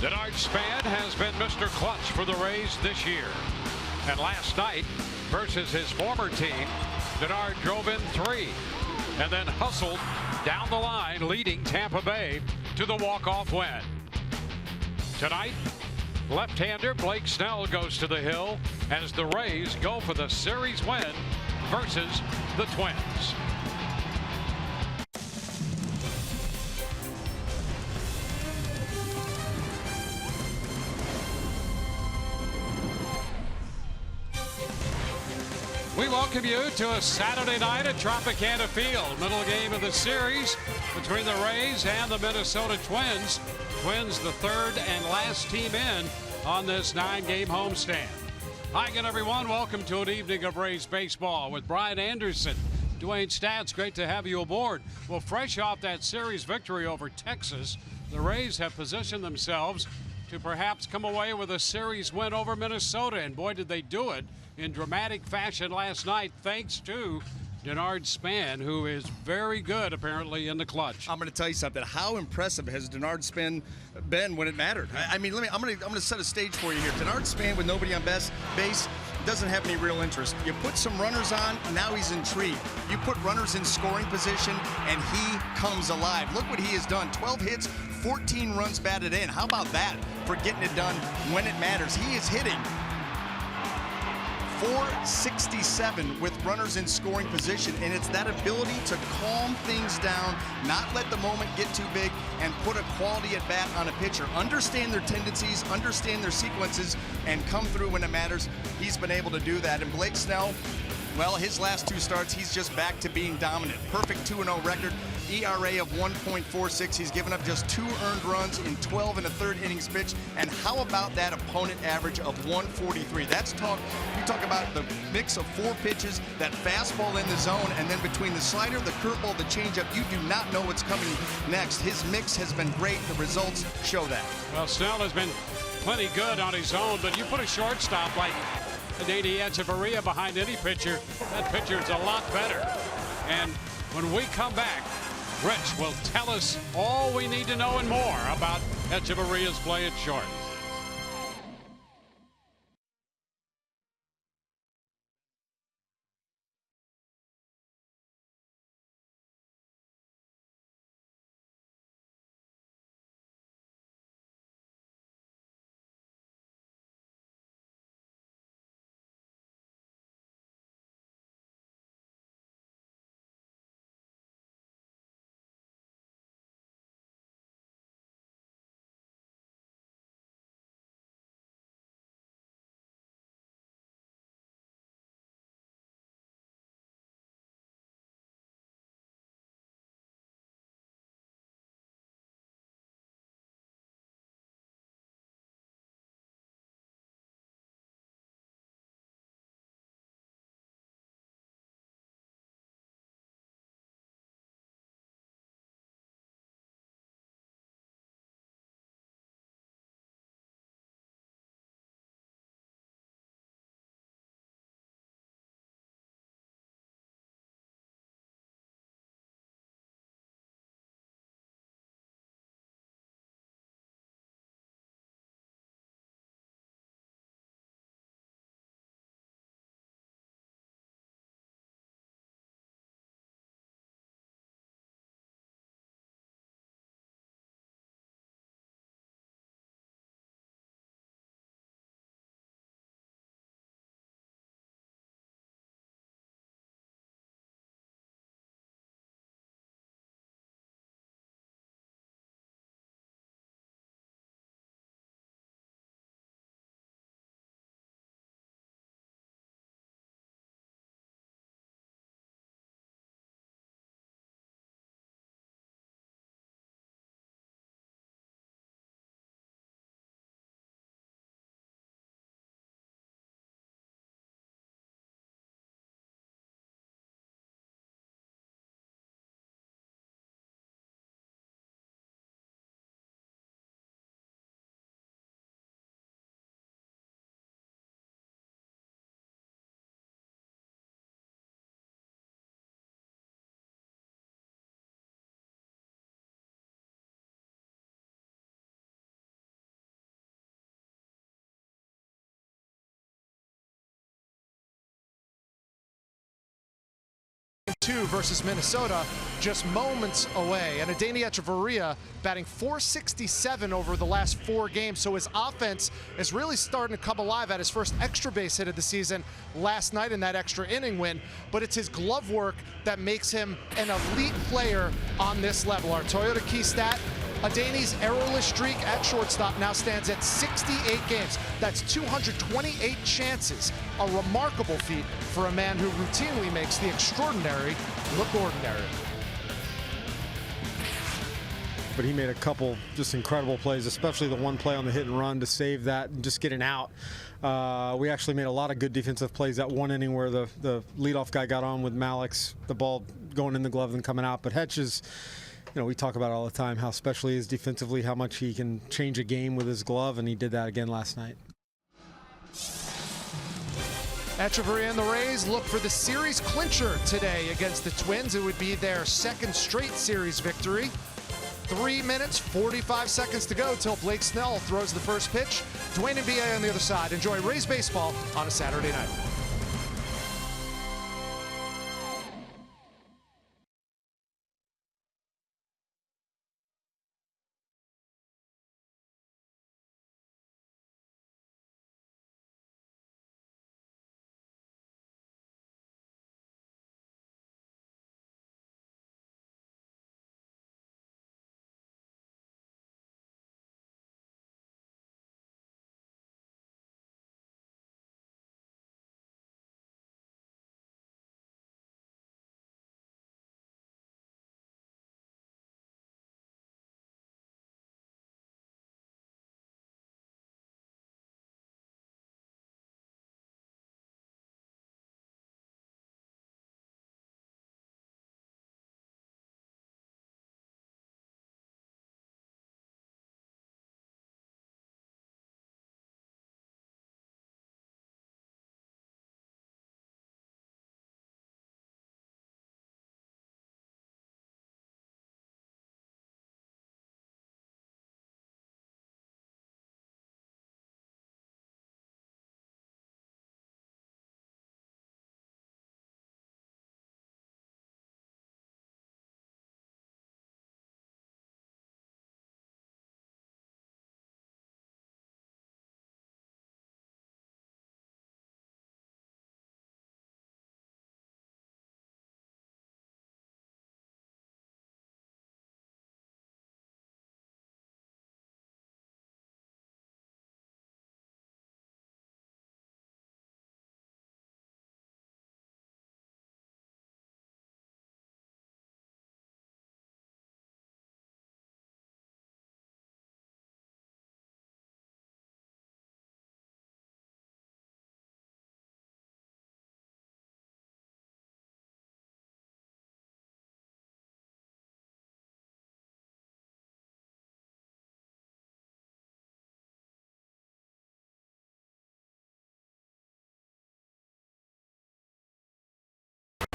Denard Span has been Mr. Clutch for the Rays this year. And last night, versus his former team, Denard drove in 3 and then hustled down the line, leading Tampa Bay to the walk-off win. Tonight, left-hander Blake Snell goes to the hill as the Rays go for the series win versus the Twins. We welcome you to a Saturday night at Tropicana Field. Middle game of the series between the Rays and the Minnesota Twins. Twins the third and last team in on this 9-game homestand. Hi again, everyone. Welcome to an evening of Rays baseball with Brian Anderson, Dwayne Stats. Great to have you aboard. Well, fresh off that series victory over Texas, the Rays have positioned themselves to perhaps come away with a series win over Minnesota. And boy, did they do it in dramatic fashion last night, thanks to Denard Span, who is very good apparently in the clutch. I'm going to tell you something. How impressive has Denard Span been when it mattered? I mean, I'm going to set a stage for you here. Denard Span with nobody on base doesn't have any real interest. You put some runners on, now he's intrigued. You put runners in scoring position, and he comes alive. Look what he has done. 12 hits, 14 runs batted in. How about that for getting it done when it matters? He is hitting .467 with runners in scoring position, and it's that ability to calm things down, not let the moment get too big, and put a quality at bat on a pitcher. Understand their tendencies, understand their sequences, and come through when it matters. He's been able to do that. And Blake Snell, well, his last 2 starts, he's just back to being dominant. Perfect 2-0 record, ERA of 1.46. He's given up just 2 earned runs in 12 1/3 innings pitched. And how about that opponent average of 143? That's talk. You talk about the mix of 4 pitches, that fastball in the zone, and then between the slider, the curveball, the changeup, you do not know what's coming next. His mix has been great. The results show that. Well, Snell has been plenty good on his own, but you put a shortstop like AT TBA behind any pitcher, that pitcher is a lot better. And when we come back, Rich will tell us all we need to know and more about TBA's play at short. 2 versus Minnesota, just moments away. And Adeni Echeverria batting .467 over the last 4 games. So his offense is really starting to come alive. At his first extra base hit of the season last night in that extra inning win. But it's his glove work that makes him an elite player on this level. Our Toyota key stat, Adeni's errorless streak at shortstop now stands at 68 games. That's 228 chances. A remarkable feat for a man who routinely makes the extraordinary look ordinary. But he made a couple just incredible plays, especially the one play on the hit and run to save that and just get an out. We actually made a lot of good defensive plays that one inning where the leadoff guy got on with Malik's, the ball going in the glove and coming out. But Hetch is, you know, we talk about it all the time, how special he is defensively, how much he can change a game with his glove, and he did that again last night. Echeverria and the Rays look for the series clincher today against the Twins. It would be their second straight series victory. 3 minutes, 45 seconds to go till Blake Snell throws the first pitch. Dwayne and B.A. on the other side. Enjoy Rays baseball on a Saturday night.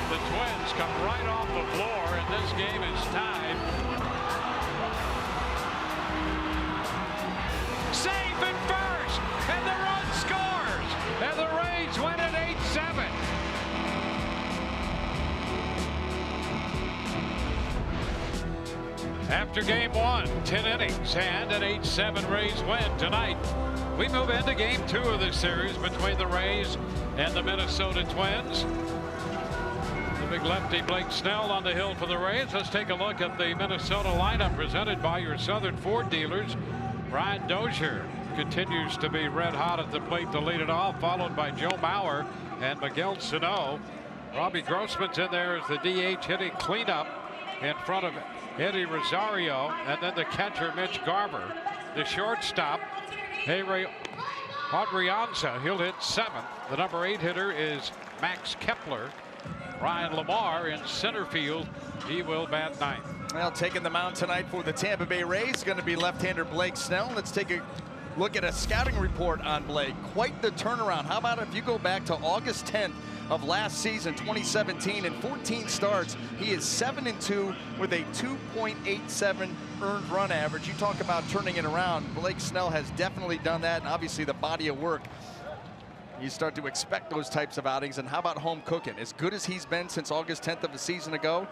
The Twins come right off the floor, and this game is tied. Safe at first, and the run scores, and the Rays win at 8-7. After game 1, 10 innings and an 8-7 Rays win tonight. We move into game 2 of this series between the Rays and the Minnesota Twins. The big lefty Blake Snell on the hill for the Rays. Let's take a look at the Minnesota lineup presented by your Southern Ford dealers. Brian Dozier continues to be red hot at the plate to lead it off, followed by Joe Mauer and Miguel Sano. Robbie Grossman's in there as the DH hitting cleanup in front of Eddie Rosario, and then the catcher Mitch Garver. The shortstop Jere Adrianza, he'll hit 7th. The number 8 hitter is Max Kepler. Ryan Lamar in center field, he will bat 9th. Well, taking the mound tonight for the Tampa Bay Rays going to be left-hander Blake Snell. Let's take a look at a scouting report on Blake. Quite the turnaround. How about if you go back to August 10th of last season, 2017, in 14 starts, he is 7-2 with a 2.87 earned run average. You talk about turning it around. Blake Snell has definitely done that, and obviously the body of work You start to expect those types of outings. And how about home cooking? As good as he's been since August 10th of a season ago,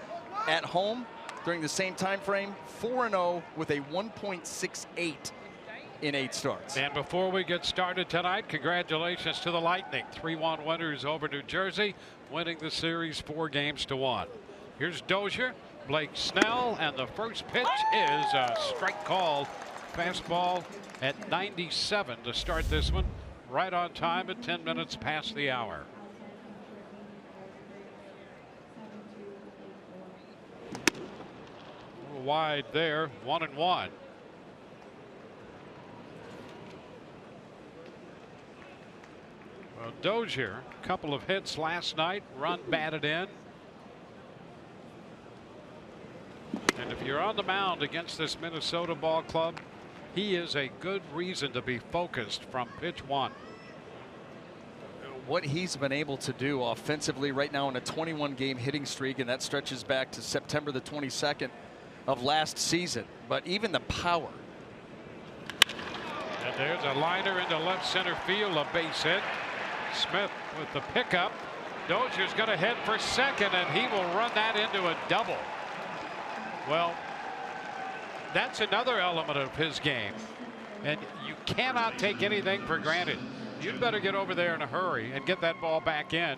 at home during the same time frame, 4-0 with a 1.68 in 8 starts. And before we get started tonight, congratulations to the Lightning. 3-1 winners over New Jersey, winning the series 4-1. Here's Dozier, Blake Snell, and the first pitch is a strike call. Fastball at 97 to start this one. Right on time at 10 minutes past the hour. A little wide there, 1-1. Well, Dozier, a couple of hits last night, run batted in. And if you're on the mound against this Minnesota ball club, he is a good reason to be focused from pitch 1. What he's been able to do offensively right now in a 21-game hitting streak, and that stretches back to September the 22nd of last season. But even the power. And there's a liner into left center field, a base hit. Smith with the pickup. Dozier's going to head for second, and he will run that into a double. Well, that's another element of his game, and you cannot take anything for granted. You'd better get over there in a hurry and get that ball back in,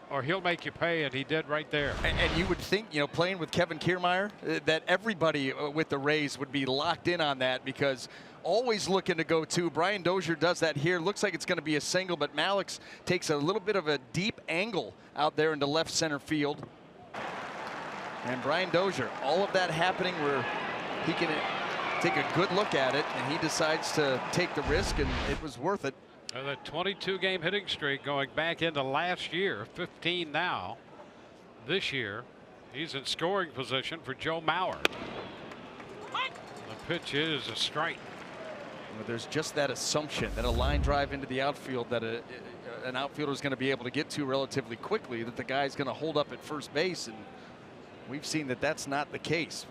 or he'll make you pay, and he did right there. And you would think, you know, playing with Kevin Kiermaier, that everybody with the Rays would be locked in on that, because always looking to go to. Brian Dozier does that here. Looks like it's going to be a single, but Malix takes a little bit of a deep angle out there into left center field. And Brian Dozier, all of that happening where he can take a good look at it, and he decides to take the risk, and it was worth it. And the 22-game hitting streak going back into last year, 15 now. This year, he's in scoring position for Joe Mauer. The pitch is a strike. Well, there's just that assumption that a line drive into the outfield that an outfielder is going to be able to get to relatively quickly, that the guy's going to hold up at first base, and we've seen that that's not the case.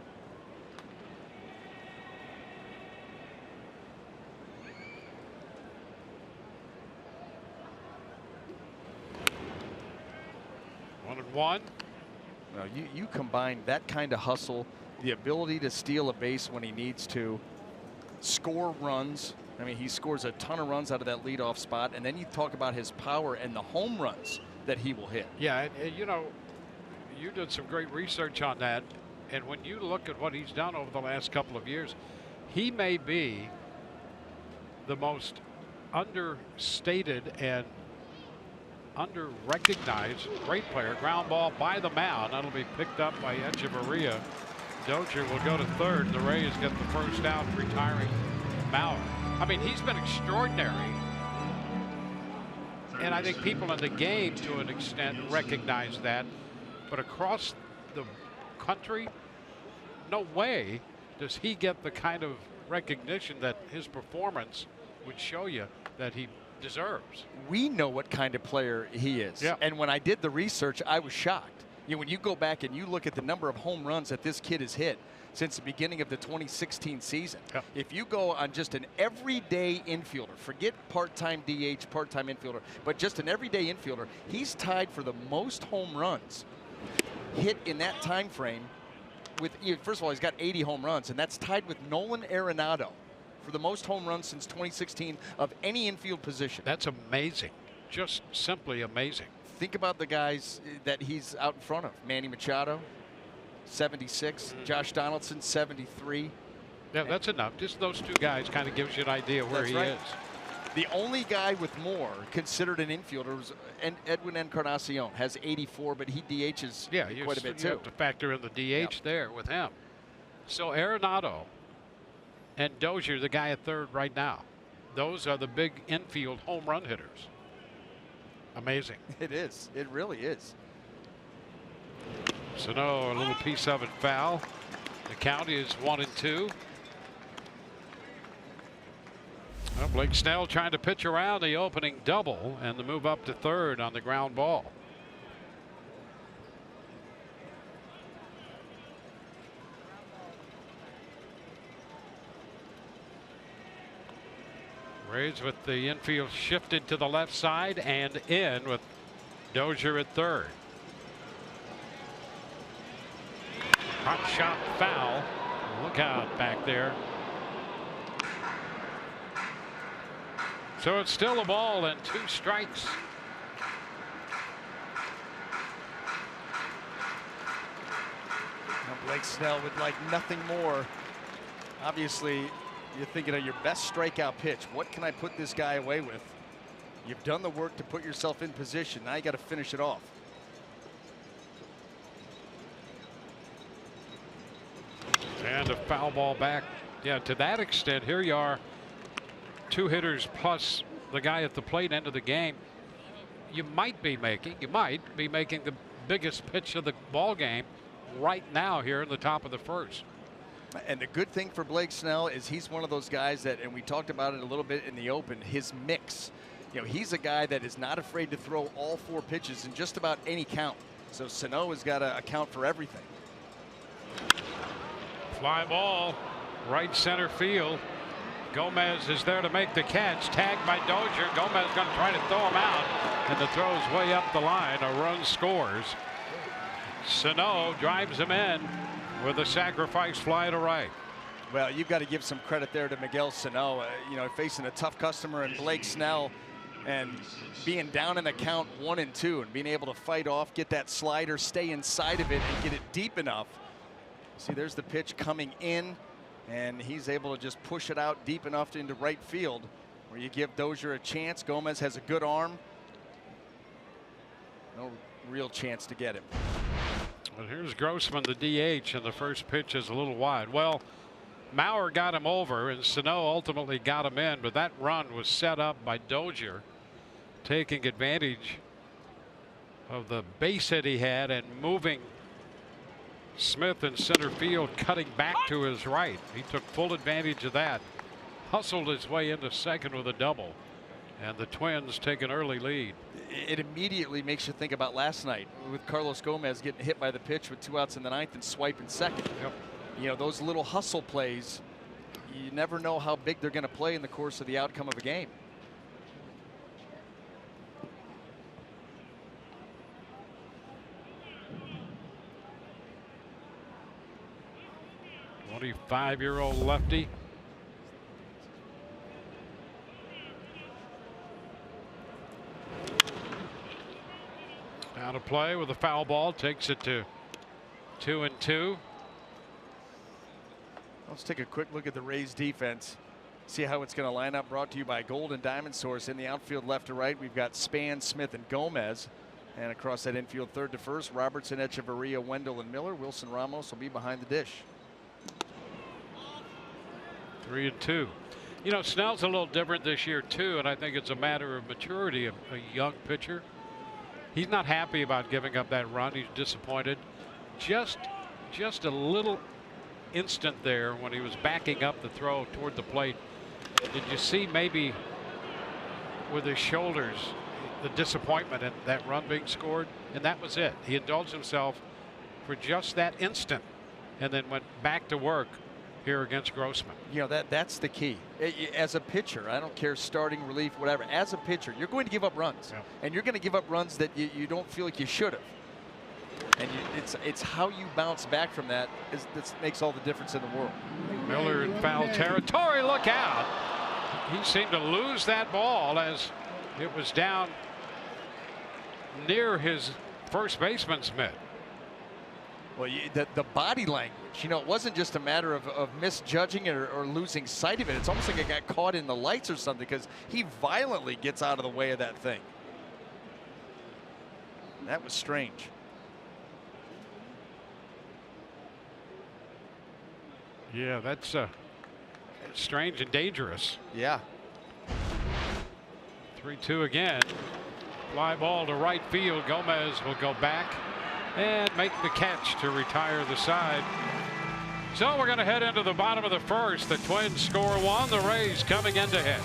1-1. Now you combine that kind of hustle, the ability to steal a base when he needs to, score runs. I mean, he scores a ton of runs out of that leadoff spot, and then you talk about his power and the home runs that he will hit. Yeah, and you know, you did some great research on that, and when you look at what he's done over the last couple of years, he may be the most understated and under-recognized great player. Ground ball by the mound. That'll be picked up by Echeverria. Dozier will go to third. The Rays get the first out, retiring Mauer. I mean, he's been extraordinary. And I think people in the game, to an extent, recognize that. But across the country, no way does he get the kind of recognition that his performance would show you that he deserves. We know what kind of player he is. Yeah. And when I did the research, I was shocked. You know, when you go back and you look at the number of home runs that this kid has hit since the beginning of the 2016 season. Yeah. If you go on just an everyday infielder, forget part-time DH, part-time infielder, but just an everyday infielder, he's tied for the most home runs hit in that time frame with, first of all, he's got 80 home runs, and that's tied with Nolan Arenado for the most home runs since 2016 of any infield position. That's amazing. Just simply amazing. Think about the guys that he's out in front of. Manny Machado, 76. Josh Donaldson, 73. Yeah, that's enough. Just those two guys kind of gives you an idea where That's he right. is. The only guy with more considered an infielder was Edwin Encarnacion, has 84, but he DHs quite a bit you too. have to factor in the DH there with him. So Arenado and Dozier, the guy at third right now, those are the big infield home run hitters. Amazing. It is. It really is. So no, a little piece of it foul. The count is 1-2. Well, Blake Snell trying to pitch around the opening double and the move up to third on the ground ball. Rays with the infield shifted to the left side and in with Dozier at third. Hot shot foul. Look out back there. So it's still a ball and 2 strikes. Now Blake Snell would like nothing more. Obviously, you're thinking of your best strikeout pitch. What can I put this guy away with? You've done the work to put yourself in position. Now you got to finish it off. And a foul ball back. Yeah, to that extent, here you are, 2 hitters plus the guy at the plate end of the game. You might be making the biggest pitch of the ball game right now here in the top of the first. And the good thing for Blake Snell is he's one of those guys that, and we talked about it a little bit in the open, his mix. You know, he's a guy that is not afraid to throw all 4 pitches in just about any count. So Sano has got to account for everything. Fly ball, right center field. Gomez is there to make the catch. Tagged by Dozier. Gomez going to try to throw him out, and the throw is way up the line. A run scores. Sano drives him in with a sacrifice fly to right. Well, you've got to give some credit there to Miguel Sano. You know, facing a tough customer in Blake Snell and being down in the count 1 and 2 and being able to fight off, get that slider, stay inside of it, and get it deep enough. See, there's the pitch coming in, and he's able to just push it out deep enough into right field where you give Dozier a chance. Gomez has a good arm. No real chance to get him. Well, here's Grossman, the DH, and the first pitch is a little wide. Well, Maurer got him over, and Sano ultimately got him in, but that run was set up by Dozier, taking advantage of the base hit he had and moving Smith in center field, cutting back to his right. He took full advantage of that, hustled his way into second with a double, and the Twins take an early lead. It immediately makes you think about last night with Carlos Gomez getting hit by the pitch with 2 outs in the 9th and swiping second. Yep. You know, those little hustle plays, you never know how big they're going to play in the course of the outcome of a game. Five-year-old lefty. Out of play with a foul ball, takes it to 2-2. Let's take a quick look at the Rays defense. See how it's going to line up. Brought to you by Gold and Diamond Source. In the outfield left to right, we've got Span, Smith, and Gomez. And across that infield third to first, Robertson, Echeverria, Wendell, and Miller. Wilson Ramos will be behind the dish. 3-2. You know, Snell's a little different this year too, and I think it's a matter of maturity of a young pitcher. He's not happy about giving up that run. He's disappointed. Just a little instant there when he was backing up the throw toward the plate. Did you see maybe with his shoulders the disappointment in that run being scored? And that was it. He indulged himself for just that instant and then went back to work here against Grossman. You know, that's the key. As a pitcher, I don't care, starting, relief, whatever. As a pitcher, you're going to give up runs. Yeah. And you're going to give up runs that you don't feel like you should have. And it's how you bounce back from that that makes all the difference in the world. Miller in foul territory. Look out. He seemed to lose that ball as it was down near his first baseman's mitt. Well, the body language, you know, it wasn't just a matter of misjudging it or losing sight of it. It's almost like it got caught in the lights or something, because he violently gets out of the way of that thing. That was strange. Yeah, that's strange and dangerous. Yeah. 3-2 again. Fly ball to right field. Gomez will go back and make the catch to retire the side. So we're going to head into the bottom of the first. The Twins score 1. The Rays coming in to hit.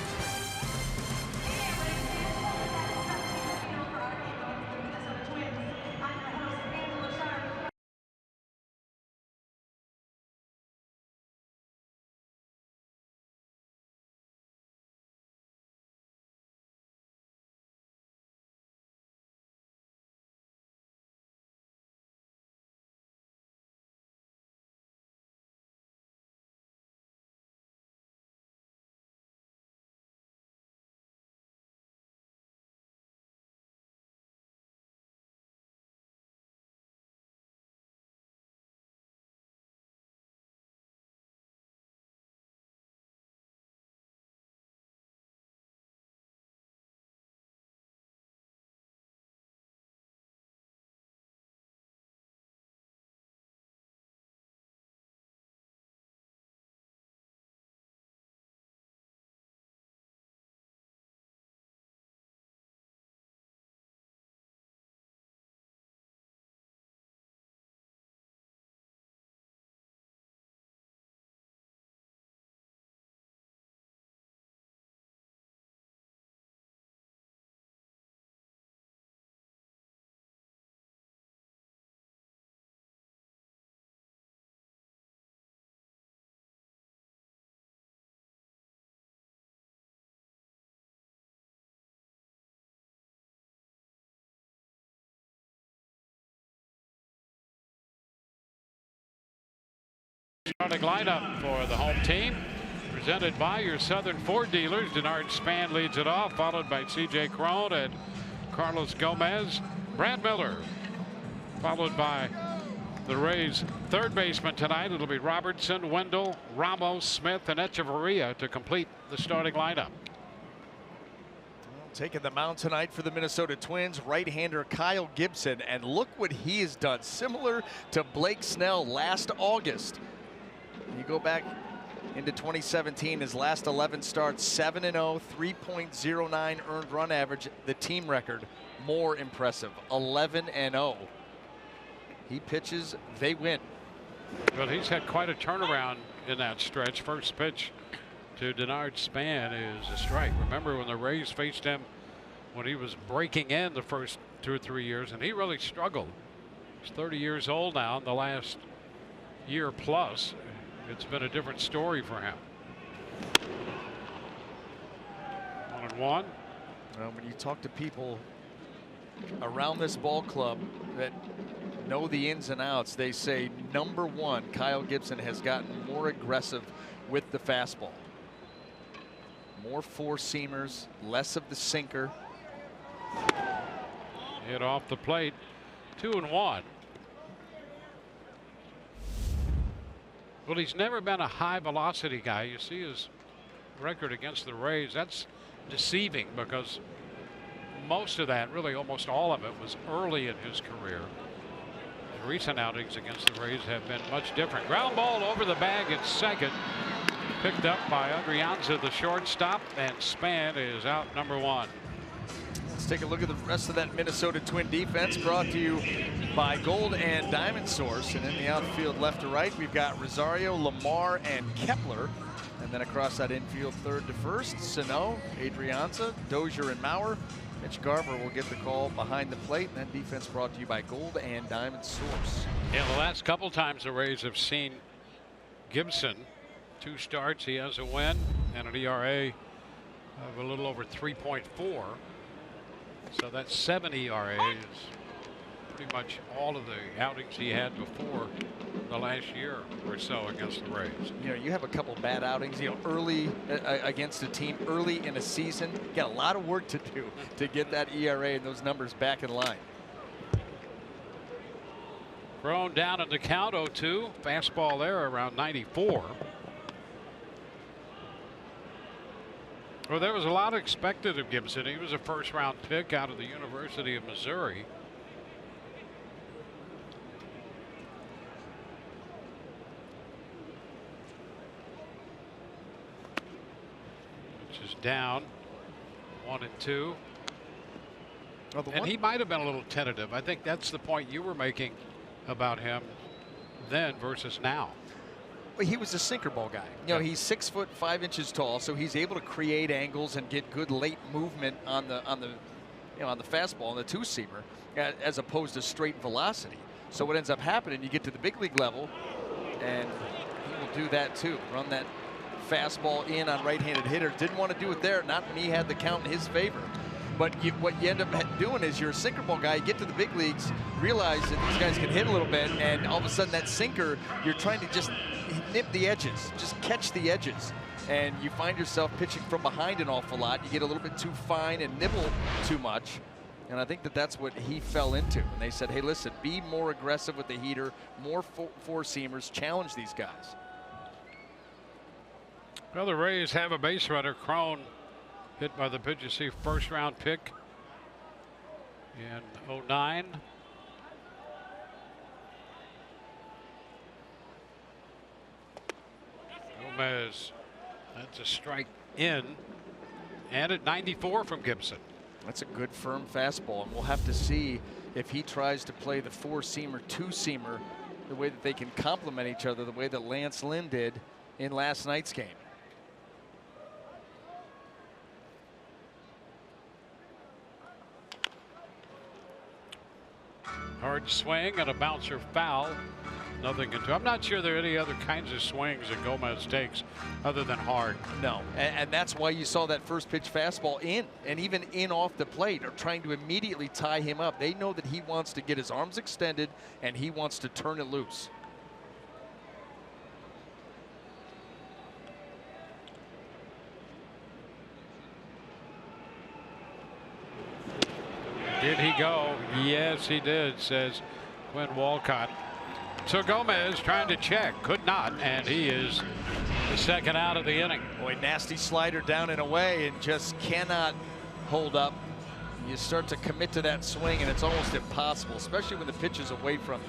Starting lineup for the home team, presented by your Southern Ford dealers. Denard Span leads it off, followed by C.J. Cron and Carlos Gomez. Brad Miller, followed by the Rays' third baseman tonight. It'll be Robertson, Wendell, Ramos, Smith, and Echeverria to complete the starting lineup. Taking the mound tonight for the Minnesota Twins, right-hander Kyle Gibson, and look what he has done, similar to Blake Snell last August. You go back into 2017, his last 11 starts, 7-0, 3.09 earned run average. The team record, more impressive, 11-0. He pitches, they win. Well, he's had quite a turnaround in that stretch. First pitch to Denard Span is a strike. Remember when the Rays faced him when he was breaking in the first 2 or 3 years, and he really struggled. He's 30 years old now. In the last year plus, it's been a different story for him. 1-1. Well, when you talk to people around this ball club that know the ins and outs, they say number one, Kyle Gibson has gotten more aggressive with the fastball. More four-seamers, less of the sinker. Hit off the plate. 2-1. Well, he's never been a high velocity guy. You see his record against the Rays. That's deceiving because most of that, really almost all of it, was early in his career. The recent outings against the Rays have been much different. Ground ball over the bag at second. Picked up by Adrianza, the shortstop, and Span is out number one. Let's take a look at the rest of that Minnesota Twin defense, brought to you by Gold and Diamond Source. And in the outfield left to right, we've got Rosario, Lamar, and Kepler. And then across that infield, third to first, Sano, Adrianza, Dozier, and Maurer. Mitch Garver will get the call behind the plate. And that defense brought to you by Gold and Diamond Source. Yeah, the last couple times the Rays have seen Gibson, 2 starts, he has a win and an ERA of a little over 3.4. So that 7 ERA is pretty much all of the outings he had before the last year or so against the Rays. You know, you have a couple bad outings, you know, early against a team early in a season. You got a lot of work to do to get that ERA and those numbers back in line. Thrown down in the count, 0-2. Fastball there around 94. Well, there was a lot expected of Gibson. He was a first-round pick out of the University of Missouri. Which is down 1-2. Well, and he might have been a little tentative. I think that's the point you were making about him then versus now. Well, he was a sinker ball guy. You know, he's 6 foot 5 inches tall, so he's able to create angles and get good late movement on the fastball and the two-seamer, as opposed to straight velocity. So what ends up happening, you get to the big league level, and he will do that too. Run that fastball in on right-handed hitters. Didn't want to do it there, not when he had the count in his favor. But what you end up doing is you're a sinker ball guy, you get to the big leagues, realize that these guys can hit a little bit, and all of a sudden that sinker, you're trying to just nip the edges, just catch the edges. And you find yourself pitching from behind an awful lot. You get a little bit too fine and nibble too much. And I think that that's what he fell into. And they said, hey, listen, be more aggressive with the heater, more four-seamers, challenge these guys. Well, the Rays have a base runner, Cron, hit by the pitch. You see, first-round pick in 09. Gomez, that's a strike in, and at 94 from Gibson. That's a good firm fastball, and we'll have to see if he tries to play the four-seamer, two-seamer, the way that they can complement each other, the way that Lance Lynn did in last night's game. Hard swing and a bouncer foul. Nothing can do. I'm not sure there are any other kinds of swings that Gomez takes other than hard. No, and that's why you saw that first pitch fastball in, and even in off the plate, are trying to immediately tie him up. They know that he wants to get his arms extended and he wants to turn it loose. Did he go? Yes, he did, says Quinn Walcott. So Gomez trying to check, could not, and he is the second out of the inning. Boy, nasty slider down and away and just cannot hold up. You start to commit to that swing and it's almost impossible, especially when the pitch is away from you.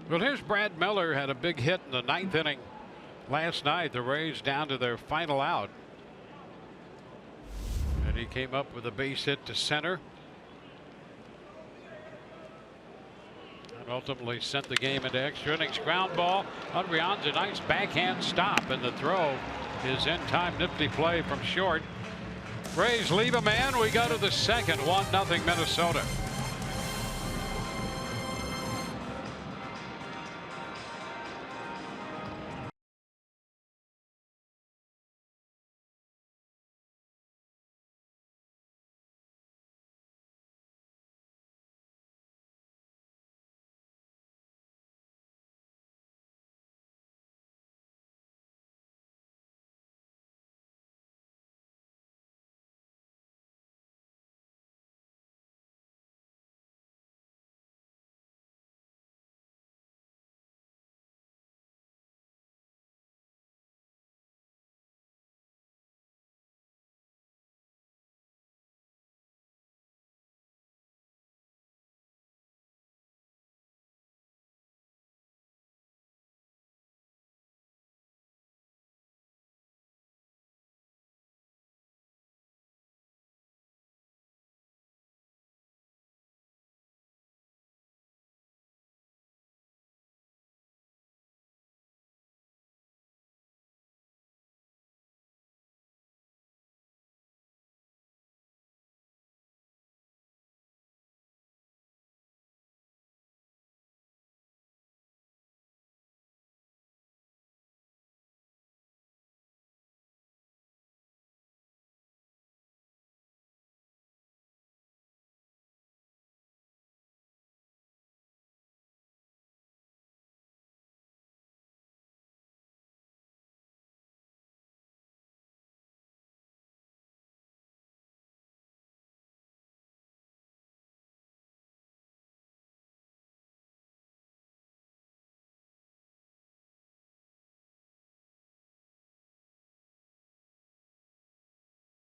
Well, here's Brad Miller, had a big hit in the 9th inning last night. The Rays down to their final out. And he came up with a base hit to center. And ultimately sent the game into extra innings. Ground ball. Adrianza, nice backhand stop. And the throw is in time. Nifty play from short. Rays leave a man. We go to the second. 1-0 Minnesota.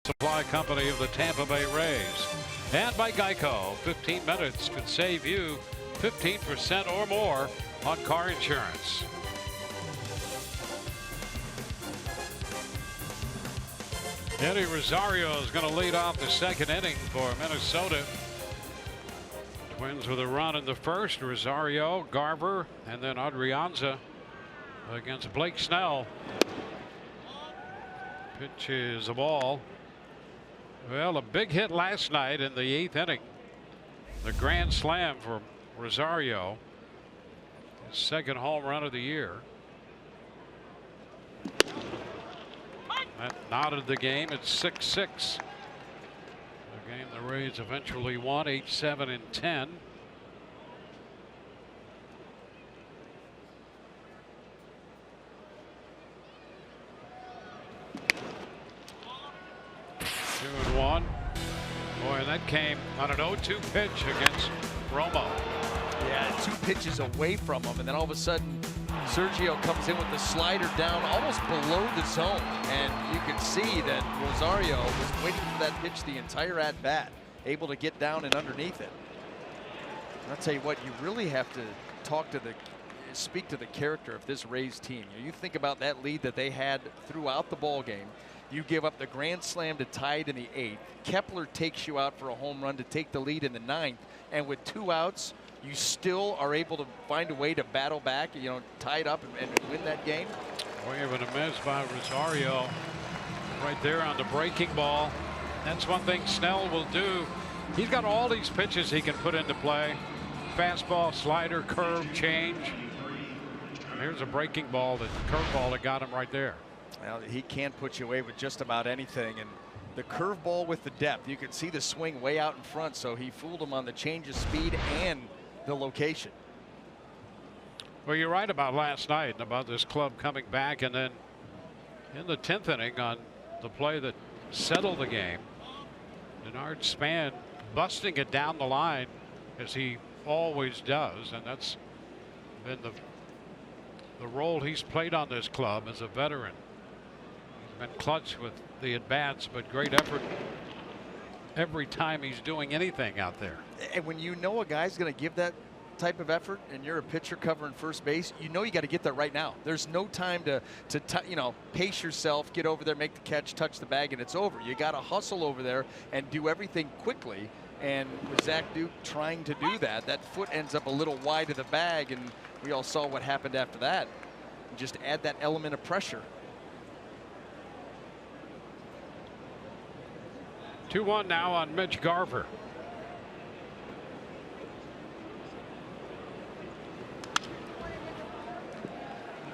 Supply company of the Tampa Bay Rays. And by Geico, 15 minutes could save you 15% or more on car insurance. Eddie Rosario is going to lead off the second inning for Minnesota. Twins with a run in the first. Rosario, Garver, and then Adrianza against Blake Snell. Pitch is a ball. Well, a big hit last night in the 8th inning. The grand slam for Rosario. His second home run of the year. That knotted the game at 6-6. The game the Rays eventually won 8-7 in 10. Boy, and that came on an 0-2 pitch against Romo. Yeah, 2 pitches away from him, and then all of a sudden Sergio comes in with the slider down almost below the zone, and you can see that Rosario was waiting for that pitch the entire at bat, able to get down and underneath it. And I'll tell you what, you really have to speak to the character of this Rays team. You think about that lead that they had throughout the ball game. You give up the grand slam to tie it in the 8th. Kepler takes you out for a home run to take the lead in the 9th. And with 2 outs, you still are able to find a way to battle back, tie it up and win that game. Way of a miss by Rosario right there on the breaking ball. That's one thing Snell will do. He's got all these pitches he can put into play. Fastball, slider, curve, change. And here's a breaking ball, the curveball that got him right there. Well, he can put you away with just about anything, and the curveball with the depth, you can see the swing way out in front, so he fooled him on the change of speed and the location. Well, you're right about last night, about this club coming back, and then in the 10th inning on the play that settle the game. Denard Span busting it down the line as he always does, and that's been the role he's played on this club as a veteran. He's been clutch with the at-bats, but great effort every time he's doing anything out there. And when you know a guy's going to give that type of effort and you're a pitcher covering first base, you know you got to get there right now. There's no time to pace yourself, get over there, make the catch, touch the bag, and it's over. You got to hustle over there and do everything quickly. And with Zach Duke trying to do that, that foot ends up a little wide of the bag, and we all saw what happened after that. Just add that element of pressure. 2-1 now on Mitch Garver.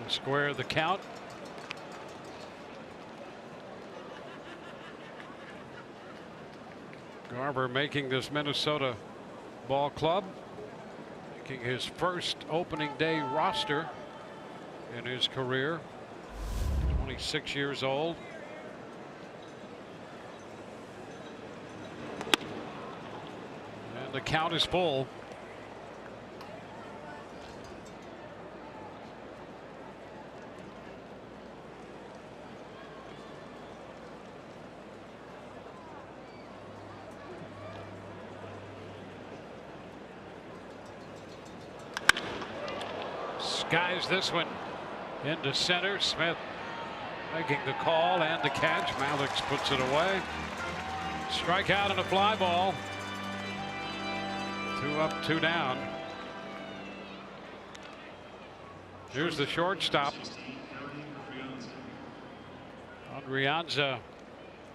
Square the count. Garver making this Minnesota ball club, making his first opening day roster in his career. 26 years old. And the count is full. Skies this one into center. Smith making the call and the catch. Malix puts it away. Strikeout and a fly ball. 2 up, 2 down. Here's the shortstop. Adrianza.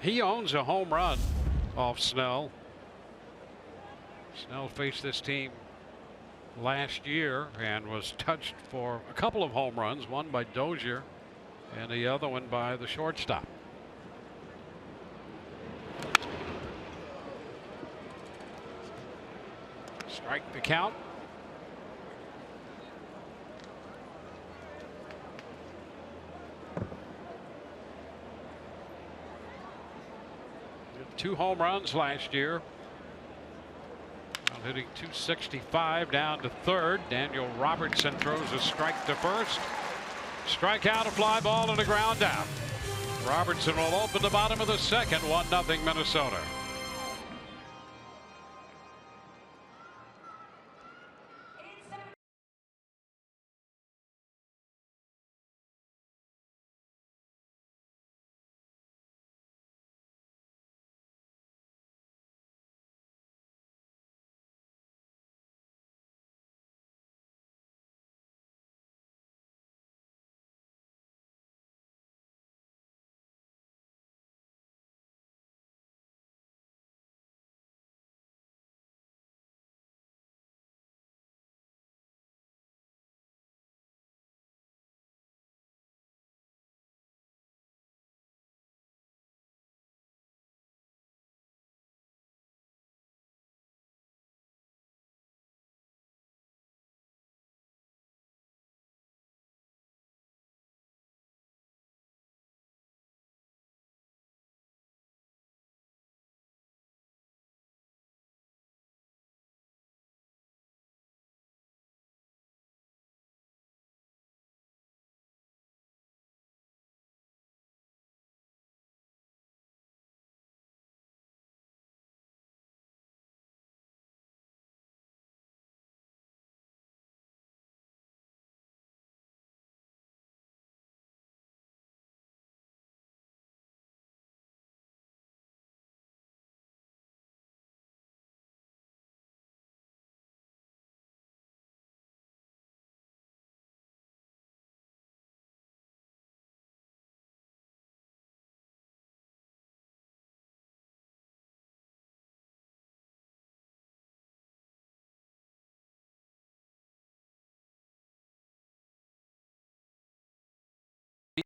He owns a home run off Snell. Snell faced this team last year and was touched for a couple of home runs, one by Dozier and the other one by the shortstop. Strike the count. Did 2 home runs last year. Hitting .265 down to third. Daniel Robertson throws a strike to first. Strikeout, a fly ball, and a ground out. Robertson will open the bottom of the second. 1-0 Minnesota.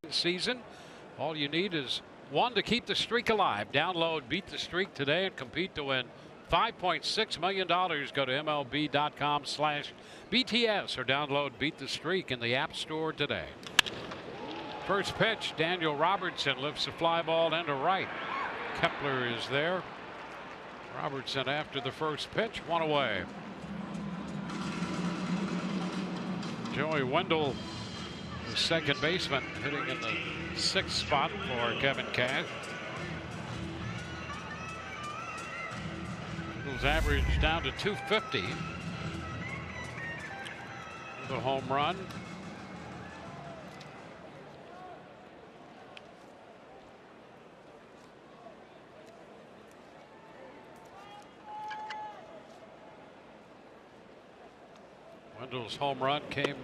Season. All you need is one to keep the streak alive. Download Beat the Streak today and compete to win $5.6 million. Go to MLB.com/BTS or download Beat the Streak in the App Store today. First pitch, Daniel Robertson lifts a fly ball into right. Kepler is there. Robertson after the first pitch, 1 away. Joey Wendell, the second baseman, hitting in the 6th spot for Kevin Cash. Wendell's average down to 250. The home run. Wendell's home run came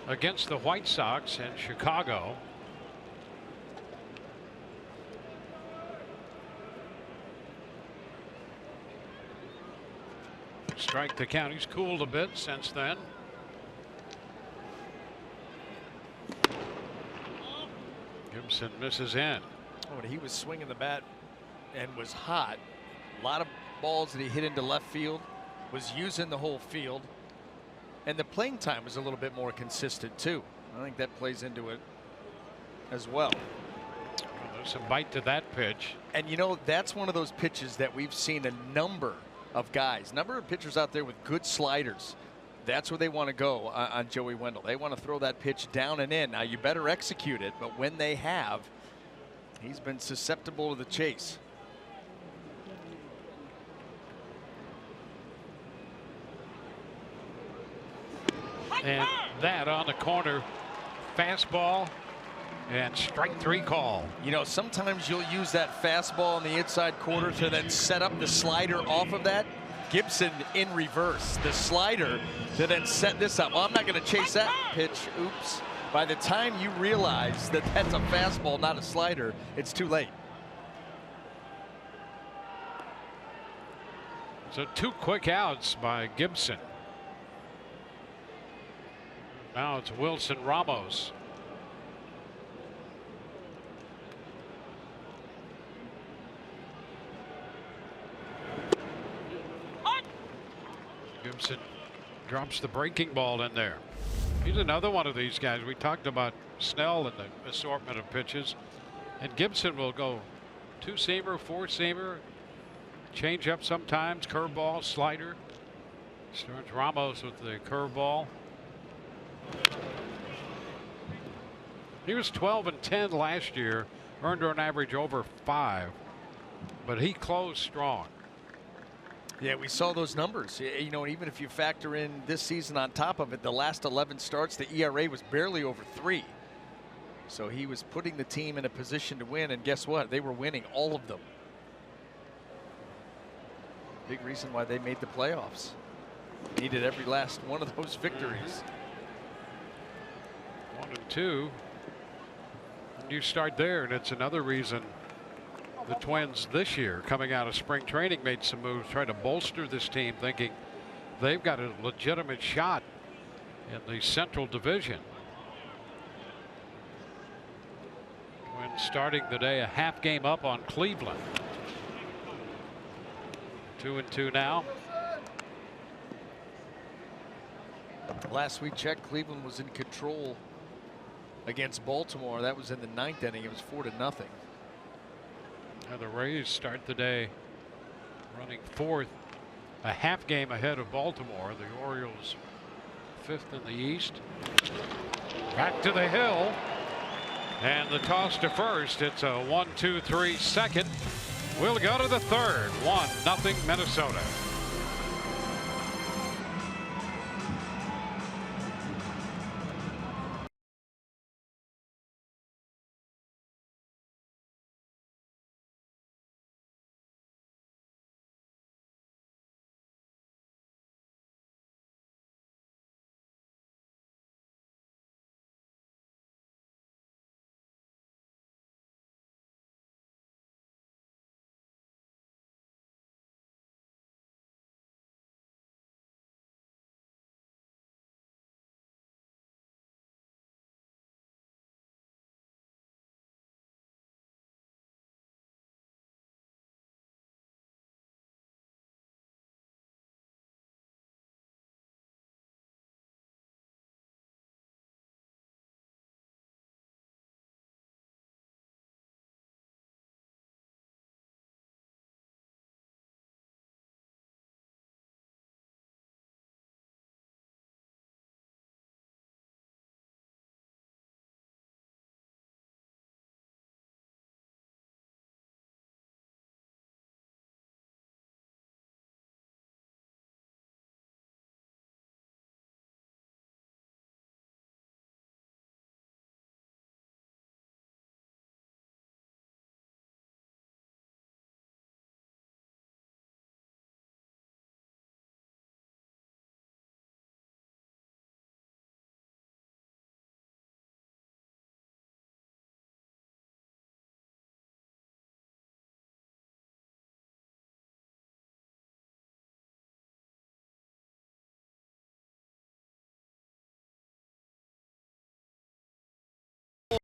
against the White Sox in Chicago. Strike the count. He's cooled a bit since then. Gibson misses in. Oh, and he was swinging the bat and was hot. A lot of balls that he hit into left field. Was using the whole field, and the playing time was a little bit more consistent too. I think that plays into it as well. There's some bite to that pitch. And you know, that's one of those pitches that we've seen a number of pitchers out there with good sliders. That's where they want to go on Joey Wendell. They want to throw that pitch down and in. Now you better execute it, but when they have, he's been susceptible to the chase. And that on the corner, fastball and strike 3 call. You know, sometimes you'll use that fastball in the inside quarter to then set up the slider off of that. Gibson in reverse, the slider to then set this up. Well, I'm not going to chase that pitch. Oops. By the time you realize that that's a fastball, not a slider, it's too late. So 2 quick outs by Gibson. Now it's Wilson Ramos. Gibson drops the breaking ball in there. He's another one of these guys. We talked about Snell and the assortment of pitches. And Gibson will go 2-seamer, 4-seamer, change up sometimes, curveball, slider. Starts Ramos with the curveball. He was 12-10 last year, earned an average over 5, but he closed strong. Yeah, we saw those numbers. You know, even if you factor in this season on top of it, the last 11 starts, the ERA was barely over 3. So he was putting the team in a position to win, and guess what? They were winning all of them. Big reason why they made the playoffs. Needed every last one of those victories. 1-2. And you start there, and it's another reason the Twins this year, coming out of spring training, made some moves, trying to bolster this team, thinking they've got a legitimate shot in the Central Division. Twins starting the day a half game up on Cleveland. 2-2 now. Last we checked, Cleveland was in control against Baltimore. That was in the 9th inning. It was 4-0. Now the Rays start the day running 4th, a half game ahead of Baltimore. The Orioles 5th in the East. Back to the hill, and the toss to first. It's a 1-2-3 second. We'll go to the 3rd. 1-0 Minnesota.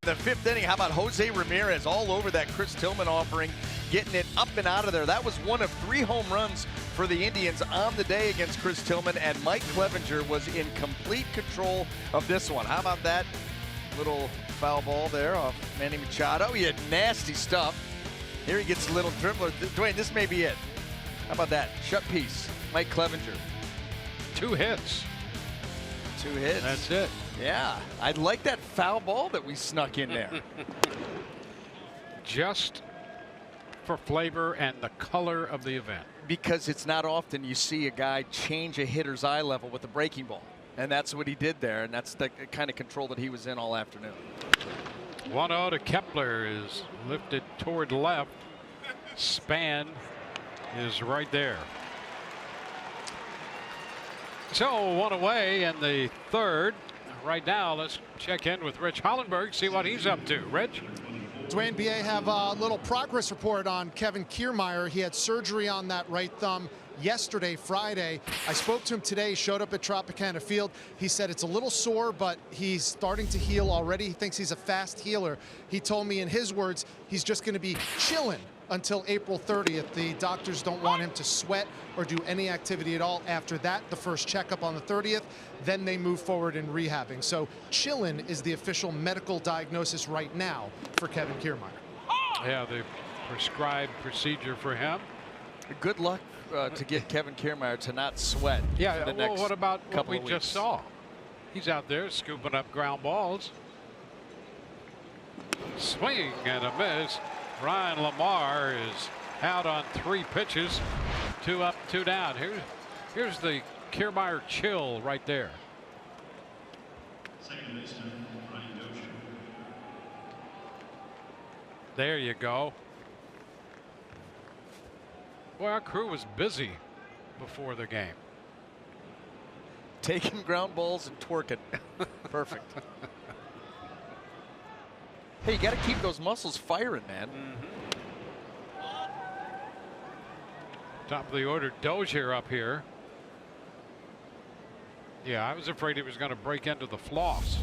The 5th inning, how about Jose Ramirez all over that Chris Tillman offering, getting it up and out of there. That was one of 3 home runs for the Indians on the day against Chris Tillman, and Mike Clevenger was in complete control of this one. How about that little foul ball there off Manny Machado? He had nasty stuff. Here he gets a little dribbler. Dwayne, this may be it. How about that? Shut piece, Mike Clevenger. 2 hits. 2 hits. That's it. Yeah, I like that foul ball that we snuck in there. Just for flavor and the color of the event. Because it's not often you see a guy change a hitter's eye level with a breaking ball. And that's what he did there, and that's the kind of control that he was in all afternoon. 1-0 to Kepler is lifted toward left. Span is right there. So 1 away in the 3rd. Right now, let's check in with Rich Hollenberg, see what he's up to. Rich? Dwayne, BA, have a little progress report on Kevin Kiermaier. He had surgery on that right thumb yesterday, Friday. I spoke to him today, showed up at Tropicana Field. He said it's a little sore, but he's starting to heal already. He thinks he's a fast healer. He told me in his words, he's just going to be chilling until April 30th. The doctors don't want him to sweat or do any activity at all. After that, the first checkup on the 30th, then they move forward in rehabbing. So chilling is the official medical diagnosis right now for Kevin Kiermaier. Yeah, the prescribed procedure for him. Good luck to get Kevin Kiermaier to not sweat. Yeah, the well, next what about what we couple of just saw? He's out there scooping up ground balls. Swing and a miss. Ryan Lamar is out on 3 pitches. 2 up, 2 down. Here's the Kiermaier chill right there. There you go. Boy, our crew was busy before the game. Taking ground balls and twerking. Perfect. Hey, you got to keep those muscles firing, man. Top of the order, Dozier up here. Yeah, I was afraid he was going to break into the floss.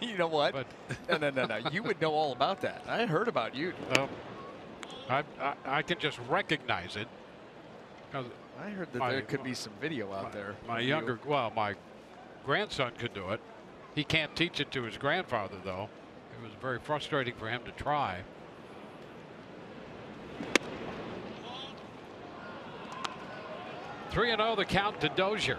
You know what? But No. You would know all about that. I heard about you. I can just recognize it. I heard that there could be some video out there. My grandson could do it. He can't teach it to his grandfather, though. It was very frustrating for him to try. Three and 0 the count to Dozier.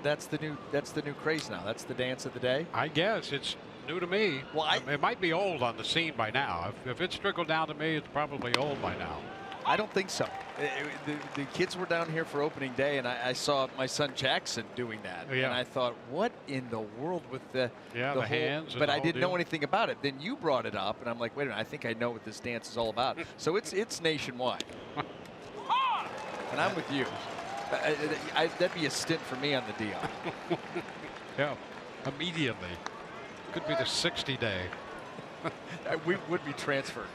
That's the new craze now. That's the dance of the day. I guess it's new to me. Well, it might be old on the scene by now. If it's trickled down to me, it's probably old by now. I don't think so. The kids were down here for opening day, and I saw my son Jackson doing that. Yeah. And I thought, what in the world with the whole, hands? And but the I whole didn't deal. know anything about it. Then you brought it up, and I'm like, wait a minute, I think I know what this dance is all about. So it's nationwide. And I'm with you. That'd be a stint for me on the deal. Yeah, immediately. Could be the 60-day. We would be transferred.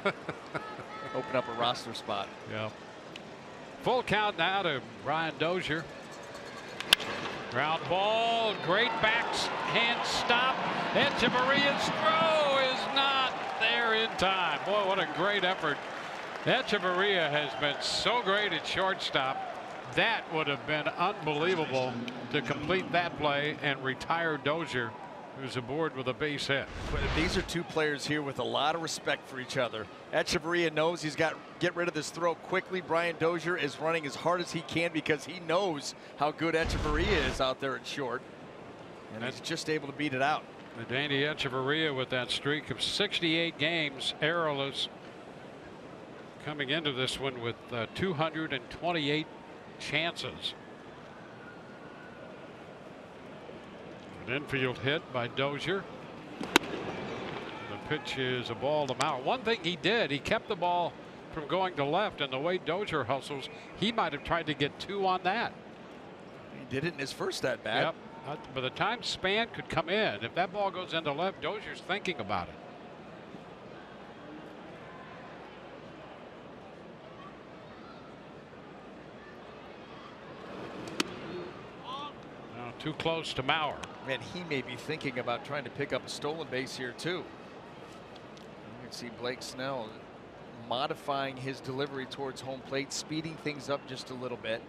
Open up a roster spot. Yeah. Full count now to Brian Dozier. Ground ball, great backhand stop. Echeverria's throw is not there in time. Boy, what a great effort. Echeverria has been so great at shortstop. That would have been unbelievable to complete that play and retire Dozier, who's aboard with a base hit. But these are two players here with a lot of respect for each other. Echeverria knows he's got to get rid of this throw quickly. Brian Dozier is running as hard as he can because he knows how good Echeverria is out there at short. And he's just able to beat it out. Danny Echeverria with that streak of 68 games errorless, coming into this one with 228 chances. An infield hit by Dozier. The pitch is a ball to Mauer. One thing he did, he kept the ball from going to left, and the way Dozier hustles, he might have tried to get 2 on that. He did it in his first at bat. Yep. By the time Span could come in, if that ball goes into left, Dozier's thinking about it. Too close to Maurer. Man, he may be thinking about trying to pick up a stolen base here too. You can see Blake Snell modifying his delivery towards home plate, speeding things up just a little bit.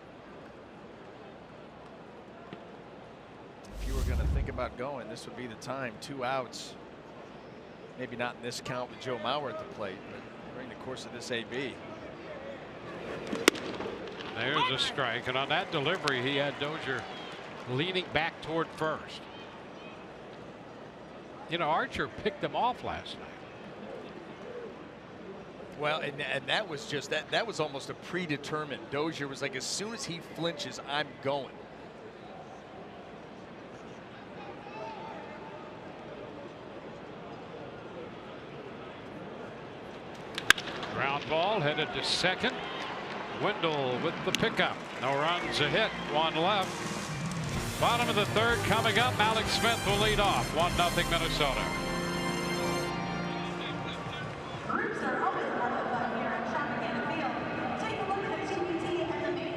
If you were going to think about going, this would be the time. 2 outs. Maybe not in this count with Joe Maurer at the plate, but during the course of this AB. There's a strike, and on that delivery, he had Dozier leaning back toward first. You know, Archer picked them off last night. Well, and that was just that was almost a predetermined. Dozier was like, as soon as he flinches, I'm going. Ground ball headed to second. Wendell with the pickup. No runs, a hit, 1 left. Bottom of the third coming up. Alex Smith will lead off. 1-0 Minnesota. Groups are always part of the fun here at Tropicana Field. Take a look at the TBA and the main.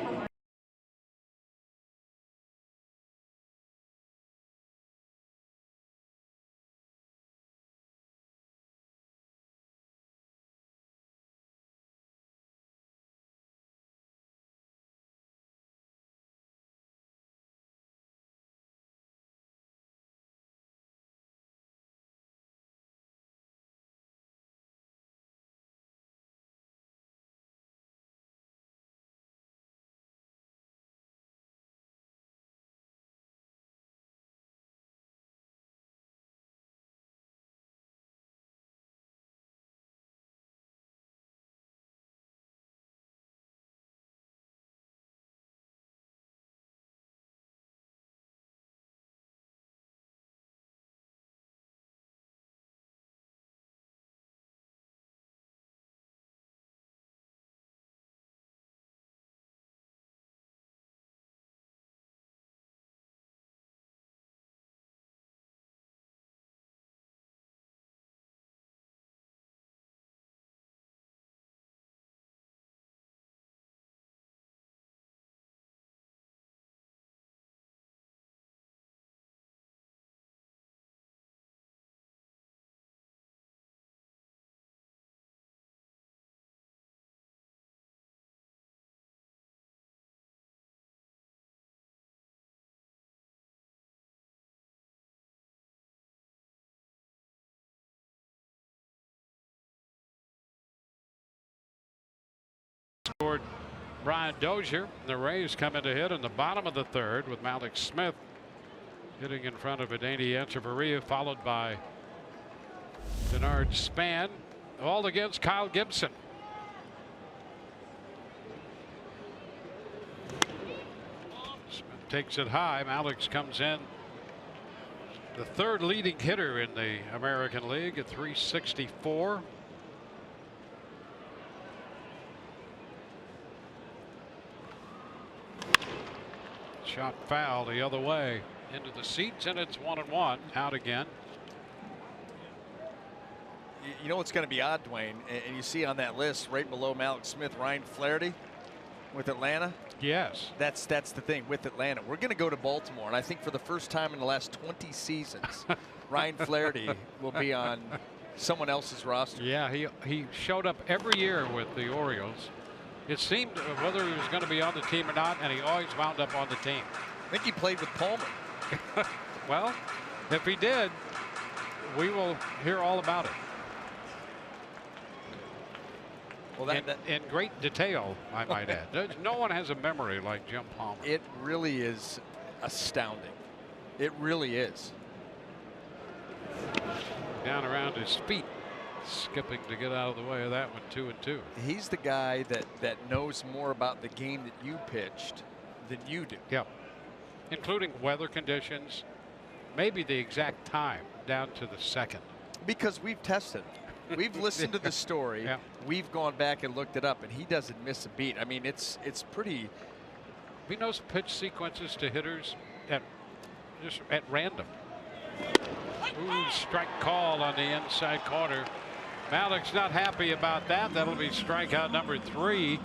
Scored Brian Dozier. The Rays come in to hit in the bottom of the third with Alex Smith hitting in front of Adeiny Echeverria, followed by Denard Span, all against Kyle Gibson. Smith takes it high. Alex comes in, the third leading hitter in the American League at .364. Shot foul the other way into the seats, and it's 1-1. Out again. You know what's going to be odd, Dwayne, and you see on that list right below Alex Smith, Ryan Flaherty with Atlanta. Yes. That's the thing with Atlanta. We're going to go to Baltimore, and I think for the first time in the last 20 seasons, Ryan Flaherty will be on someone else's roster. Yeah, he showed up every year with the Orioles. It seemed whether he was going to be on the team or not, and he always wound up on the team. I think he played with Palmer. Well, if he did, we will hear all about it. Well, in great detail, I might add. No one has a memory like Jim Palmer. It really is astounding. It really is. Down around his feet, skipping to get out of the way of that one. 2-2. He's the guy that knows more about the game that you pitched than you do. Yep. Including weather conditions, maybe the exact time down to the second. Because we've tested it. We've listened to the story. Yeah. We've gone back and looked it up, and he doesn't miss a beat. I mean, it's pretty. He knows pitch sequences to hitters just at random. Ooh, strike call on the inside corner. Malik's not happy about that. That'll be strikeout number 3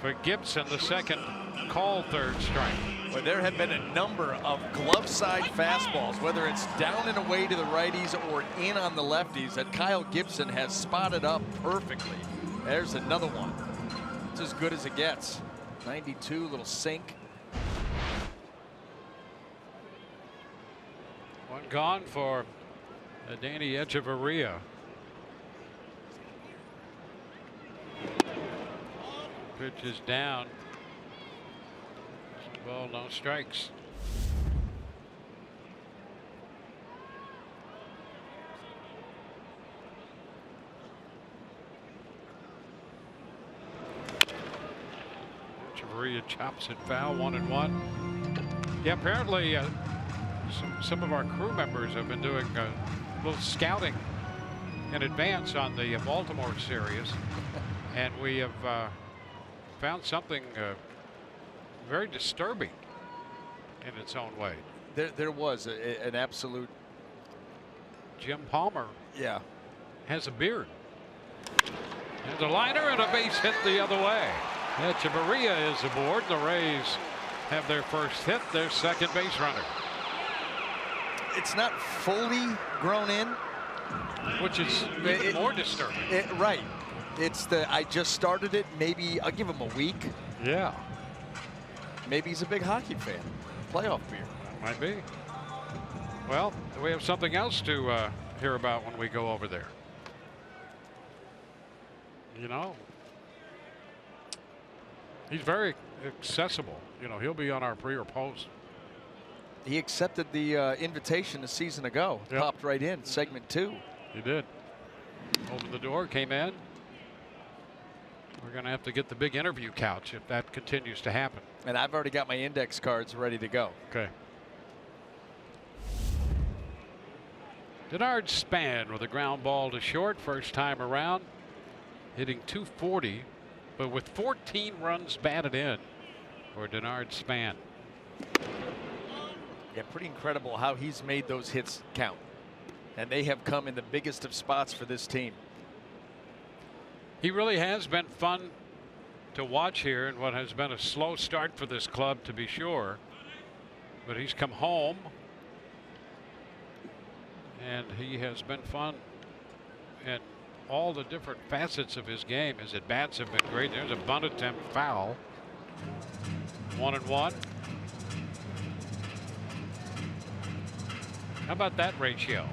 for Gibson, the second call third strike. Well, there have been a number of glove side fastballs, whether it's down and away to the righties or in on the lefties, that Kyle Gibson has spotted up perfectly. There's another one. It's as good as it gets. 92, little sink. One gone for Danny Echeverria. Pitch is down. Ball, no strikes. Echeverria chops it foul, 1-1. Yeah, apparently some of our crew members have been doing a little scouting in advance on the Baltimore series, and we have found something very disturbing in its own way. There was an absolute. Jim Palmer, yeah, has a beard. And a liner and a base hit the other way. Echeverria is aboard. The Rays have their first hit, their second base runner. It's not fully grown in, which is even more disturbing. Right. It's I just started it. Maybe I'll give him a week. Yeah. Maybe he's a big hockey fan. Playoff beer. Might be. Well, we have something else to hear about when we go over there. You know, he's very accessible. You know, he'll be on our pre or post. He accepted the invitation a season ago. Yep. Popped right in, segment 2. He did. Opened the door, came in. We're going to have to get the big interview couch if that continues to happen. And I've already got my index cards ready to go. Okay. Denard Span with a ground ball to short, first time around, hitting .240, but with 14 runs batted in for Denard Span. Yeah, pretty incredible how he's made those hits count. And they have come in the biggest of spots for this team. He really has been fun to watch here in what has been a slow start for this club, to be sure. But he's come home, and he has been fun. And all the different facets of his game. His at bats have been great. There's a bunt attempt foul. 1-1. How about that ratio?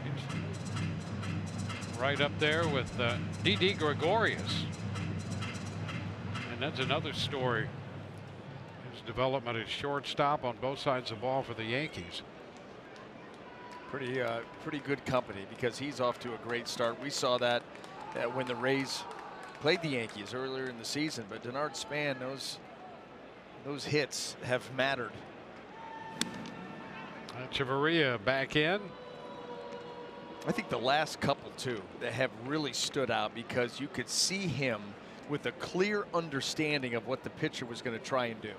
He's right up there with Didi Gregorius. And that's another story. His development as shortstop on both sides of the ball for the Yankees. Pretty good company, because he's off to a great start. We saw that when the Rays played the Yankees earlier in the season. But Denard Span, those hits have mattered. Echeverria back in. I think the last couple too that have really stood out, because you could see him with a clear understanding of what the pitcher was going to try and do.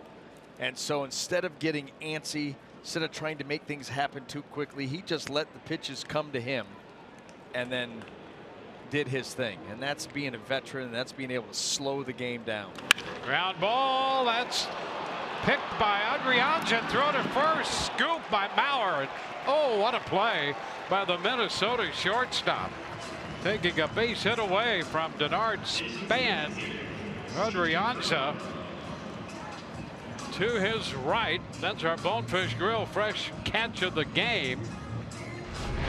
And so instead of getting antsy, instead of trying to make things happen too quickly, he just let the pitches come to him and then did his thing. And that's being a veteran, and that's being able to slow the game down. Ground ball, that's picked by Adrianza, throw to first, scoop by Mauer. And oh, what a play by the Minnesota shortstop, taking a base hit away from Denard Span. Adrianza to his right. That's our Bonefish Grill fresh catch of the game.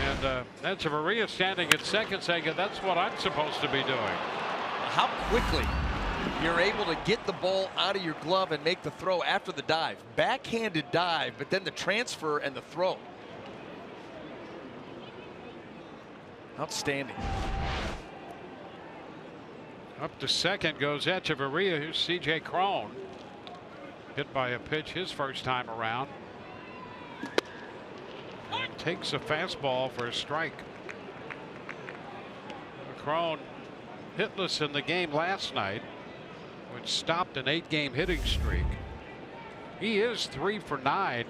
And Echeverria standing at second saying, that's what I'm supposed to be doing. How quickly you're able to get the ball out of your glove and make the throw after the dive. Backhanded dive, but then the transfer and the throw. Outstanding. Up to second goes Echeverria, who's C.J. Cron. Hit by a pitch his first time around. And takes a fastball for a strike. Cron hitless in the game last night, which stopped an 8-game hitting streak. He is 3 for 9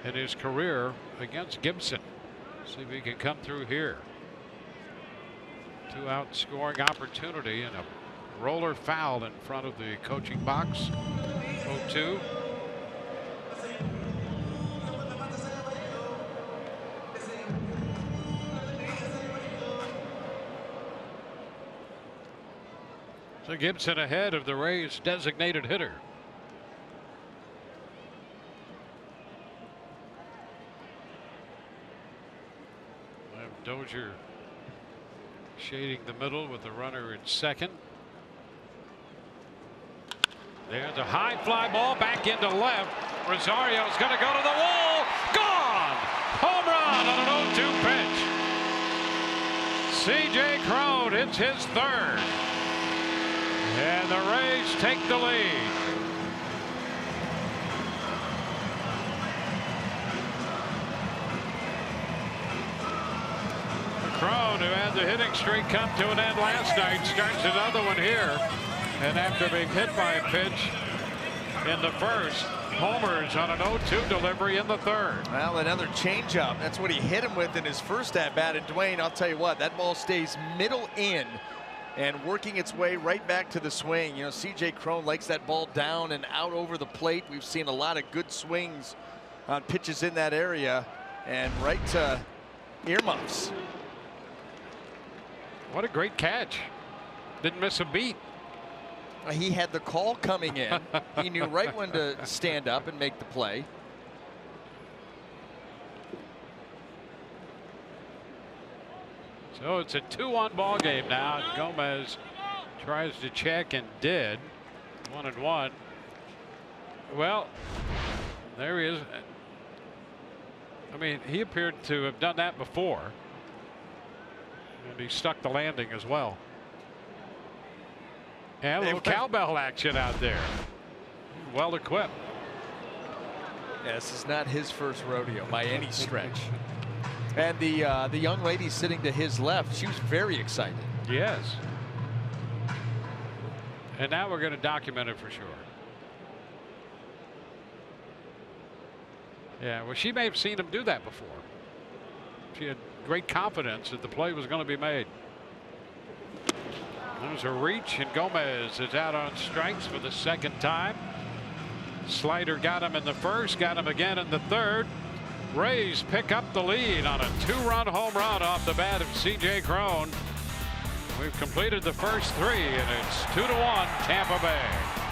in his career against Gibson. See if he can come through here. 2-out scoring opportunity and a roller foul in front of the coaching box. 0-2. So Gibson ahead of the Rays' designated hitter. Dozier shading the middle with the runner in second. There's a high fly ball back into left. Rosario's going to go to the wall. Gone! Home run on an 0-2 pitch. C.J. Cron hits his third. And the Rays take the lead. Cron, who had the hitting streak come to an end last night, starts another one here. And after being hit by a pitch in the first, homers on an 0-2 delivery in the third. Well, another changeup. That's what he hit him with in his first at-bat. And Dwayne, I'll tell you what, that ball stays middle in and working its way right back to the swing. You know, C.J. Cron likes that ball down and out over the plate. We've seen a lot of good swings on pitches in that area, and right to earmuffs. What a great catch. Didn't miss a beat. He had the call coming in. He knew right when to stand up and make the play. So it's a 2-1 ball game now. Gomez tries to check and did. 1-1. Well, there he is. I mean, he appeared to have done that before. And he stuck the landing as well. And a little cowbell action out there. Well equipped. Yeah, this is not his first rodeo by any stretch. And the young lady sitting to his left, she was very excited. Yes. And now we're going to document it for sure. Yeah, well, she may have seen him do that before. She had great confidence that the play was going to be made. There's a reach, and Gomez is out on strikes for the second time. Slider got him in the first, got him again in the third. Rays pick up the lead on a 2-run home run off the bat of C.J. Cron. We've completed the first 3, and it's 2-1 Tampa Bay.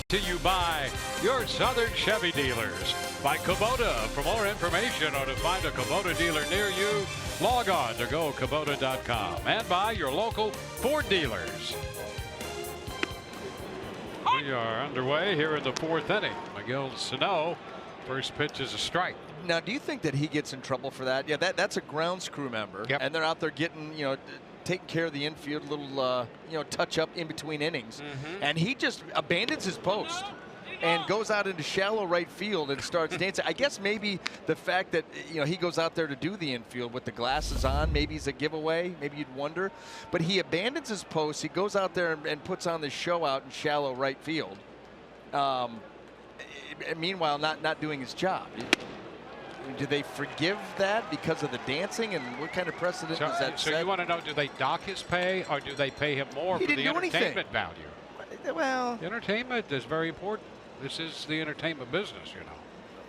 To you by your Southern Chevy dealers. By Kubota. For more information or to find a Kubota dealer near you, log on to gokubota.com. And by your local Ford dealers. We are underway here in the 4th inning. Miguel Sano, first pitch is a strike. Now, do you think that he gets in trouble for that? Yeah, that's a grounds crew member, and they're out there getting, taking care of the infield, little, touch up in between innings, and he just abandons his post and goes out into shallow right field and starts dancing. I guess maybe the fact that he goes out there to do the infield with the glasses on, maybe he's a giveaway. Maybe you'd wonder, but he abandons his post. He goes out there and puts on this show out in shallow right field. Meanwhile, not doing his job. Do they forgive that because of the dancing, and what kind of precedent does that set? So you want to know, do they dock his pay, or do they pay him more for the entertainment value? Well, entertainment is very important. This is the entertainment business,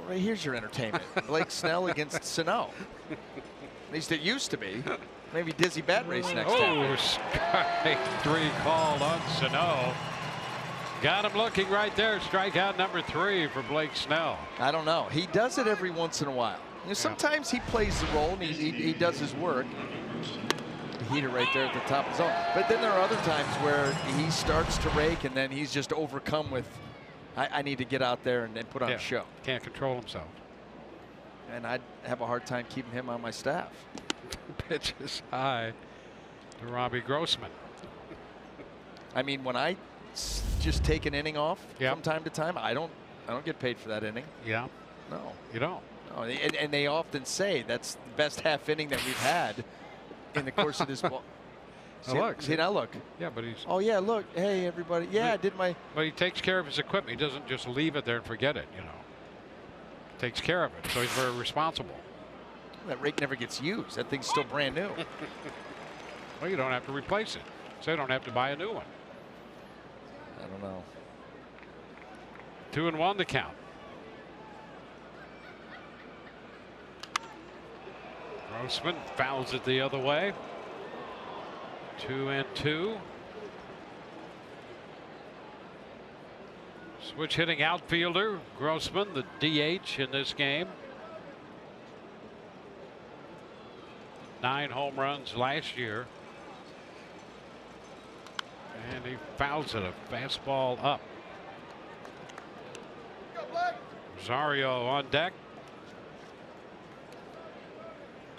Right, here's your entertainment. Blake Snell against Sano. At least it used to be. Maybe Dizzy Bat race next time. Oh, strike 3 called on Sano. Got him looking right there. Strikeout number 3 for Blake Snell. I don't know. He does it every once in a while. Sometimes he plays the role and he does his work. The heater right there at the top of the zone. But then there are other times where he starts to rake and then he's just overcome with, I need to get out there and put on a show. Can't control himself. And I'd have a hard time keeping him on my staff. Pitch is high to Robbie Grossman. I mean, when I just take an inning off from time to time, I don't get paid for that inning. Yeah. No. You don't. No, and they often say that's the best half inning that we've had in the course of this ball. See, now look. Yeah, but he's. Oh yeah, look. Hey everybody. Yeah, I did my. But he takes care of his equipment. He doesn't just leave it there and forget it. Takes care of it, so he's very responsible. That rake never gets used. That thing's still brand new. Well, you don't have to replace it, so you don't have to buy a new one. I don't know. 2-1 the count. Grossman fouls it the other way. 2-2. Switch hitting outfielder Grossman, the DH in this game. 9 home runs last year. And he fouls it, a fastball up. Rosario on deck.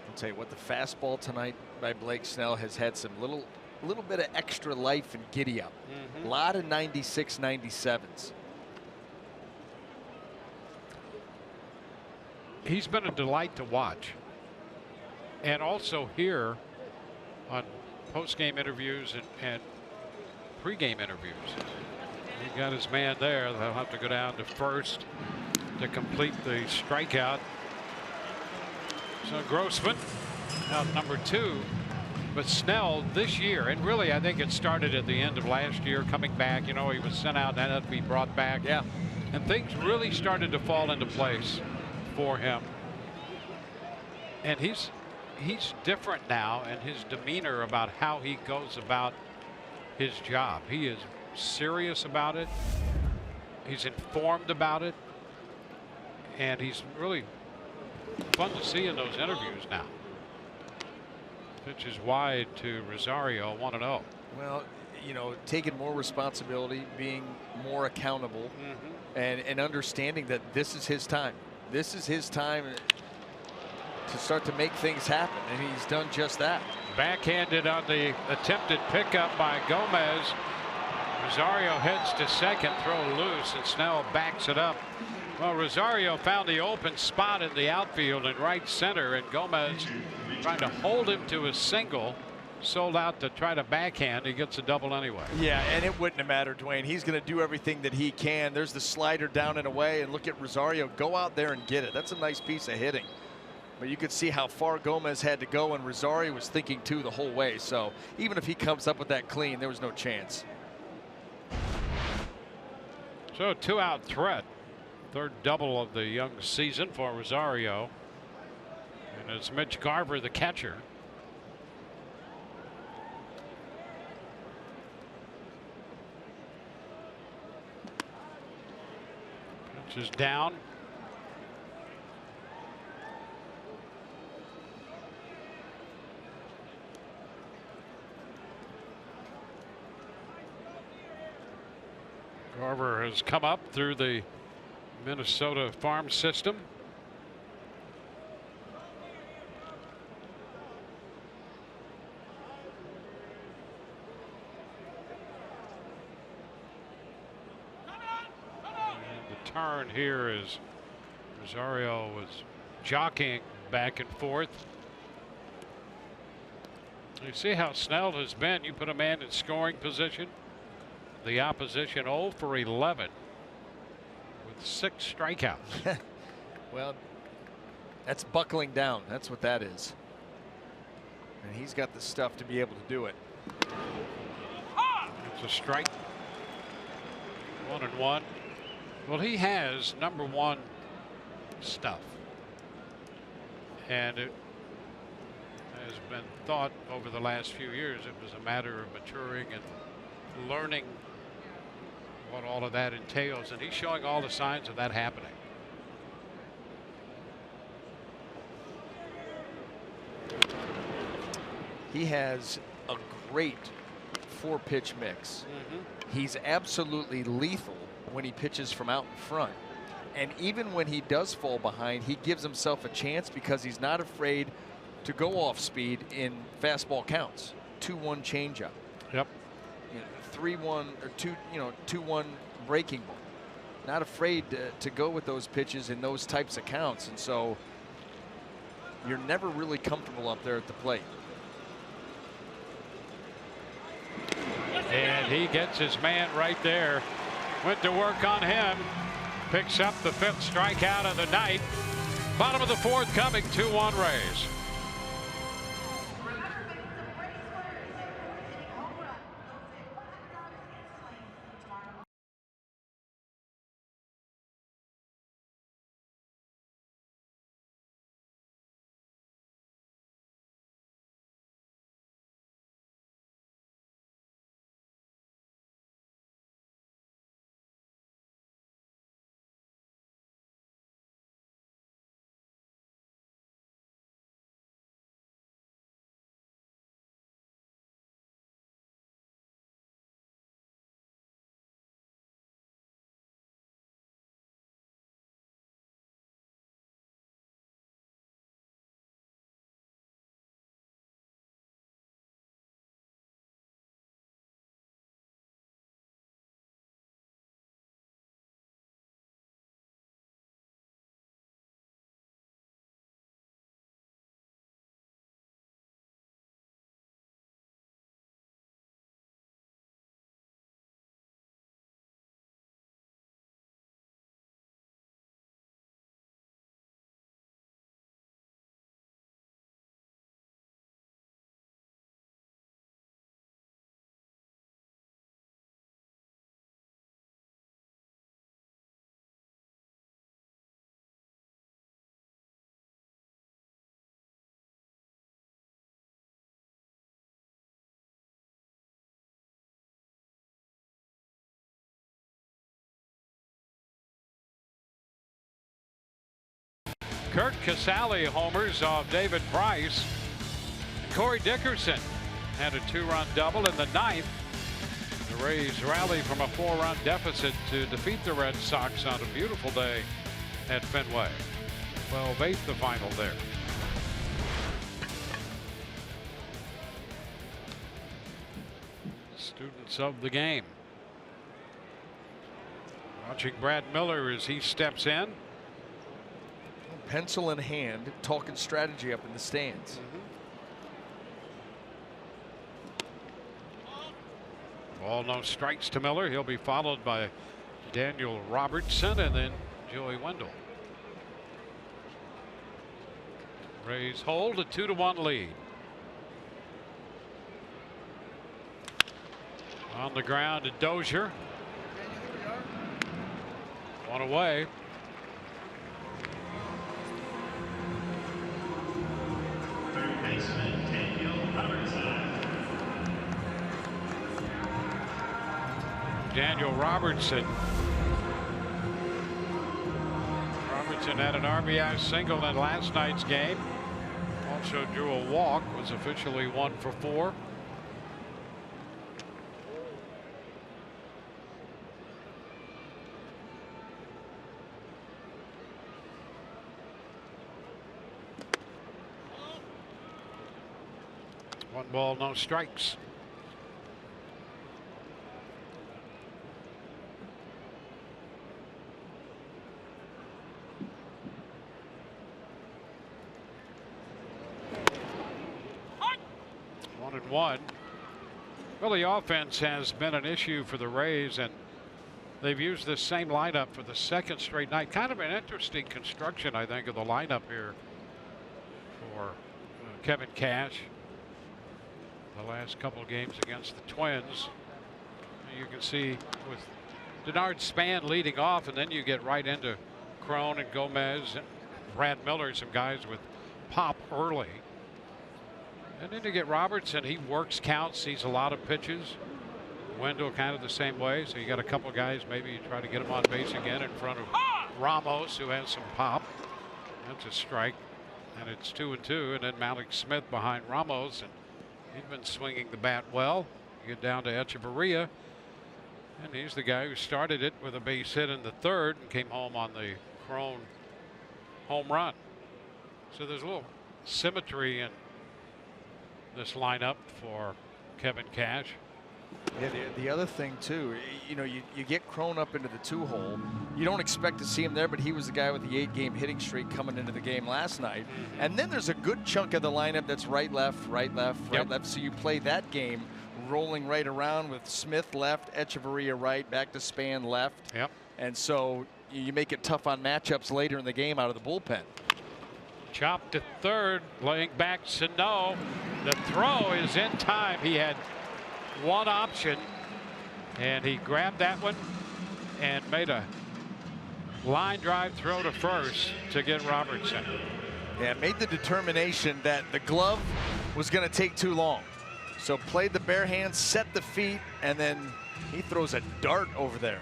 I'll tell you what, the fastball tonight by Blake Snell has had some little bit of extra life and giddy up. A lot of 96, 97s. He's been a delight to watch. And also here on post-game interviews and pre-game interviews. He got his man there. They'll have to go down to first to complete the strikeout. So Grossman out number 2. But Snell this year, and really I think it started at the end of last year, coming back. He was sent out and had to be brought back. Yeah. And things really started to fall into place for him. And he's different now in his demeanor about how he goes about his job. He is serious about it. He's informed about it. And he's really fun to see in those interviews now. Pitch is wide to Rosario, 1-0. Well, taking more responsibility, being more accountable, and understanding that this is his time. This is his time to start to make things happen, and he's done just that. Backhanded on the attempted pickup by Gomez. Rosario heads to second, throw loose, and Snell backs it up. Well, Rosario found the open spot in the outfield in right center, and Gomez trying to hold him to a single. Sold out to try to backhand. He gets a double anyway. Yeah, and it wouldn't have mattered, Dwayne. He's going to do everything that he can. There's the slider down and away, and look at Rosario go out there and get it. That's a nice piece of hitting. But you could see how far Gomez had to go, and Rosario was thinking too the whole way. So even if he comes up with that clean, there was no chance. So 2-out threat. 3rd double of the young season for Rosario. And it's Mitch Garver, the catcher. Pitch is down. Garver has come up through the Minnesota farm system. turn here as Rosario was jockeying back and forth. You see how Snell has been. You put a man in scoring position. The opposition 0 for 11 with 6 strikeouts. Well, that's buckling down. That's what that is. And he's got the stuff to be able to do it. It's a strike. 1-1. Well, he has number one stuff. And it has been thought over the last few years it was a matter of maturing and learning what all of that entails. And he's showing all the signs of that happening. He has a great 4-pitch mix. He's absolutely lethal when he pitches from out in front. And even when he does fall behind, he gives himself a chance because he's not afraid to go off speed in fastball counts. 2-1 changeup. Yep. 3-1 or 2-1 breaking ball. Not afraid to go with those pitches in those types of counts. And so you're never really comfortable up there at the plate. And he gets his man right there. Went to work on him. Picks up the 5th strikeout of the night. Bottom of the 4th coming. 2-1 Rays. Kurt Casale homers off David Price. Corey Dickerson had a 2-run double in the 9th. The Rays rally from a 4-run deficit to defeat the Red Sox on a beautiful day at Fenway. 12-8 the final there. Students of the game. Watching Brad Miller as he steps in. Pencil in hand, talking strategy up in the stands. Ball, no strikes to Miller. He'll be followed by Daniel Robertson and then Joey Wendell. Rays hold a 2-1 lead. On the ground to Dozier. One away. Daniel Robertson. Robertson had an RBI single in last night's game. Also drew a walk, was officially 1 for 4. One ball, no strikes. 1. Well, the offense has been an issue for the Rays, and they've used this same lineup for the second straight night. Kind of an interesting construction, I think, of the lineup here for Kevin Cash. The last couple of games against the Twins, you can see with Denard Span leading off, and then you get right into Crone and Gomez and Brad Miller, some guys with pop early. And then you get Robertson. He works counts, sees a lot of pitches. Wendell kind of the same way. So you got a couple guys, maybe you try to get them on base again in front of Ramos, who has some pop. That's a strike. And it's 2-2. And then Malik Smith behind Ramos. And he's been swinging the bat well. You get down to Echeverria. And he's the guy who started it with a base hit in the third and came home on the Crone home run. So there's a little symmetry in this lineup for Kevin Cash. Yeah, the other thing too, you know, you get Crone up into the 2-hole. You don't expect to see him there, but he was the guy with the 8-game hitting streak coming into the game last night. And then there's a good chunk of the lineup that's right, left, right, left, right, left. So you play that game rolling right around with Smith left, Echeverria right, back to Span left. Yep. And so you make it tough on matchups later in the game out of the bullpen. Chop to third, laying back Sano. The throw is in time. He had one option, and he grabbed that one and made a line drive throw to first to get Robertson. Yeah, made the determination that the glove was going to take too long. So played the bare hand, set the feet, and then he throws a dart over there.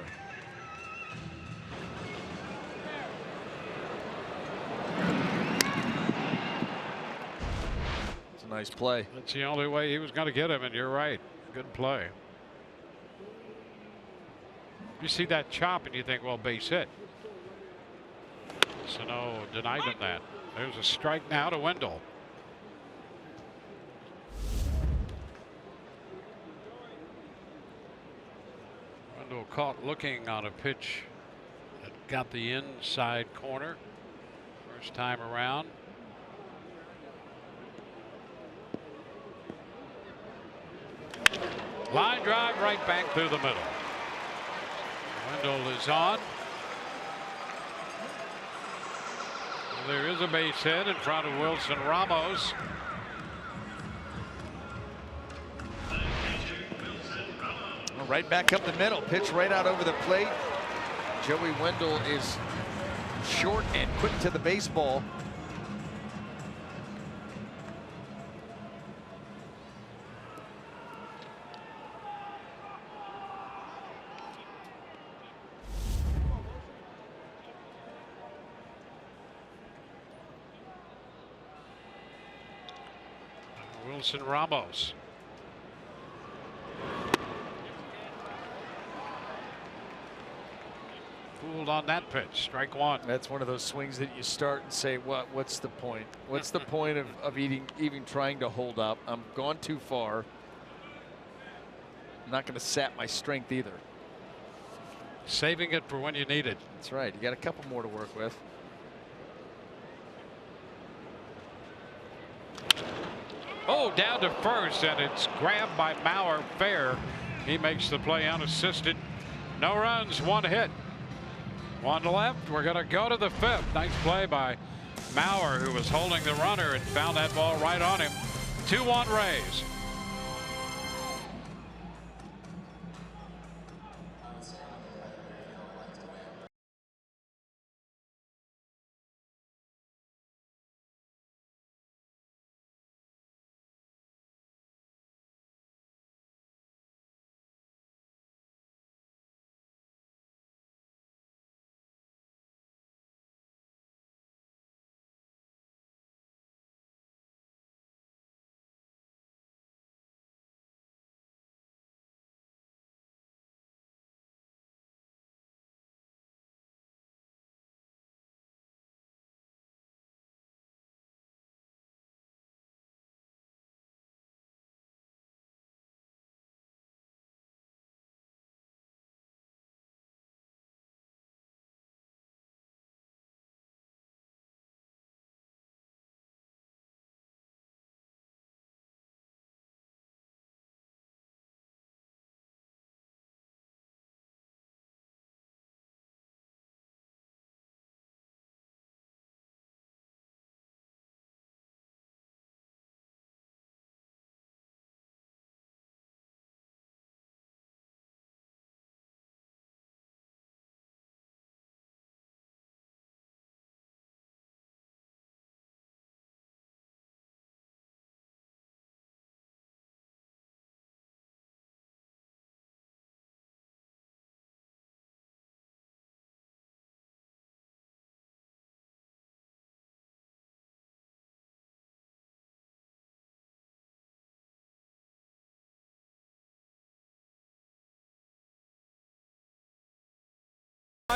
It's a nice play. That's the only way he was going to get him, and you're right. Good play. You see that chop and you think, well, base hit. Sano denied him that. There's a strike now to Wendell. Wendell caught looking on a pitch that got the inside corner. First time around. Line drive right back through the middle. Wendell is on. There is a base hit in front of Wilson Ramos. Right back up the middle, pitch right out over the plate. Joey Wendell is short and quick to the baseball. Wilson Ramos. Fooled on that pitch. Strike one. That's one of those swings that you start and say, what's the point? What's the point of even trying to hold up? I'm gone too far. I'm not going to sap my strength either. Saving it for when you need it. That's right. You got a couple more to work with. Oh, down to first, and it's grabbed by Mauer fair. He makes the play unassisted. No runs, one hit. One left. We're going to go to the fifth. Nice play by Mauer, who was holding the runner and found that ball right on him. 2-1 Rays.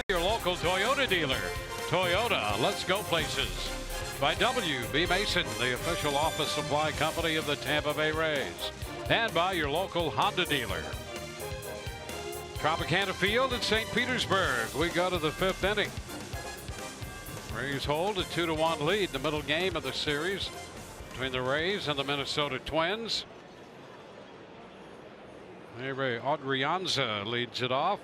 Your local Toyota dealer. Toyota, let's go places. By W.B. Mason, the official office supply company of the Tampa Bay Rays. And by your local Honda dealer. Tropicana Field in St. Petersburg. We go to the 5th inning. Rays hold a 2-1 lead in the middle game of the series between the Rays and the Minnesota Twins. Adrianza leads it off.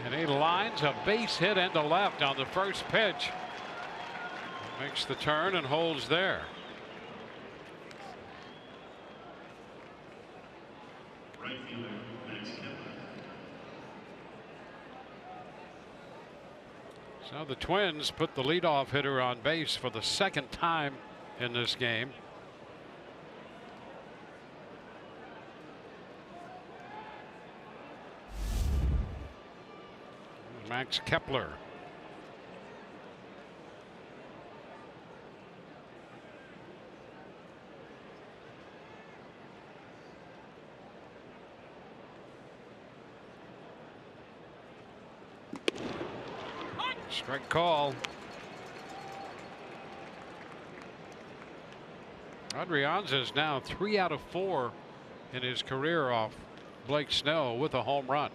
And he lines a base hit into left on the first pitch. Makes the turn and holds there. Right fielder, Max Kepler. So the Twins put the leadoff hitter on base for the second time in this game. Max Kepler. Strike call. Adrianza is now 3 out of 4 in his career off Blake Snell with a home run.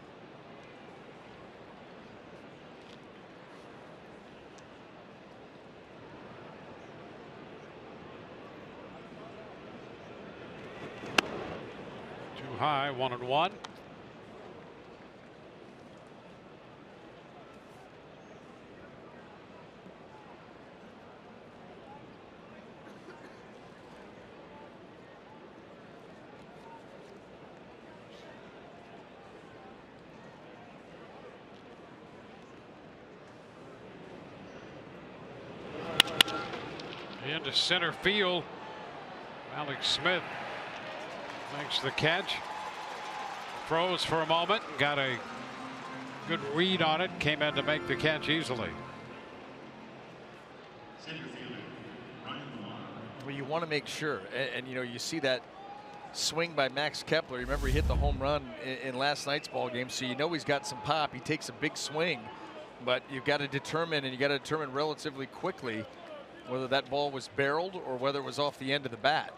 Too high, 1-1. Into center field. Alex Smith makes the catch. Froze for a moment. Got a good read on it. Came in to make the catch easily. Center fielder, Ryan Moore. Well, you want to make sure, and you know, you see that swing by Max Kepler. Remember, he hit the home run in last night's ball game, so you know he's got some pop. He takes a big swing, but you've got to determine, and you got to determine relatively quickly whether that ball was barreled or whether it was off the end of the bat.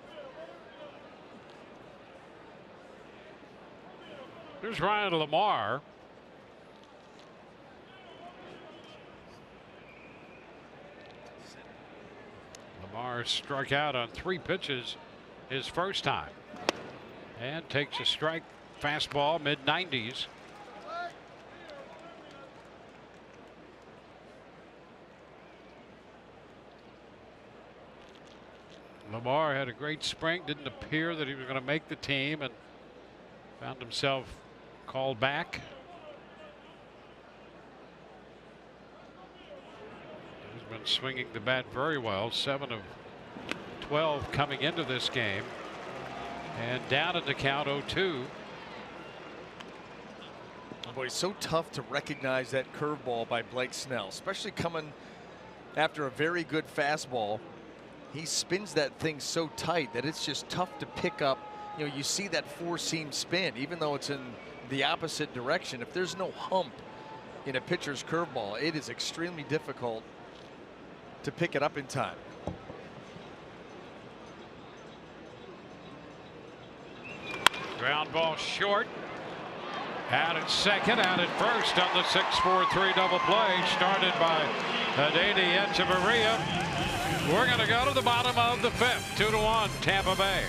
Here's Ryan Lamar. Lamar struck out on 3 pitches his first time and takes a strike. Fastball, mid-90s. Lamar had a great spring. Didn't appear that he was going to make the team and found himself called back. He's been swinging the bat very well. 7 of 12 coming into this game. And down at the count 0-2. Oh boy, it's so tough to recognize that curveball by Blake Snell, especially coming after a very good fastball. He spins that thing so tight that it's just tough to pick up. You know, you see that 4-seam spin, even though it's in the opposite direction. If there's no hump in a pitcher's curveball, it is extremely difficult to pick it up in time. Ground ball short. Out at second, out at first on the 6-4-3 double play started by Adeni Echeverria. We're going to go to the bottom of the 5th. 2-1 Tampa Bay.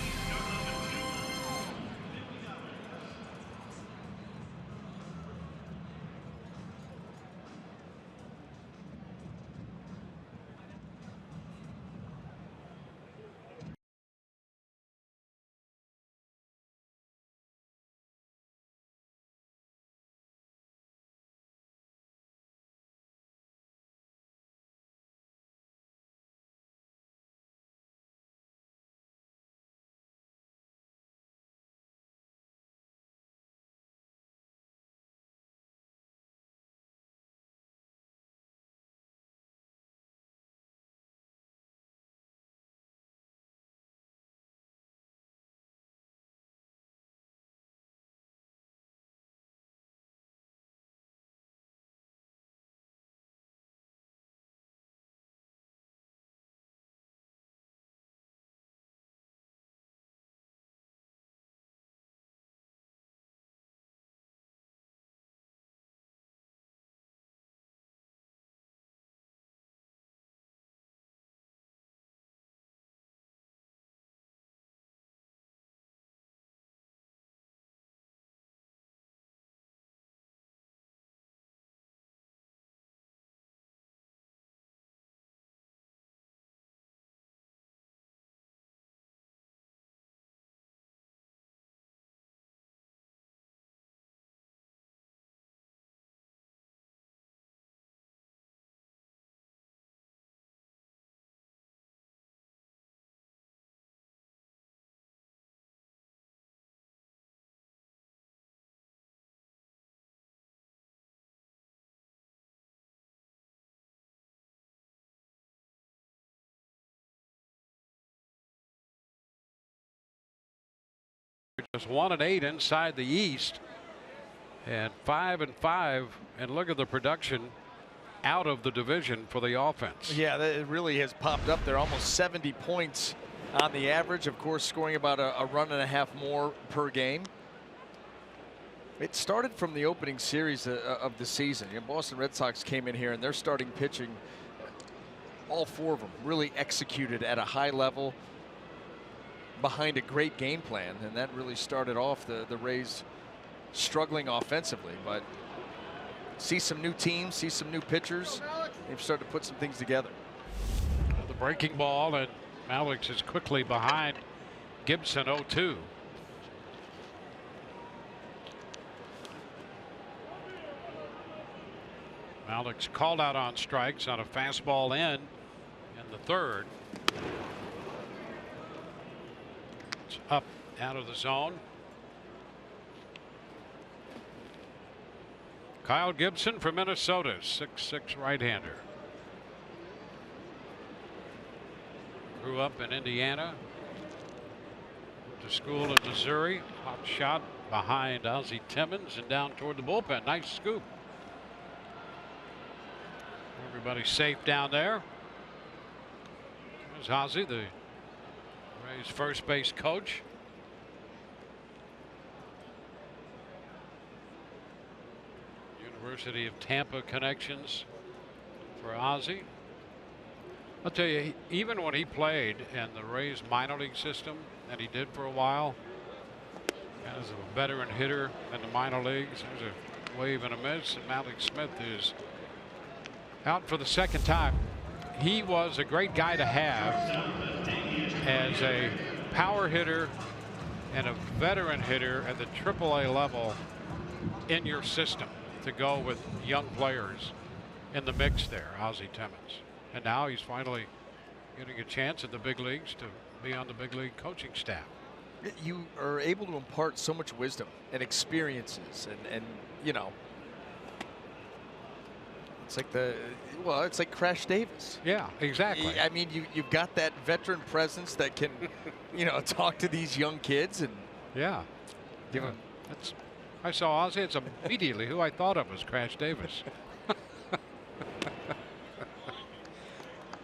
Just 1-8 inside the East, and 5-5. And look at the production out of the division for the offense. Yeah, it really has popped up there. Almost 70 points on the average. Of course, scoring about a run and a half more per game. It started from the opening series of the season. You know, Boston Red Sox came in here and they're starting pitching. All four of them really executed at a high level behind a great game plan, and that really started off the Rays struggling offensively. But see some new teams, see some new pitchers. They've started to put some things together. The breaking ball, and Malik is quickly behind Gibson. 0-2. Malik's called out on strikes on a fastball in the third. It's up out of the zone. Kyle Gibson from Minnesota, 6'6" right-hander. Grew up in Indiana. Went to school in Missouri. Hot shot behind Ozzie Timmons and down toward the bullpen. Nice scoop. Everybody's safe down there. There's Ozzie, the Rays first base coach. University of Tampa connections for Ozzie. I'll tell you, even when he played in the Rays minor league system, and he did for a while, as a veteran hitter in the minor leagues, there's a wave and a miss, and Malik Smith is out for the second time. He was a great guy to have as a power hitter and a veteran hitter at the AAA level in your system to go with young players in the mix there, Ozzie Timmons. And now he's finally getting a chance at the big leagues to be on the big league coaching staff. You are able to impart so much wisdom and experiences, and you know, it's like it's like Crash Davis. Yeah, exactly. I mean, you've got that veteran presence that can, you know, talk to these young kids and yeah, give them. I saw Ozzie. It's immediately who I thought of was Crash Davis.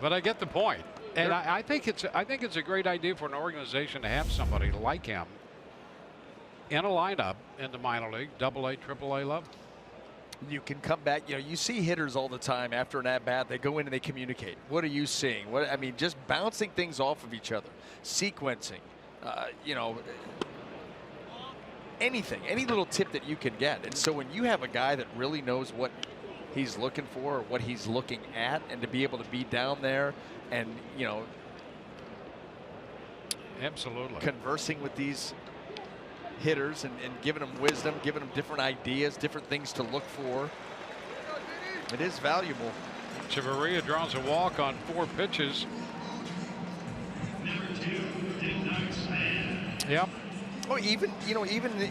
But I get the point, and I think it's a great idea for an organization to have somebody like him in a lineup in the minor league, AA, AAA level. You can come back. You know, you see hitters all the time after an at-bat. They go in and they communicate. What are you seeing? What I mean, just bouncing things off of each other, sequencing. You know, anything, any little tip that you can get. And so when you have a guy that really knows what he's looking for or what he's looking at, and to be able to be down there and, you know, absolutely conversing with these hitters and giving them wisdom, giving them different ideas, different things to look for, it is valuable. Chavarria draws a walk on 4 pitches. Yep. Oh, even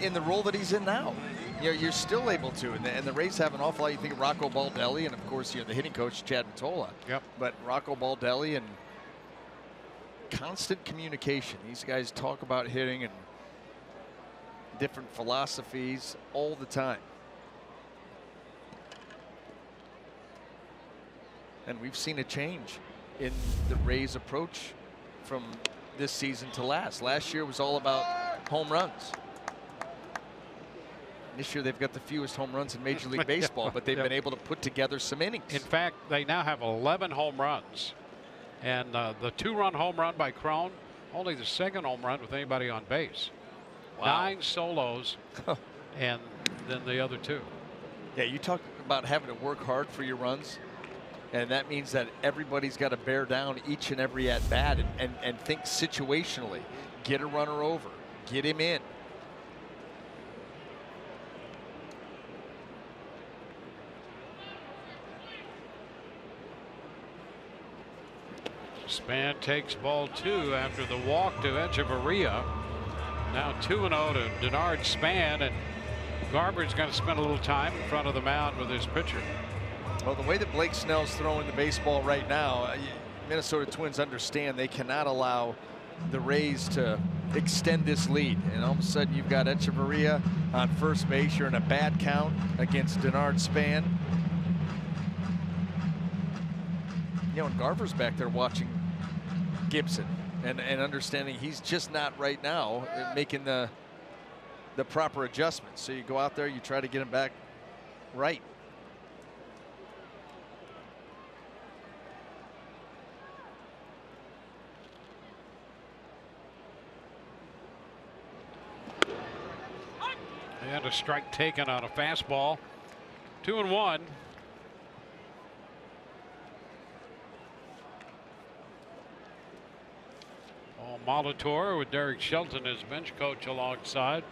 in the role that he's in now, you know, you're still able to, and the Rays have an awful lot. You think of Rocco Baldelli, and of course, you know, the hitting coach Chad Mottola. Yep. But Rocco Baldelli and constant communication. These guys talk about hitting and different philosophies all the time. And we've seen a change in the Rays' approach from this season to last. Last year was all about home runs. This year they've got the fewest home runs in Major League Baseball, but they've been able to put together some innings. In fact, they now have 11 home runs. And the 2-run home run by Cron, only the 2nd home run with anybody on base. Wow. 9 solos, and then the other 2. Yeah, you talk about having to work hard for your runs, and that means that everybody's got to bear down each and every at-bat and think situationally. Get a runner over, get him in. Span takes ball 2 after the walk to Echeverria. Now 2-0 to Denard Span, and Garber's going to spend a little time in front of the mound with his pitcher. Well, the way that Blake Snell's throwing the baseball right now, Minnesota Twins understand they cannot allow the Rays to extend this lead. And all of a sudden you've got Echeverria on first base. You're in a bad count against Denard Span. You know, and Garver's back there watching Gibson and understanding he's just not right now making the proper adjustments. So you go out there, you try to get him back right. And a strike taken on a fastball. 2-1. Molitor with Derek Shelton as bench coach alongside.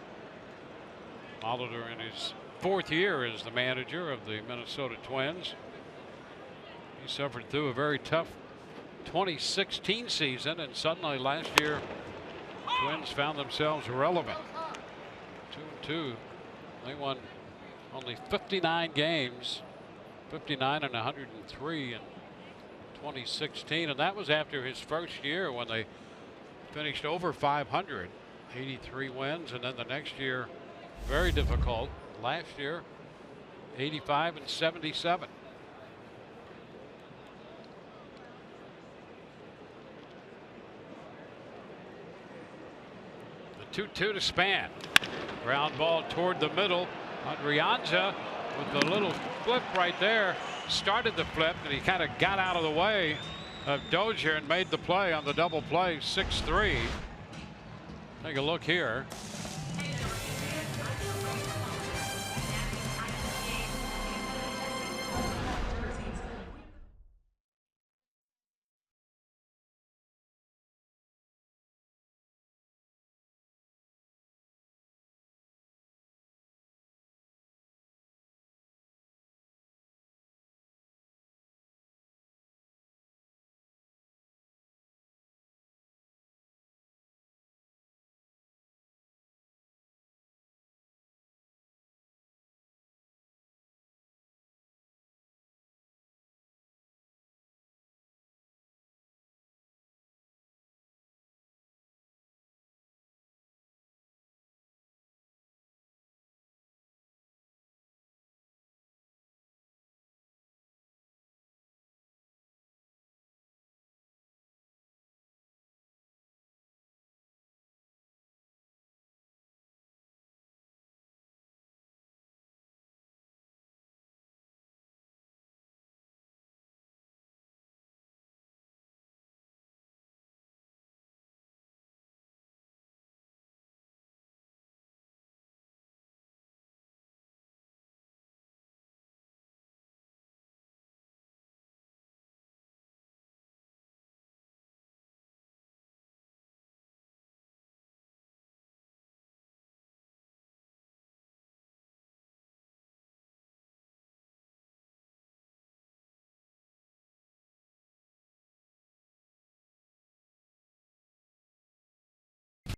Molitor in his 4th year as the manager of the Minnesota Twins. He suffered through a very tough 2016 season, and suddenly last year Twins found themselves relevant. 2-2. They won only 59 games, 59 and 103 in 2016, and that was after his first year when they finished over 500, 83 wins, and then the next year very difficult. Last year 85 and 77. The 2-2 to Span. Ground ball toward the middle. Adrianza with the little flip right there. Started the flip, and he kind of got out of the way of Dozier and made the play on the double play. 6-3. Take a look here.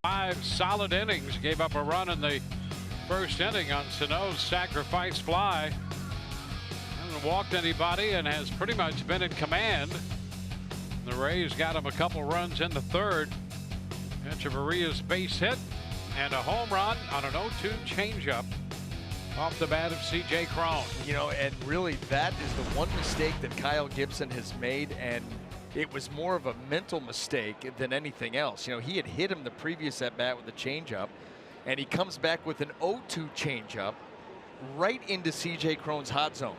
Five solid innings, gave up a run in the first inning on Sano's sacrifice fly. Hasn't walked anybody and has pretty much been in command. The Rays got him a couple runs in the third. Echeverria's base hit and a home run on an 0-2 changeup off the bat of C.J. Cron. You know, and really that is the one mistake that Kyle Gibson has made, and it was more of a mental mistake than anything else. You know, he had hit him the previous at bat with a changeup, and he comes back with an 0-2 changeup right into C.J. Cron's hot zone.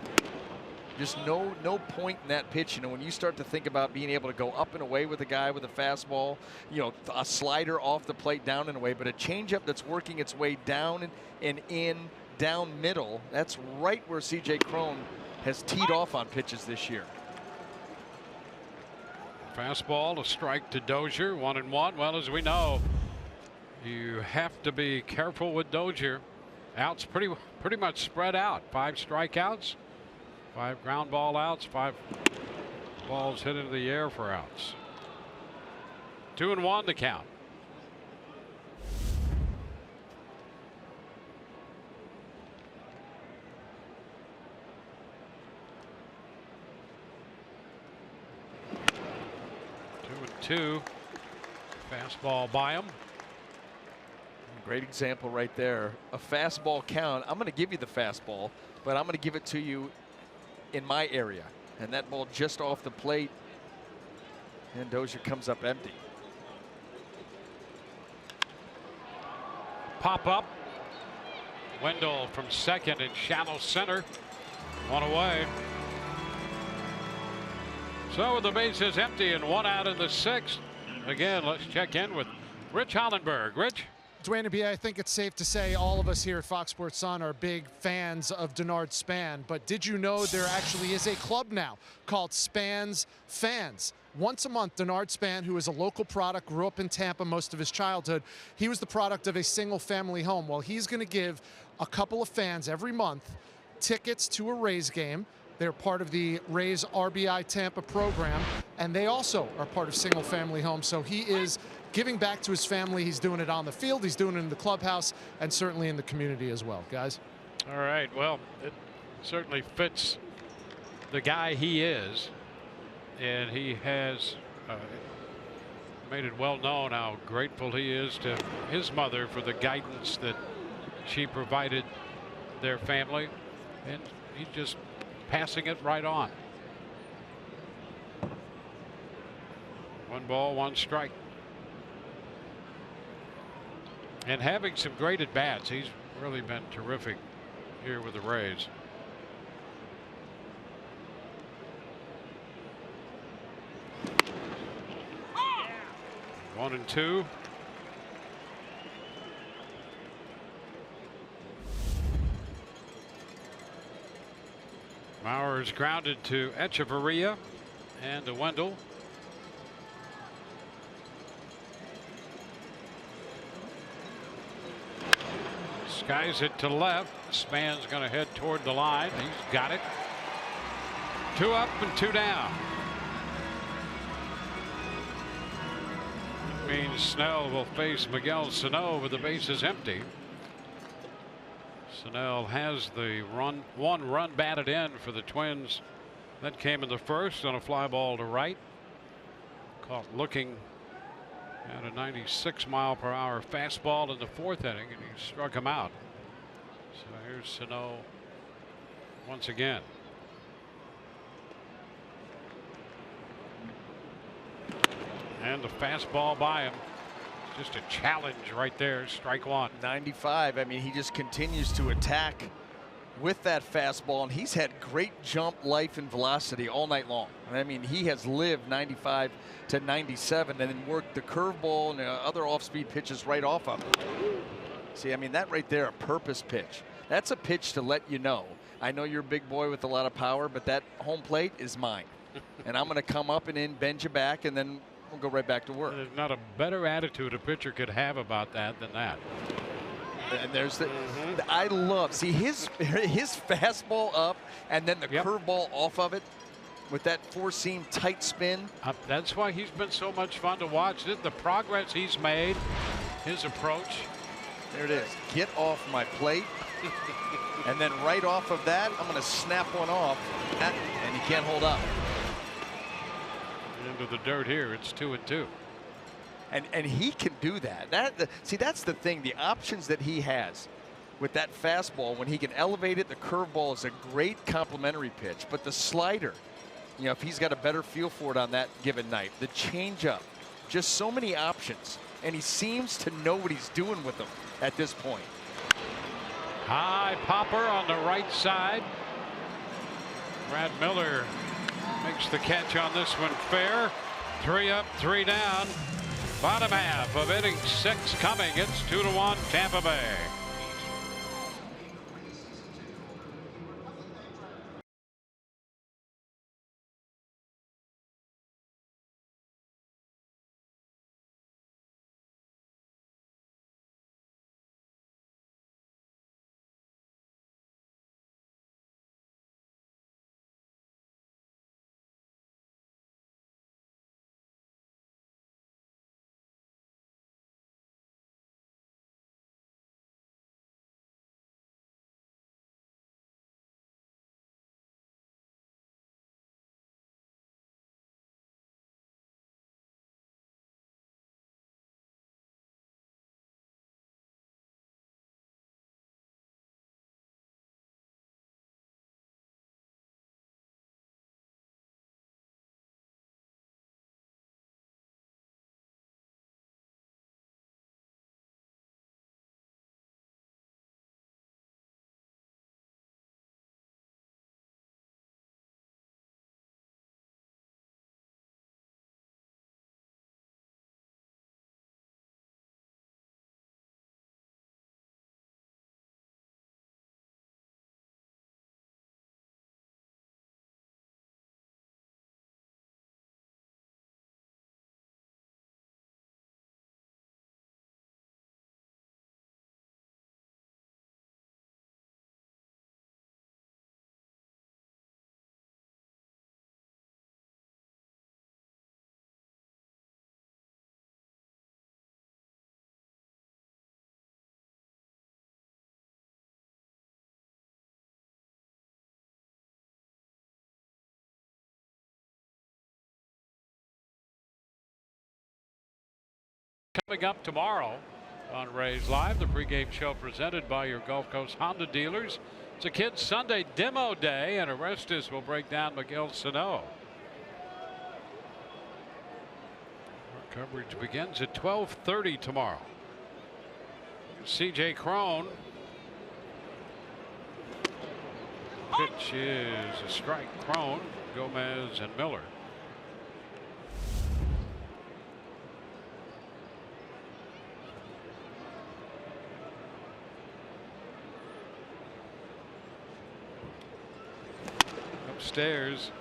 Just no point in that pitch. You know, when you start to think about being able to go up and away with a guy with a fastball, you know, a slider off the plate down and away, but a changeup that's working its way down and in, down middle, that's right where C.J. Cron has teed off on pitches this year. Fastball, a strike to Dozier, 1-1. Well, as we know, you have to be careful with Dozier. Outs pretty much spread out. 5 strikeouts, 5 ground ball outs, 5 balls hit into the air for outs. 2-1 to count. Two. Fastball by him. Great example right there. A fastball count. I'm going to give you the fastball, but I'm going to give it to you in my area. And that ball just off the plate. And Dozier comes up empty. Pop up. Wendell from second in shallow center. One away. So with the bases empty and one out in the sixth. Again, let's check in with Rich Hollenberg. Rich? Dwayne and I think it's safe to say all of us here at Fox Sports Sun are big fans of Denard Span, but did you know there actually is a club now called Span's Fans? Once a month, Denard Span, who is a local product, grew up in Tampa most of his childhood. He was the product of a single-family home. Well, he's going to give a couple of fans every month tickets to a Rays game. They're part of the Rays RBI Tampa program, and they also are part of single-family homes. So he is giving back to his family. He's doing it on the field, he's doing it in the clubhouse, and certainly in the community as well, guys. All right, well, it certainly fits the guy he is, and he has made it well known how grateful he is to his mother for the guidance that she provided their family, and he's just passing it right on. 1 ball, 1 strike. And having some great at bats. He's really been terrific here with the Rays. One and two. Mauer's grounded to Echeverria and to Wendell. Skies it to left. Span's going to head toward the line. He's got it. 2 up and 2 down. It means Snell will face Miguel Sano with the bases empty. Snell has the one run batted in for the Twins. That came in the first on a fly ball to right. Caught looking at a 96-mile-per-hour fastball in the 4th inning, and he struck him out. So here's Sano once again. And the fastball by him. Just a challenge right there. Strike 1. 95. I mean, he just continues to attack with that fastball, and he's had great jump, life, and velocity all night long. I mean, he has lived 95 to 97 and then worked the curveball and other off-speed pitches right off of it. See, I mean, that right there, a purpose pitch. That's a pitch to let you know, I know you're a big boy with a lot of power, but that home plate is mine. And I'm going to come up and in, bend you back, and then we'll go right back to work. There's not a better attitude a pitcher could have about that than that. And there's the I love, see his fastball up and then the curveball off of it with that 4-seam tight spin. That's why he's been so much fun to watch. The progress he's made, his approach. There it is. Get off my plate. And then right off of that, I'm going to snap one off. And he can't hold up. Into the dirt here. It's 2 and 2. And he can do that. See, that's the thing. The options that he has with that fastball, when he can elevate it, the curveball is a great complementary pitch. But the slider, you know, if he's got a better feel for it on that given night, the changeup, just so many options. And he seems to know what he's doing with them at this point. High popper on the right side. Brad Miller makes the catch on this one fair. 3 up, 3 down. Bottom half of inning 6 coming. It's 2-1 Tampa Bay. Coming up tomorrow on Rays Live, the pregame show presented by your Gulf Coast Honda dealers. It's a Kids Sunday demo day, and Orestes will break down Miguel Sano. Our coverage begins at 12:30 tomorrow. C.J. Crone. Pitch is a strike. Crone, Gomez, and Miller. Upstairs.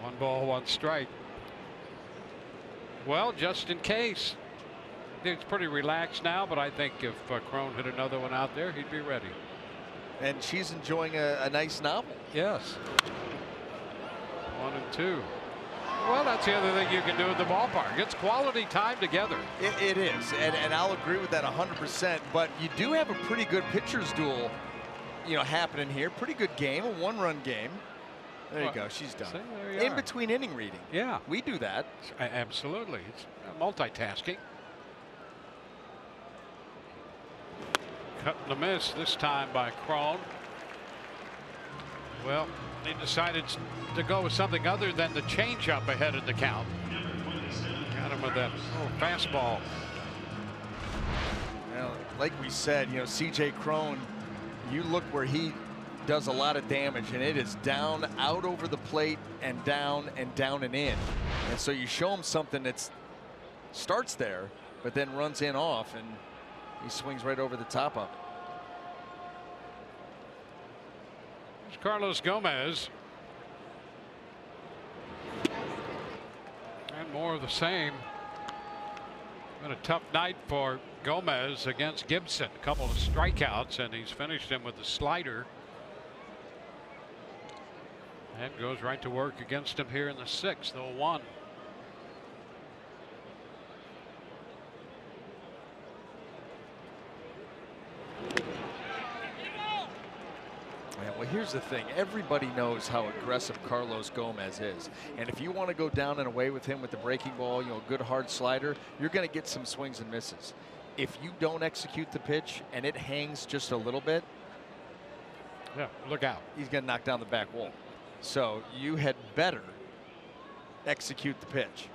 1 ball, 1 strike. Well, just in case. It's pretty relaxed now, but I think if Crone hit another one out there, he'd be ready. And she's enjoying a nice novel. Yes. 1 and 2. Well, that's the other thing you can do at the ballpark. It's quality time together. It is, and I'll agree with that 100%. But you do have a pretty good pitcher's duel, happening here. Pretty good game, a 1-run game. There you go. She's done. See, there you in are. between inning reading. Yeah, we do that. Absolutely. It's multitasking. Cut and a miss this time by Crone. Well, he decided to go with something other than the changeup ahead of the count. Got him with that fastball. Well, like we said, C.J. Crone, you look where he does a lot of damage, and it is down, out over the plate, and down and in. And so you show him something that starts there, but then runs in off, and he swings right over the top of it. There's Carlos Gomez. And more of the same. Been a tough night for Gomez against Gibson. A couple of strikeouts, and he's finished him with a slider. And goes right to work against him here in the 6th, 0-1. Well, here's the thing. Everybody knows how aggressive Carlos Gomez is. And if you want to go down and away with him with the breaking ball, good hard slider, you're going to get some swings and misses. If you don't execute the pitch and it hangs just a little bit, yeah, look out. He's going to knock down the back wall. So you had better execute the pitch.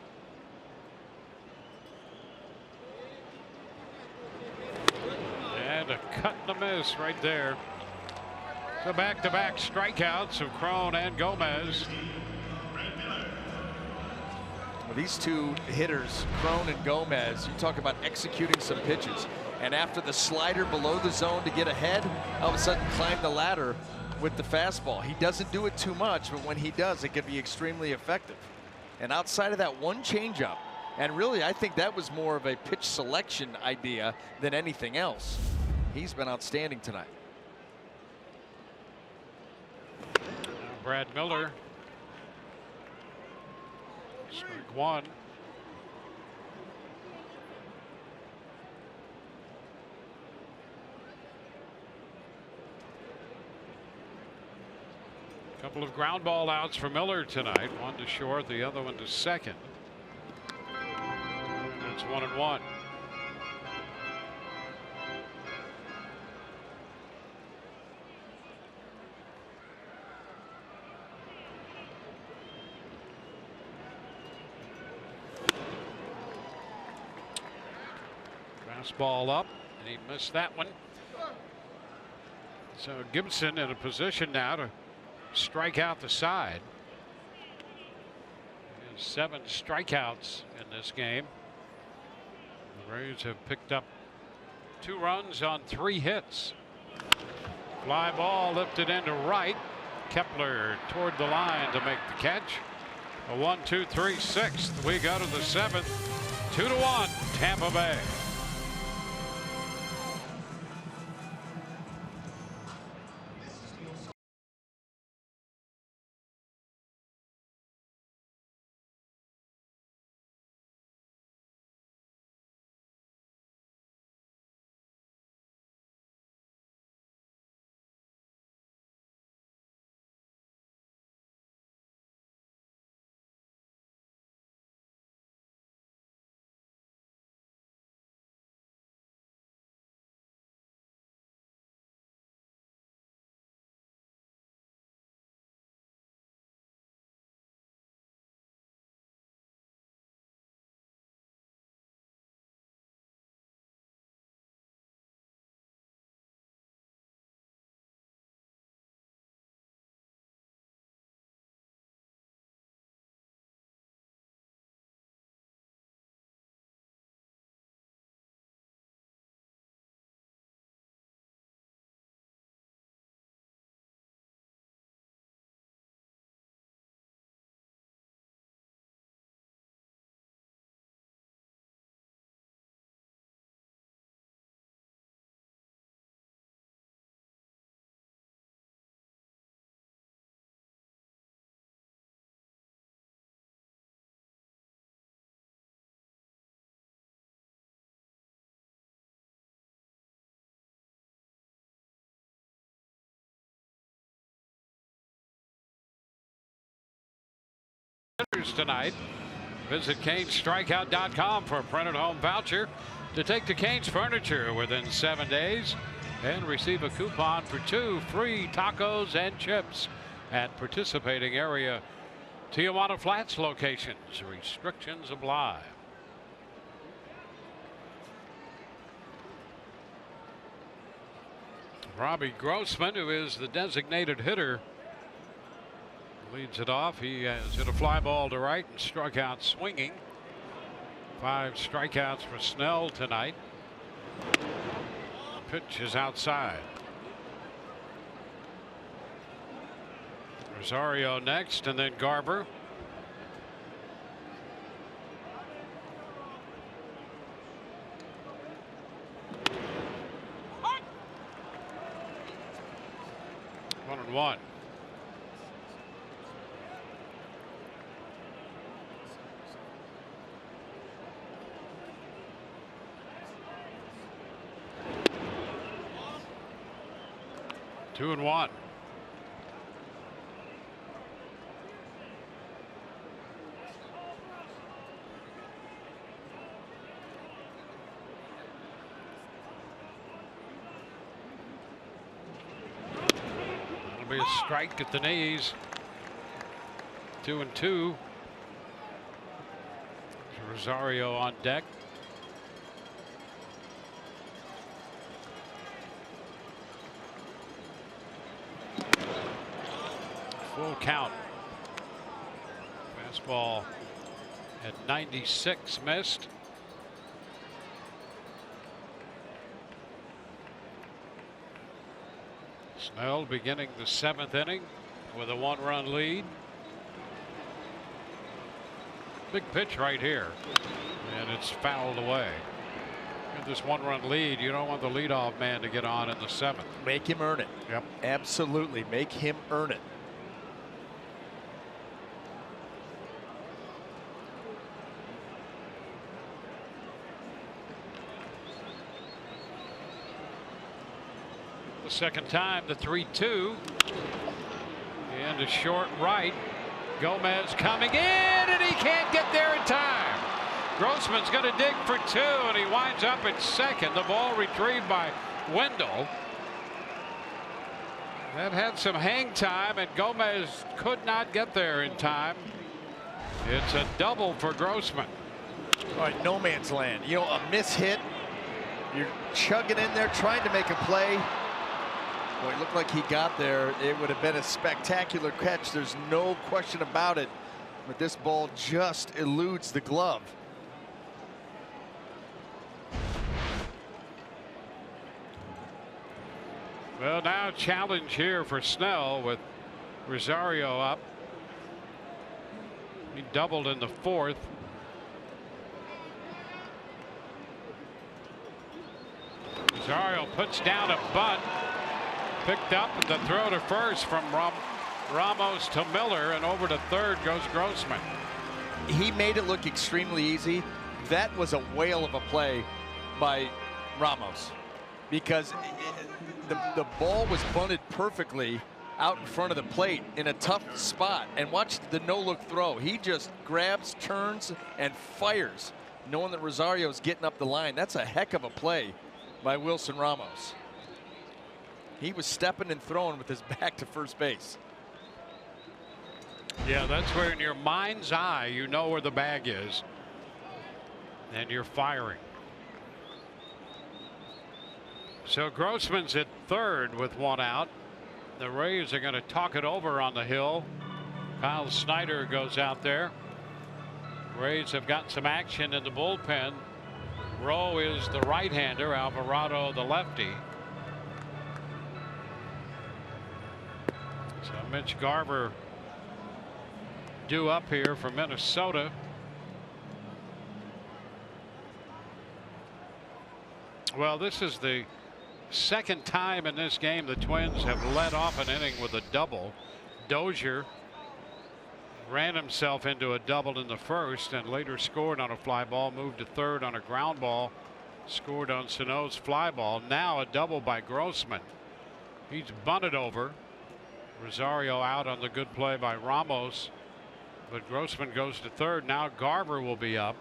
And a cut and a miss right there. So back-to-back strikeouts of Crone and Gomez. Well, these two hitters, Crone and Gomez, you talk about executing some pitches. And after the slider below the zone to get ahead, all of a sudden climb the ladder with the fastball. He doesn't do it too much, but when he does, it can be extremely effective. And outside of that one changeup, and really I think that was more of a pitch selection idea than anything else, he's been outstanding tonight. Brad Miller. Strike 1. Couple of ground ball outs for Miller tonight. One to short, the other one to second. And it's 1-1. Fastball up, and he missed that one. So Gibson in a position now to strike out the side. He has 7 strikeouts in this game. The Rays have picked up 2 runs on 3 hits. Fly ball lifted into right. Kepler toward the line to make the catch. A 1-2-3 6th. We go to the 7th. 2-1 Tampa Bay. strikers tonight. Visit CanesStrikeout.com for a printed home voucher to take to Canes Furniture within 7 days and receive a coupon for 2 free tacos and chips at participating area Tijuana Flats locations. Restrictions apply. Robbie Grossman, who is the designated hitter, leads it off. He has hit a fly ball to right and struck out swinging. 5 strikeouts for Snell tonight. Pitch is outside. Rosario next, and then Garber. One and one. Two and one. It'll be a strike at the knees. 2 and 2. Rosario on deck. Full count. Fastball at 96 missed. Snell beginning the 7th inning with a 1-run lead. Big pitch right here, and it's fouled away. With this 1-run lead, you don't want the leadoff man to get on in the 7th. Make him earn it. Yep. Absolutely. Make him earn it. The second time, the 3-2. And a short right. Gomez coming in, and he can't get there in time. Grossman's going to dig for 2, and he winds up at second. The ball retrieved by Wendell. That had some hang time, and Gomez could not get there in time. It's a double for Grossman. All right, no man's land. You know, a miss hit. You're chugging in there, trying to make a play. Well, it looked like he got there. It would have been a spectacular catch. There's no question about it. But this ball just eludes the glove. Well, now challenge here for Snell with Rosario up. He doubled in the 4th. Rosario puts down a bunt. Picked up the throw to first from Ramos to Miller, and over to third goes Grossman. He made it look extremely easy. That was a whale of a play by Ramos, because the ball was bunted perfectly out in front of the plate in a tough spot. And watch the no-look throw. He just grabs, turns, and fires, knowing that Rosario's getting up the line. That's a heck of a play by Wilson Ramos. He was stepping and throwing with his back to first base. Yeah, that's where in your mind's eye you know where the bag is, and you're firing. So Grossman's at third with 1 out. The Rays are going to talk it over on the hill. Kyle Snyder goes out there. Rays have got some action in the bullpen. Rowe is the right-hander, Alvarado the lefty. So Mitch Garver due up here for Minnesota. Well, this is the second time in this game the Twins have led off an inning with a double. Dozier ran himself into a double in the first and later scored on a fly ball, moved to third on a ground ball, scored on Sano's fly ball. Now a double by Grossman. He's bunted over. Rosario out on the good play by Ramos. But Grossman goes to third. Now Garver will be up.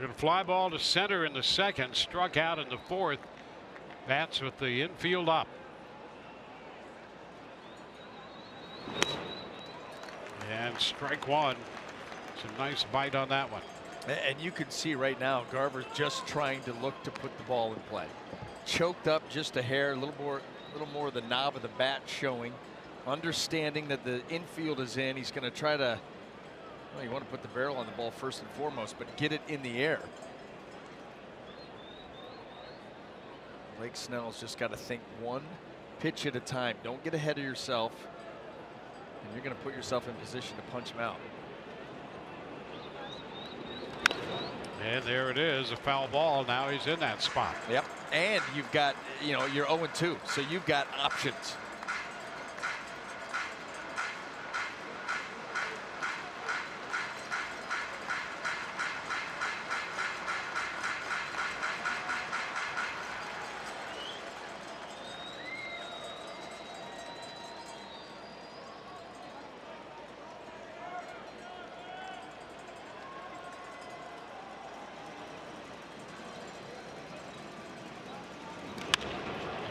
Going to fly ball to center in the second, struck out in the fourth. Bats with the infield up. And strike one. Some nice bite on that one. And you can see right now Garver's just trying to look to put the ball in play. Choked up just a hair, a little more of the knob of the bat showing. Understanding that the infield is in, he's going to try to, well, you want to put the barrel on the ball first and foremost, but get it in the air. Blake Snell's just got to think one pitch at a time. Don't get ahead of yourself, and you're going to put yourself in position to punch him out. And there it is, a foul ball. Now he's in that spot. Yep. And you've got, you know, you're 0-2, so you've got options.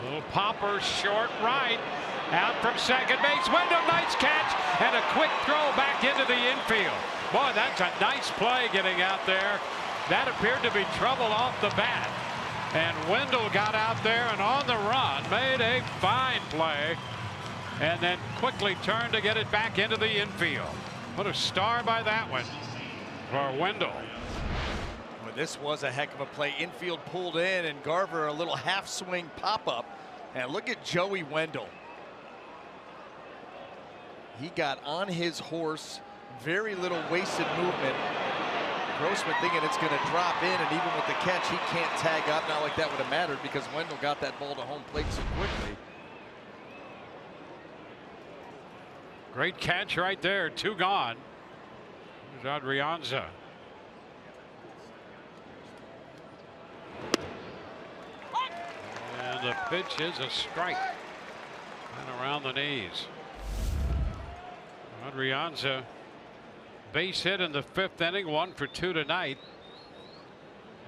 Little popper short right. Out from second base. Wendell, nice catch. And a quick throw back into the infield. Boy, that's a nice play getting out there. That appeared to be trouble off the bat. And Wendell got out there and on the run made a fine play. And then quickly turned to get it back into the infield. What a star by that one for Wendell. Well, this was a heck of a play. Infield pulled in, and Garver a little half swing pop up. And look at Joey Wendell. He got on his horse, very little wasted movement. Grossman thinking it's going to drop in, and even with the catch, he can't tag up. Not like that would have mattered because Wendell got that ball to home plate so quickly. Great catch right there. Two gone. Here's Adrianza. And the pitch is a strike. And around the knees. Adrianza, base hit in the fifth inning, 1 for 2 tonight.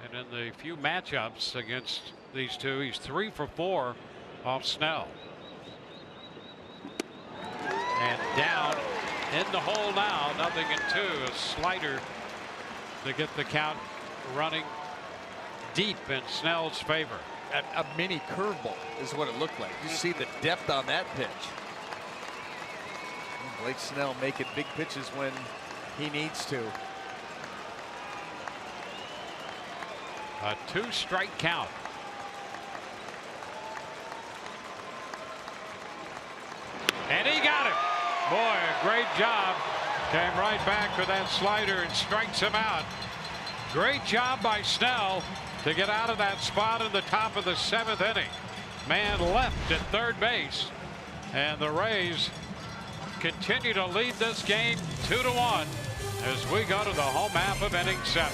And in the few matchups against these two, he's 3 for 4 off Snell. And down in the hole now, 0-2. A slider to get the count running deep in Snell's favor. A mini curveball is what it looked like. You see the depth on that pitch. Blake Snell making big pitches when he needs to. A 2-strike count. And he got it. Boy, a great job. Came right back for that slider and strikes him out. Great job by Snell to get out of that spot in the top of the 7th inning. Man left at third base. And the Rays continue to lead this game 2-1 as we go to the home half of inning 7.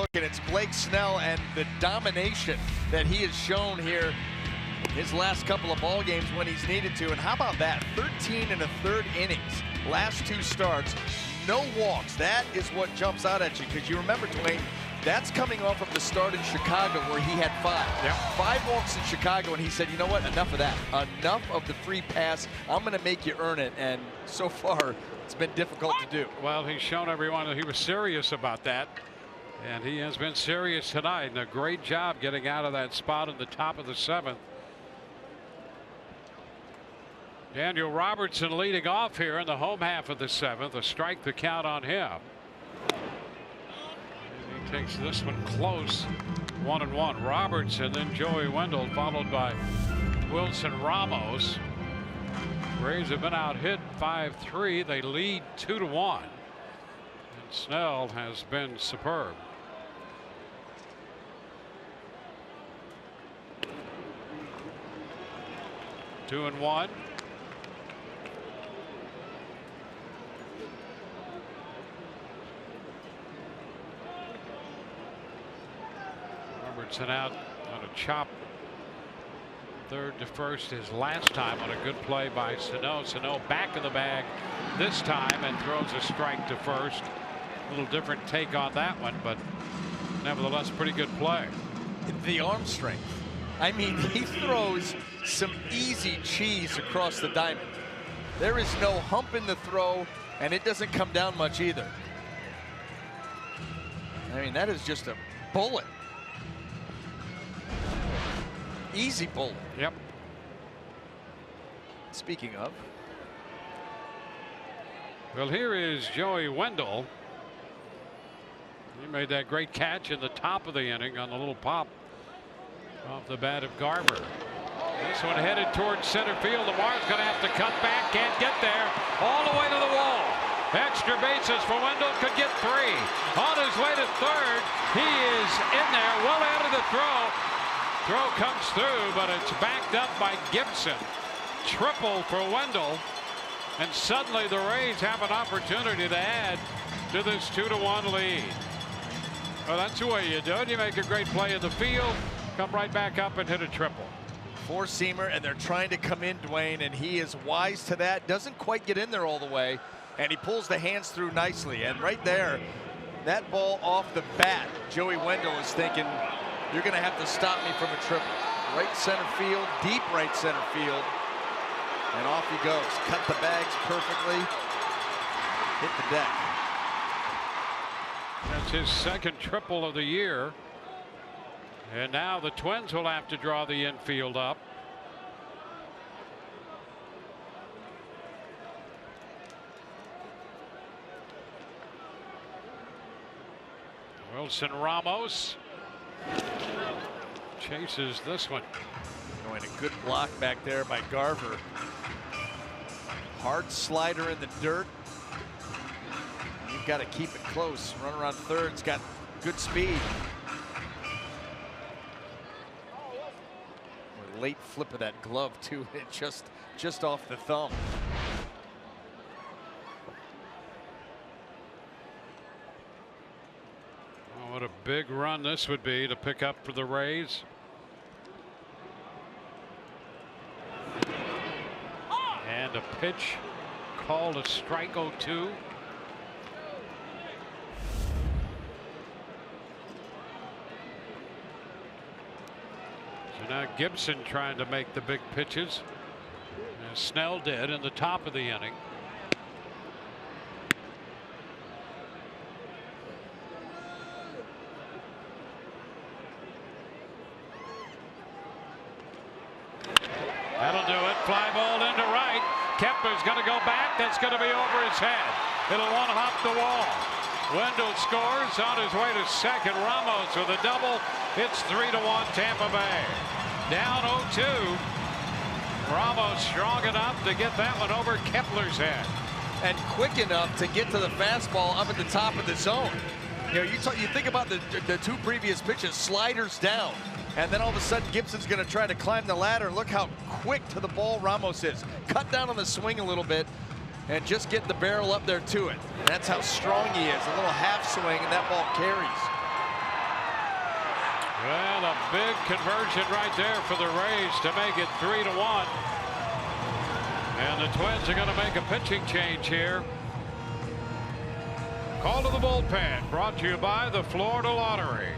look, and it's Blake Snell and the domination that he has shown here his last couple of ball games when he's needed to. And how about that? 13 1/3 innings, last 2 starts, no walks. That is what jumps out at you, because you remember, Dwayne, that's coming off of the start in Chicago where he had 5. Yep. 5 walks in Chicago, and he said, you know what, enough of that. Enough of the free pass. I'm going to make you earn it. And so far, it's been difficult to do. Well, he's shown everyone that he was serious about that. And he has been serious tonight. And a great job getting out of that spot in the top of the 7th. Daniel Robertson leading off here in the home half of the 7th. A strike to count on him. And he takes this one close. 1-1. Robertson, then Joey Wendell, followed by Wilson Ramos. Braves have been out hit 5-3. They lead 2-1. And Snell has been superb. Two and one. Robertson out on a chop. Third to first his last time on a good play by Sano. Sano back in the bag this time and throws a strike to first. A little different take on that one, but nevertheless pretty good play. The arm strength. I mean, he throws some easy cheese across the diamond. There is no hump in the throw, and it doesn't come down much either. I mean, that is just a bullet. Easy bullet. Yep. Speaking of. Well, here is Joey Wendell. He made that great catch in the top of the inning on the little pop off the bat of Garver. This one headed towards center field. Lamar's going to have to cut back. Can't get there. All the way to the wall. Extra bases for Wendell. Could get 3. On his way to third. He is in there. Well out of the throw. Throw comes through, but it's backed up by Gibson. Triple for Wendell. And suddenly the Rays have an opportunity to add to this 2-1 lead. Well, that's the way you do it. You make a great play in the field, come right back up and hit a triple. 4-seamer, and they're trying to come in, Dwayne, and he is wise to that. Doesn't quite get in there all the way, and he pulls the hands through nicely. And right there, that ball off the bat, Joey Wendell is thinking, you're going to have to stop me from a triple. Right center field, deep right center field, and off he goes. Cut the bags perfectly, hit the deck. That's his second triple of the year. And now the Twins will have to draw the infield up. Wilson Ramos chases this one. Oh, and a good block back there by Garver. Hard slider in the dirt. You've got to keep it close. Runner on third's got good speed. Late flip of that glove too, just off the thumb. Oh, what a big run this would be to pick up for the Rays. And a pitch called a strike 0-2. So now Gibson trying to make the big pitches, as Snell did in the top of the inning. That'll do it. Fly ball into right. Kepler's going to go back. That's going to be over his head. It'll one-hop the wall. Wendell scores on his way to second. Ramos with a double. It's 3-1 Tampa Bay. Down 0-2. Ramos strong enough to get that one over Kepler's head. And quick enough to get to the fastball up at the top of the zone. You know, you think about the 2 previous pitches, sliders down. And then all of a sudden Gibson's going to try to climb the ladder. Look how quick to the ball Ramos is. Cut down on the swing a little bit and just get the barrel up there to it. And that's how strong he is. A little half swing and that ball carries. Well, a big conversion right there for the Rays to make it 3-1. And the Twins are going to make a pitching change here. Call to the bullpen, brought to you by the Florida Lottery.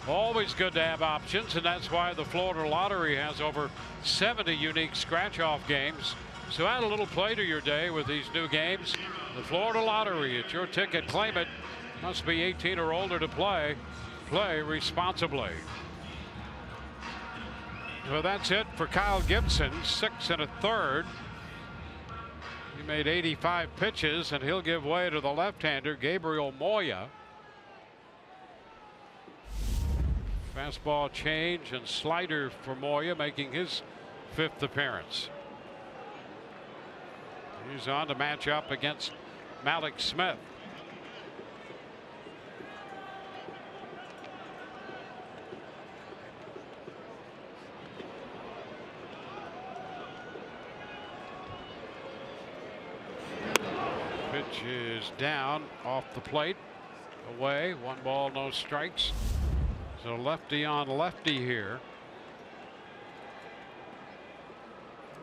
Always good to have options, and that's why the Florida Lottery has over 70 unique scratch-off games. So add a little play to your day with these new games. The Florida Lottery, it's your ticket. Claim it. Must be 18 or older to play. Play responsibly. Well, that's it for Kyle Gibson, 6 1/3. He made 85 pitches, and he'll give way to the left-hander, Gabriel Moya. Fastball change and slider for Moya, making his 5th appearance. He's on to match up against Malik Smith. Pitch is down off the plate, away, 1 ball, no strikes. So lefty on lefty here.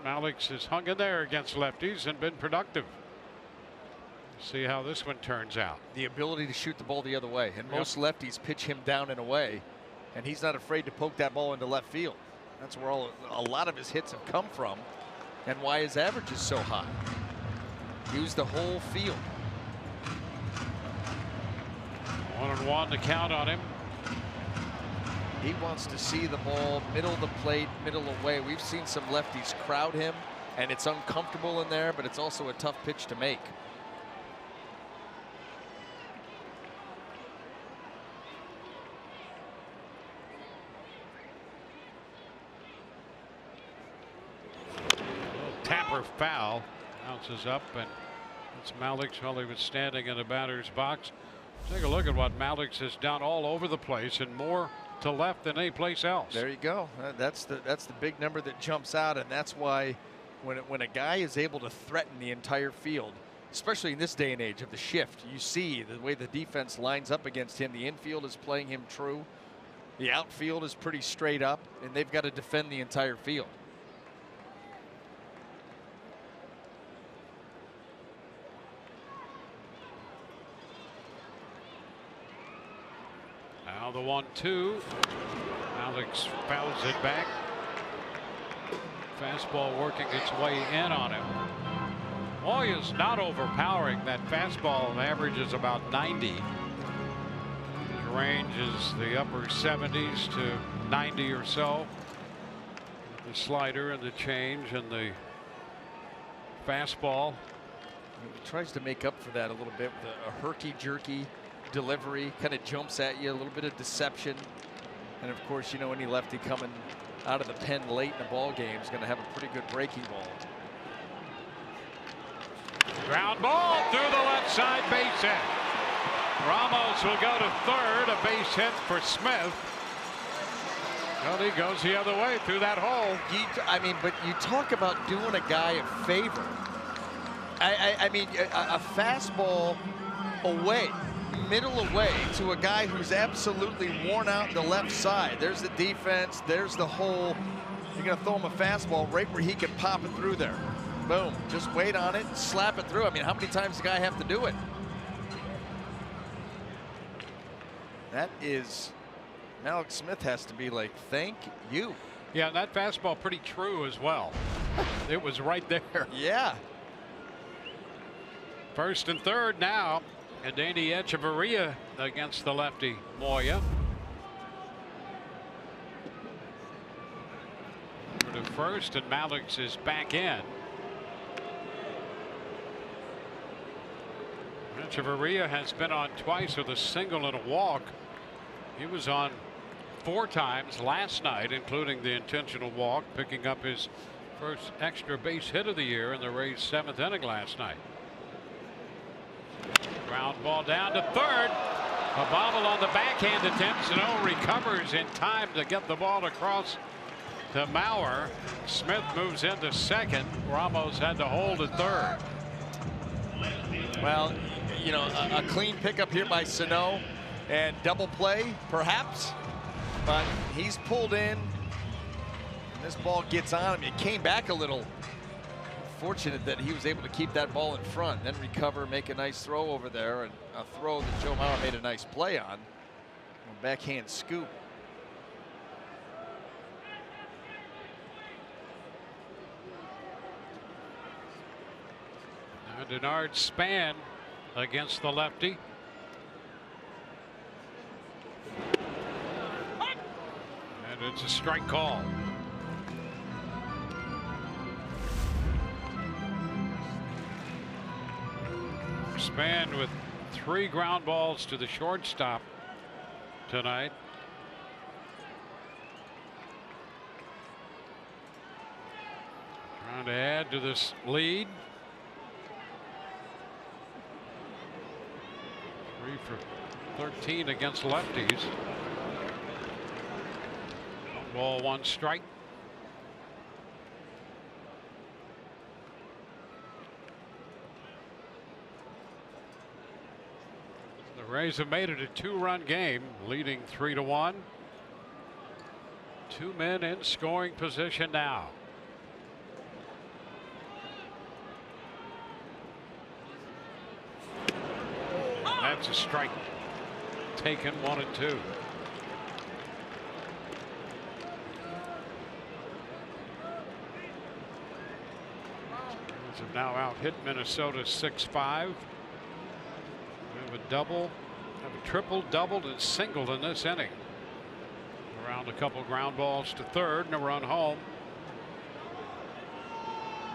Alex has hung in there against lefties and been productive. See how this one turns out. The ability to shoot the ball the other way, and most lefties pitch him down and away, and he's not afraid to poke that ball into left field. That's where a lot of his hits have come from, and why his average is so high. Use the whole field. 1-1 to count on him. He wants to see the ball middle of the plate, middle away. We've seen some lefties crowd him, and it's uncomfortable in there, but it's also a tough pitch to make. Tapper foul, bounces up, and it's Malix while he was standing in the batter's box. Take a look at what Malix has done all over the place, and more to left than any place else. There you go. That's the big number that jumps out, and that's why when a guy is able to threaten the entire field, especially in this day and age of the shift, you see the way the defense lines up against him. The infield is playing him true. The outfield is pretty straight up, and they've got to defend the entire field. Now the 1-2. Alex fouls it back. Fastball working its way in on him. Moya's not overpowering. That fastball averages about 90. His range is the upper 70s to 90 or so. The slider and the change and the fastball. He tries to make up for that a little bit with a herky-jerky delivery, kind of jumps at you, a little bit of deception. And of course, you know, any lefty coming out of the pen late in the ball game is going to have a pretty good breaking ball. Ground ball through the left side, base hit. Ramos will go to third, a base hit for Smith. Well, he goes the other way through that hole. I mean, but you talk about doing a guy a favor. I mean, a fastball away, middle away to a guy who's absolutely worn out the left side. There's the defense, there's the hole. You're gonna throw him a fastball right where he can pop it through there. Boom, just wait on it, slap it through. I mean, how many times does the guy have to do it? That is, Alex Smith has to be like, thank you. Yeah, that fastball pretty true as well. It was right there. Yeah. First and third now. And Danny Echeverria against the lefty Moya. To first, and Malix is back in. Echeverria has been on twice with a single and a walk. He was on 4 times last night, including the intentional walk, picking up his first extra base hit of the year in the Rays' 7th inning last night. Ground ball down to third. A bobble on the backhand attempt. Sano recovers in time to get the ball across to Mauer. Smith moves into second. Ramos had to hold at third. Well, you know, a clean pickup here by Sano and double play, perhaps. But he's pulled in. And this ball gets on him. It came back a little. Fortunate that he was able to keep that ball in front, then recover, make a nice throw over there, and a throw that Joe Mauer made a nice play on. A backhand scoop. Now Denard Span against the lefty. And it's a strike call. Span with 3 ground balls to the shortstop tonight. Trying to add to this lead. 3 for 13 against lefties. 1 ball, 1 strike. The Rays have made it a 2-run game, leading 3-1. 2 men in scoring position now. That's a strike. Taken 1 and 2. Rays have now out hit Minnesota 6-5. We have a double, have a triple, doubled, and singled in this inning. Around a couple ground balls to third and a run home.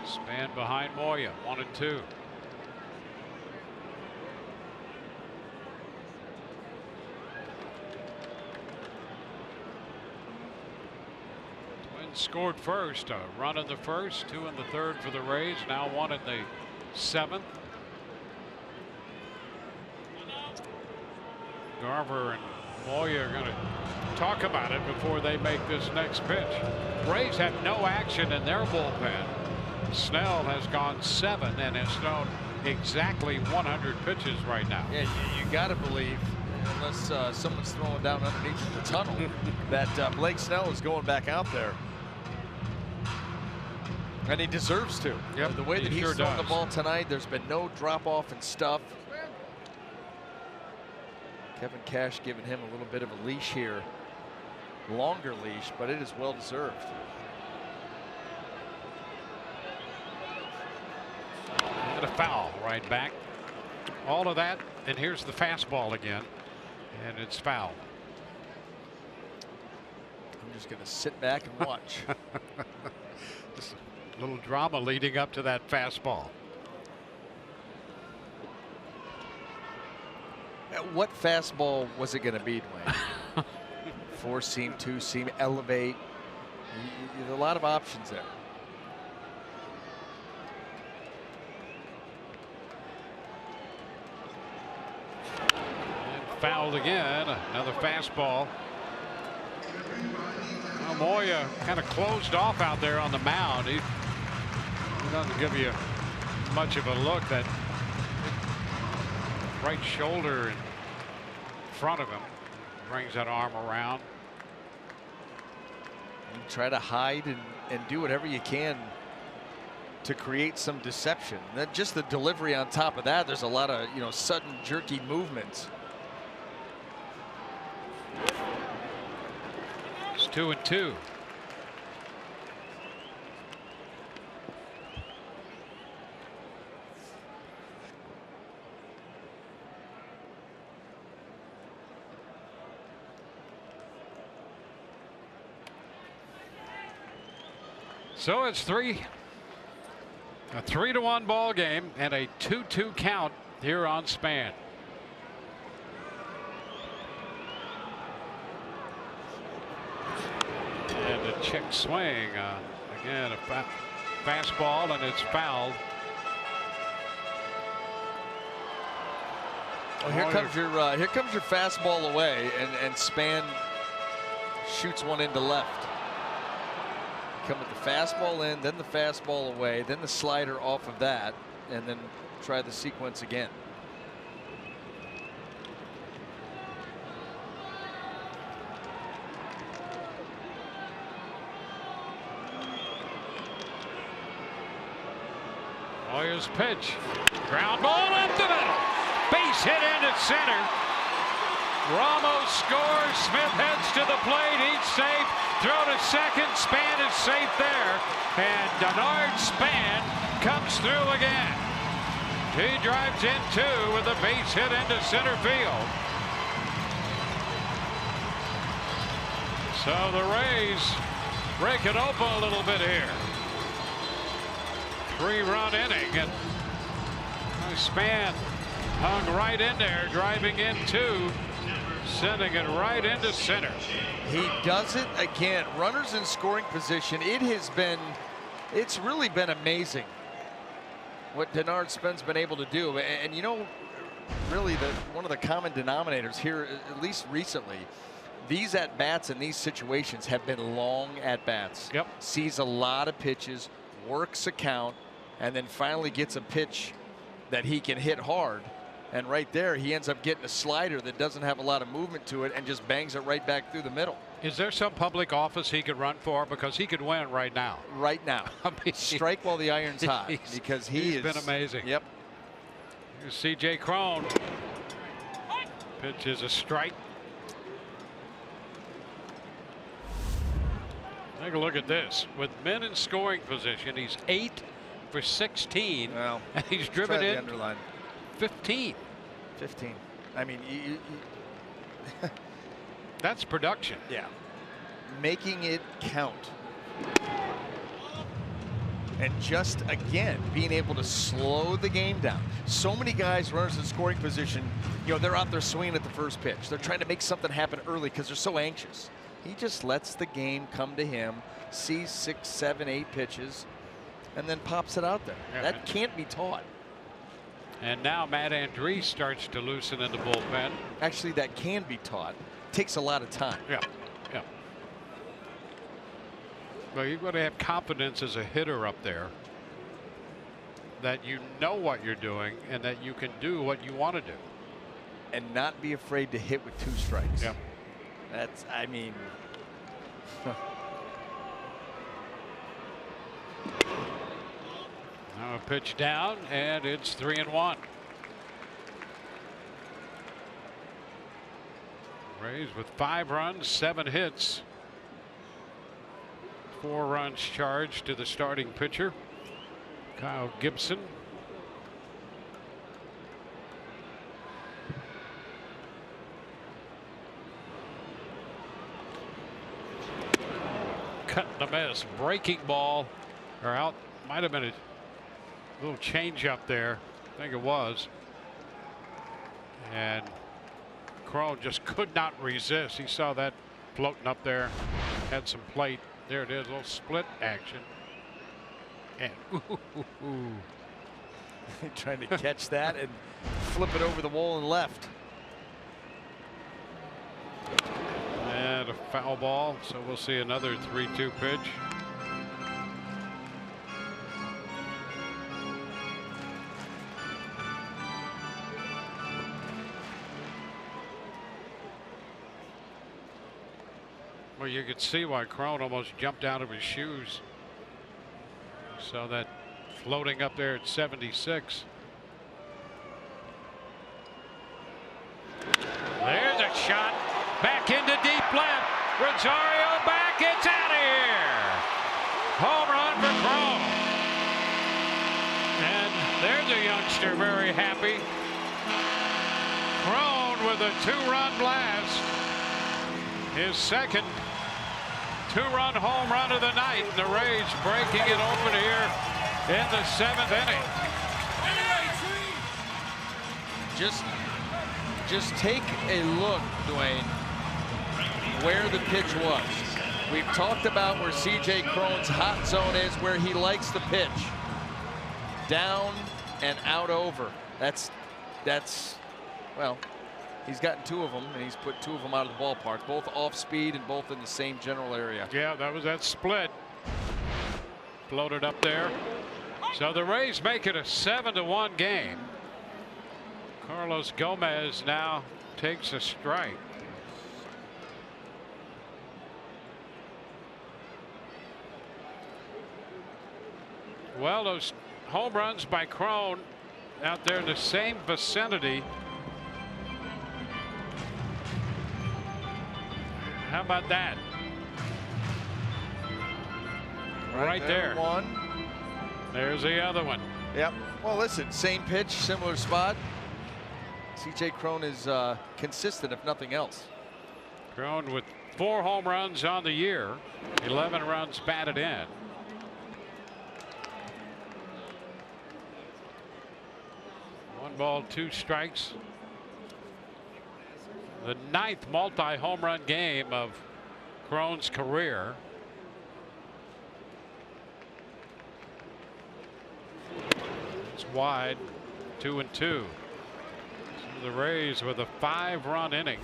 Span behind Moya, 1 and 2. Twins scored first, a run in the first, 2 in the third for the Rays, now 1 in the 7th. Garver and Moya are going to talk about it before they make this next pitch. Rays have no action in their bullpen. Snell has gone 7 and has thrown exactly 100 pitches right now. Yeah, you got to believe, unless someone's throwing down underneath the tunnel, that Blake Snell is going back out there. And he deserves to. Yep, the way that he he's sure thrown the does. ball tonight, there's been no drop off and stuff. Kevin Cash giving him a little bit of a leash here. Longer leash, but it is well deserved. And a foul right back. All of that, and here's the fastball again. And it's foul. I'm just going to sit back and watch. Just a little drama leading up to that fastball. What fastball was it going to be, Dwayne? 4-seam, 2-seam, elevate. There's a lot of options there. And fouled again. Another fastball. Well, Moya kind of closed off out there on the mound. He doesn't give you much of a look. That right shoulder in front of him brings that arm around. You try to hide and do whatever you can to create some deception. Then just the delivery on top of that, there's a lot of, sudden jerky movements. It's 2-2. So it's a 3-1 ball game and a 2-2 count here on Span. And a check swing, again a fastball, and it's fouled. Well, here comes your fastball away, and Span shoots one into left. Come with the fastball in, then the fastball away, then the slider off of that, and then try the sequence again. Hoyer's pitch. Ground ball up the middle. Base hit into center. Ramos scores. Smith heads to the plate. He's safe. Throw to second. Span is safe there. And Denard Span comes through again. He drives in two with a base hit into center field. So the Rays break it open a little bit here. 3-run inning, and Span hung right in there, driving in two, sending it right into center. He does it again. Runners in scoring position. It's really been amazing what Denard Span's been able to do. And really one of the common denominators here, at least recently, these at-bats in these situations have been long at-bats. Yep. Sees a lot of pitches, works a count, and then finally gets a pitch that he can hit hard. And right there, he ends up getting a slider that doesn't have a lot of movement to it and just bangs it right back through the middle. Is there some public office he could run for? Because he could win right now. Right now. I mean, strike while the iron's hot, because he's been amazing. Yep. Here's C.J. Cron. Pitch is a strike. Take a look at this. With men in scoring position, he's 8 for 16. Well, and he's driven in underline. 15. 15. I mean, that's production. Yeah. Making it count. And just, again, being able to slow the game down. So many guys, runners in scoring position, they're out there swinging at the first pitch. They're trying to make something happen early because they're so anxious. He just lets the game come to him, sees 6, 7, 8 pitches, and then pops it out there. Yeah. That can't be taught. And now Matt Andrees starts to loosen in the bullpen. Actually, that can be taught. Takes a lot of time. Yeah. Well, you've got to have confidence as a hitter up there that you know what you're doing and that you can do what you want to do. And not be afraid to hit with 2 strikes. Yeah. That's, I mean. Now a pitch down, and it's 3-1. Rays with 5 runs, 7 hits. 4 runs charged to the starting pitcher, Kyle Gibson. Cut and a miss, breaking ball, or out, might have been a little change up there. I think it was. And Cron just could not resist. He saw that floating up there, had some plate. There it is, a little split action. And trying to catch that and flip it over the wall and left. And a foul ball, so we'll see another 3-2 pitch. Well, you could see why Crone almost jumped out of his shoes. So that floating up there at 76. There's a shot back into deep left. Rosario back. It's out of here. Home run for Crone. And there's a youngster very happy. Crone with a 2-run blast. His second 2-run home run of the night. The Rays breaking it open here in the 7th inning. Just take a look, Dwayne, where the pitch was. We've talked about where C.J. Crone's hot zone is, where he likes the pitch. Down and out over. That's well, he's gotten 2 of them, and he's put 2 of them out of the ballpark, both off speed and both in the same general area. Yeah, that was that split. Floated up there. So the Rays make it a 7-1 game. Carlos Gomez now takes a strike. Well, those home runs by Crone out there in the same vicinity. How about that? Right there. One. There's the other one. Yep. Well, listen, same pitch, similar spot. C.J. Crone is consistent, if nothing else. Crone with 4 home runs on the year, 11 runs batted in. One ball, 2 strikes. The 9th multi-home run game of Crone's career. It's wide, 2-2. So the Rays with a 5-run inning.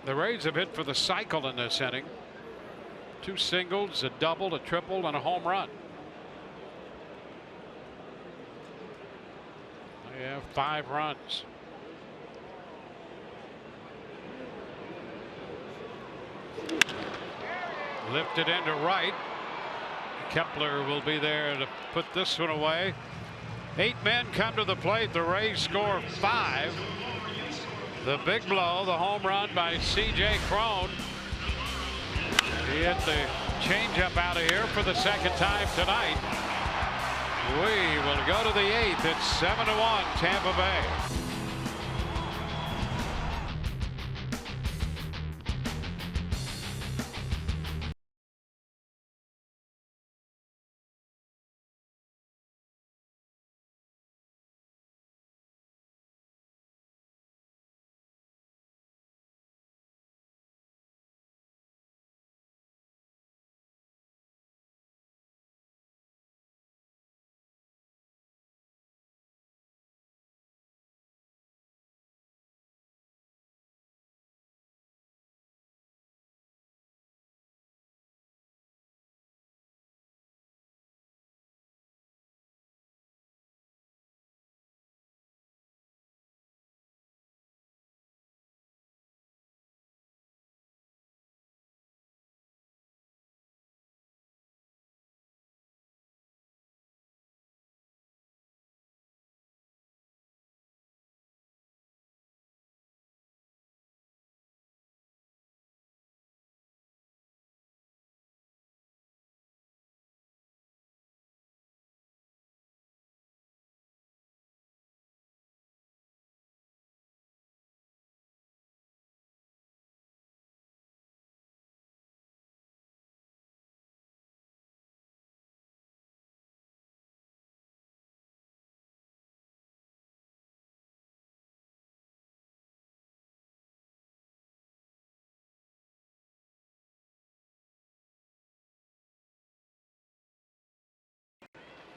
The Rays have hit for the cycle in this inning. 2 singles, a double, a triple, and a home run. They have 5 runs. Lifted into right. Kepler will be there to put this one away. 8 men come to the plate. The Rays score 5. The big blow, the home run by C.J. Crone. He hit the changeup out of here for the 2nd time tonight. We will go to the 8th. It's 7-1 Tampa Bay.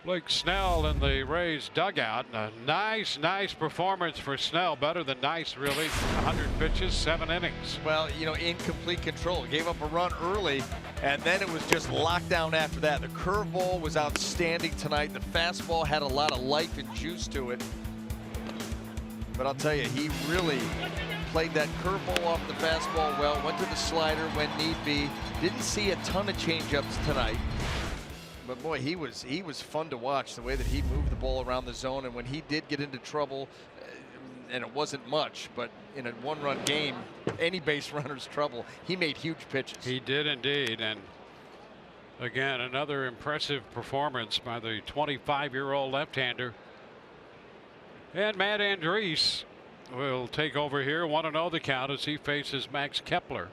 Blake Snell in the Rays dugout. A nice performance for Snell. Better than nice, really. 100 pitches, 7 innings. Well, you know, in complete control. Gave up a run early, and then it was just lockdown after that. The curveball was outstanding tonight. The fastball had a lot of life and juice to it. But I'll tell you, he really played that curveball off the fastball well, went to the slider when need be. Didn't see a ton of changeups tonight. But boy, he was fun to watch, the way that he moved the ball around the zone. And when he did get into trouble, and it wasn't much, but in a one-run game, any base runner's trouble, he made huge pitches. He did indeed. And again, another impressive performance by the 25-year-old left-hander. And Matt Andriese will take over here, 1-0 the count as he faces Max Kepler.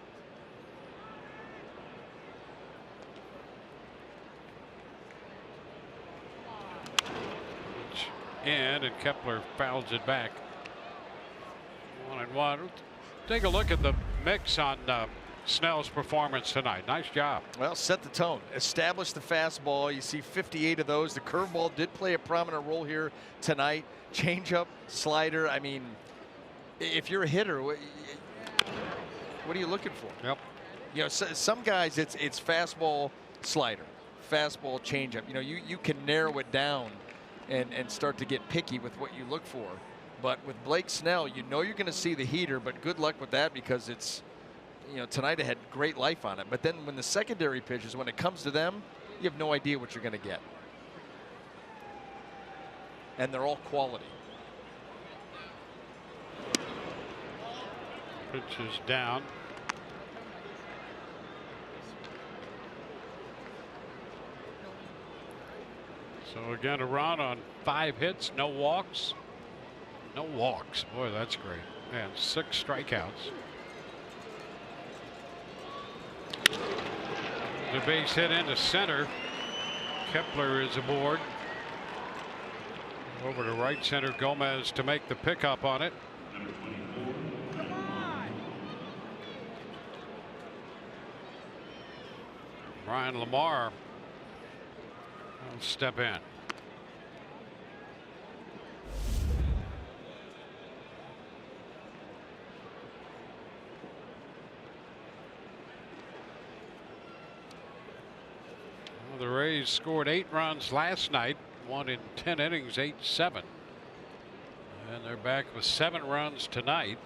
In, and Kepler fouls it back. 1-1. Take a look at the mix on Snell's performance tonight. Nice job. Well, set the tone. Establish the fastball. You see 58 of those. The curveball did play a prominent role here tonight. Changeup, slider. I mean, if you're a hitter, what are you looking for? Yep. You know, some guys it's fastball, slider, fastball, changeup. You know, you can narrow it down and start to get picky with what you look for. But with Blake Snell, you know you're going to see the heater, but good luck with that, because it's, you know, tonight it had great life on it. But then when the secondary pitches, when it comes to them, you have no idea what you're going to get. And they're all quality. Pitch is down. So again, a run on 5 hits, no walks. No walks. Boy, that's great. And 6 strikeouts. The base hit into center. Kepler is aboard. Over to right center, Gomez to make the pickup on it. Ryan Lamar will step in. Well, the Rays scored 8 runs last night, won in 10 innings, 8-7. And they're back with 7 runs tonight.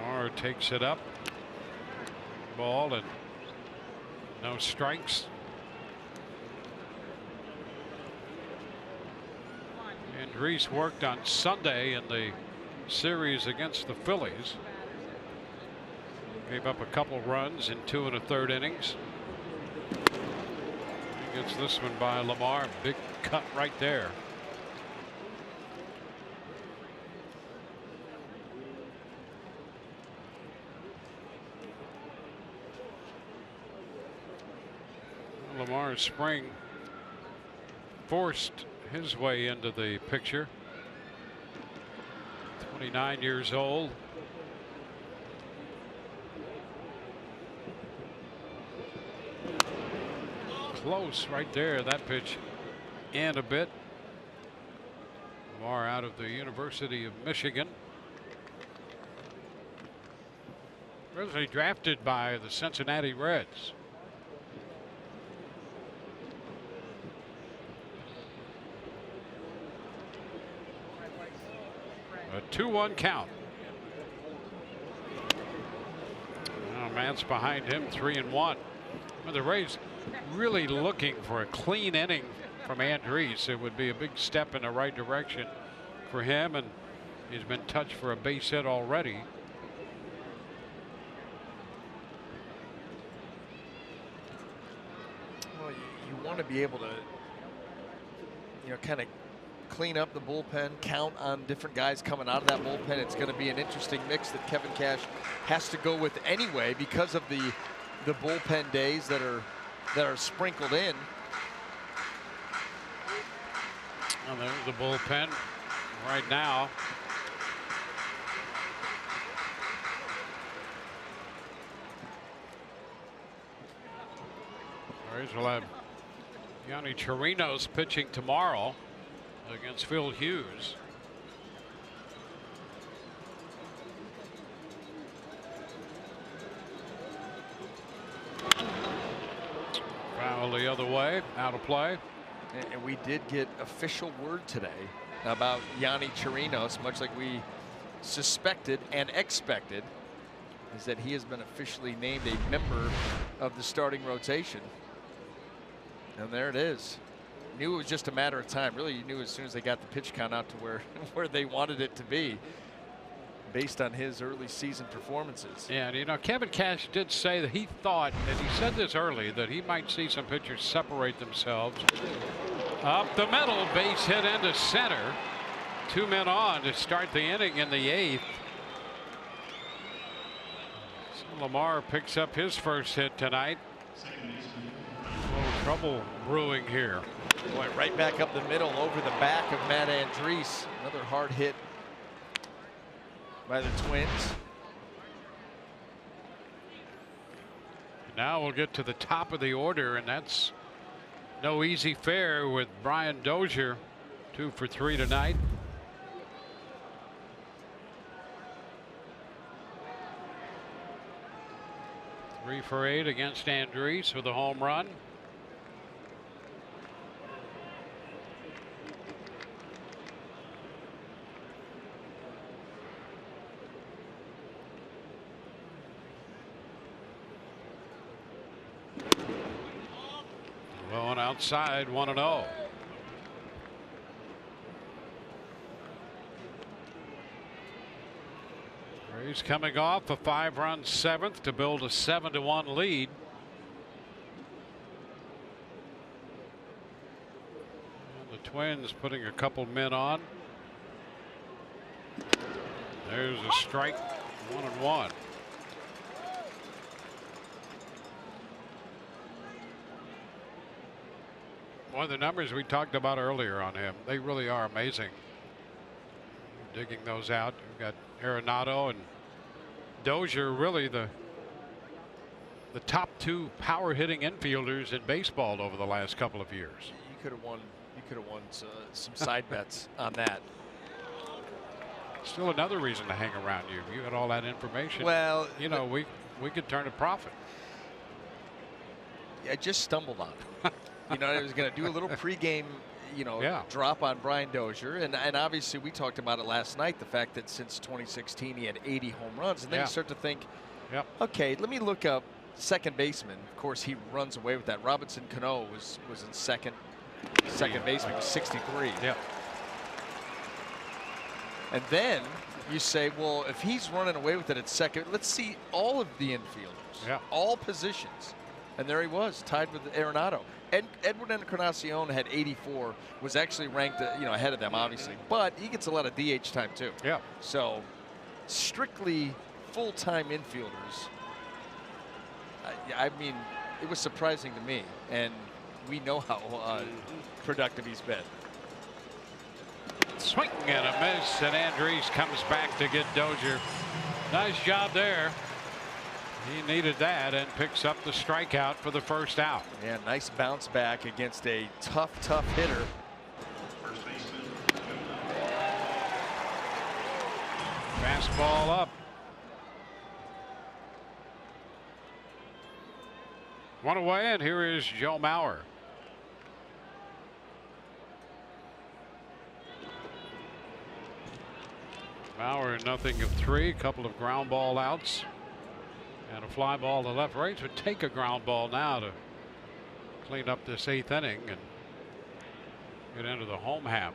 Moore takes it up. Ball and no strikes. Andriese worked on Sunday in the series against the Phillies. Gave up a couple runs in 2 1/3 innings. He gets this one by Lamar. Big cut right there. Lamar spring forced his way into the picture. 29 years old. Close right there. That pitch in a bit. Lamar out of the University of Michigan. Originally drafted by the Cincinnati Reds. A 2-1 count. Now Matt's behind him, 3-1. Well, the Rays really looking for a clean inning from Andriese. It would be a big step in the right direction for him, and he's been touched for a base hit already. Well, you want to be able to, you know, kind of clean up the bullpen, count on different guys coming out of that bullpen. It's going to be an interesting mix that Kevin Cash has to go with anyway, because of the bullpen days that are sprinkled in. Well, there's the bullpen right now. Rays will have Yanni Chirinos pitching tomorrow against Phil Hughes. Foul the other way, out of play. And we did get official word today about Yanni Chirinos, much like we suspected and expected, is that he has been officially named a member of the starting rotation. And there it is. Knew it was just a matter of time. Really, you knew as soon as they got the pitch count out to where they wanted it to be, based on his early season performances. Yeah, and you know, Kevin Cash did say that he thought, and he said this early, that he might see some pitchers separate themselves. Up the middle, base hit into center. 2 men on to start the inning in the 8th. So Lamar picks up his first hit tonight. A little trouble brewing here. Boy, right back up the middle over the back of Matt Andriese. Another hard hit by the Twins. Now we'll get to the top of the order, and that's no easy fare with Brian Dozier, 2 for 3 tonight. Three for 8 against Andriese with a home run. Going outside, 1-0. Rays coming off a 5-run 7th to build a 7-1 lead. And the Twins putting a couple men on. There's a strike, 1-1. One of the numbers we talked about earlier on him, they really are amazing. Digging those out. We've got Arenado and Dozier, really the top 2 power hitting infielders in baseball over the last couple of years. You could have won. You could have won some side bets on that. Still another reason to hang around you. You got all that information. Well, you know, we could turn a profit. I just stumbled on it. You know, I was going to do a little pregame, you know, drop on Brian Dozier, and obviously we talked about it last night, the fact that since 2016 he had 80 home runs, and then you start to think, okay, let me look up second baseman. Of course, he runs away with that. Robinson Cano was in second baseman with 63. Yeah. And then you say, well, if he's running away with it at second, let's see all of the infielders, all positions. And there he was, tied with Arenado. Edwin Encarnacion had 84, was actually ranked, you know, ahead of them, obviously. But he gets a lot of DH time too. Yeah. So, strictly full-time infielders. I mean, it was surprising to me, and we know how productive he's been. Swing and a miss, and Andriese comes back to get Dozier. Nice job there. He needed that and picks up the strikeout for the first out. Yeah, nice bounce back against a tough hitter. Fastball up. 1 away, and here is Joe Mauer. Mauer nothing of 3, a couple of ground ball outs. And a fly ball to left. Rays would take a ground ball now to clean up this 8th inning and get into the home half.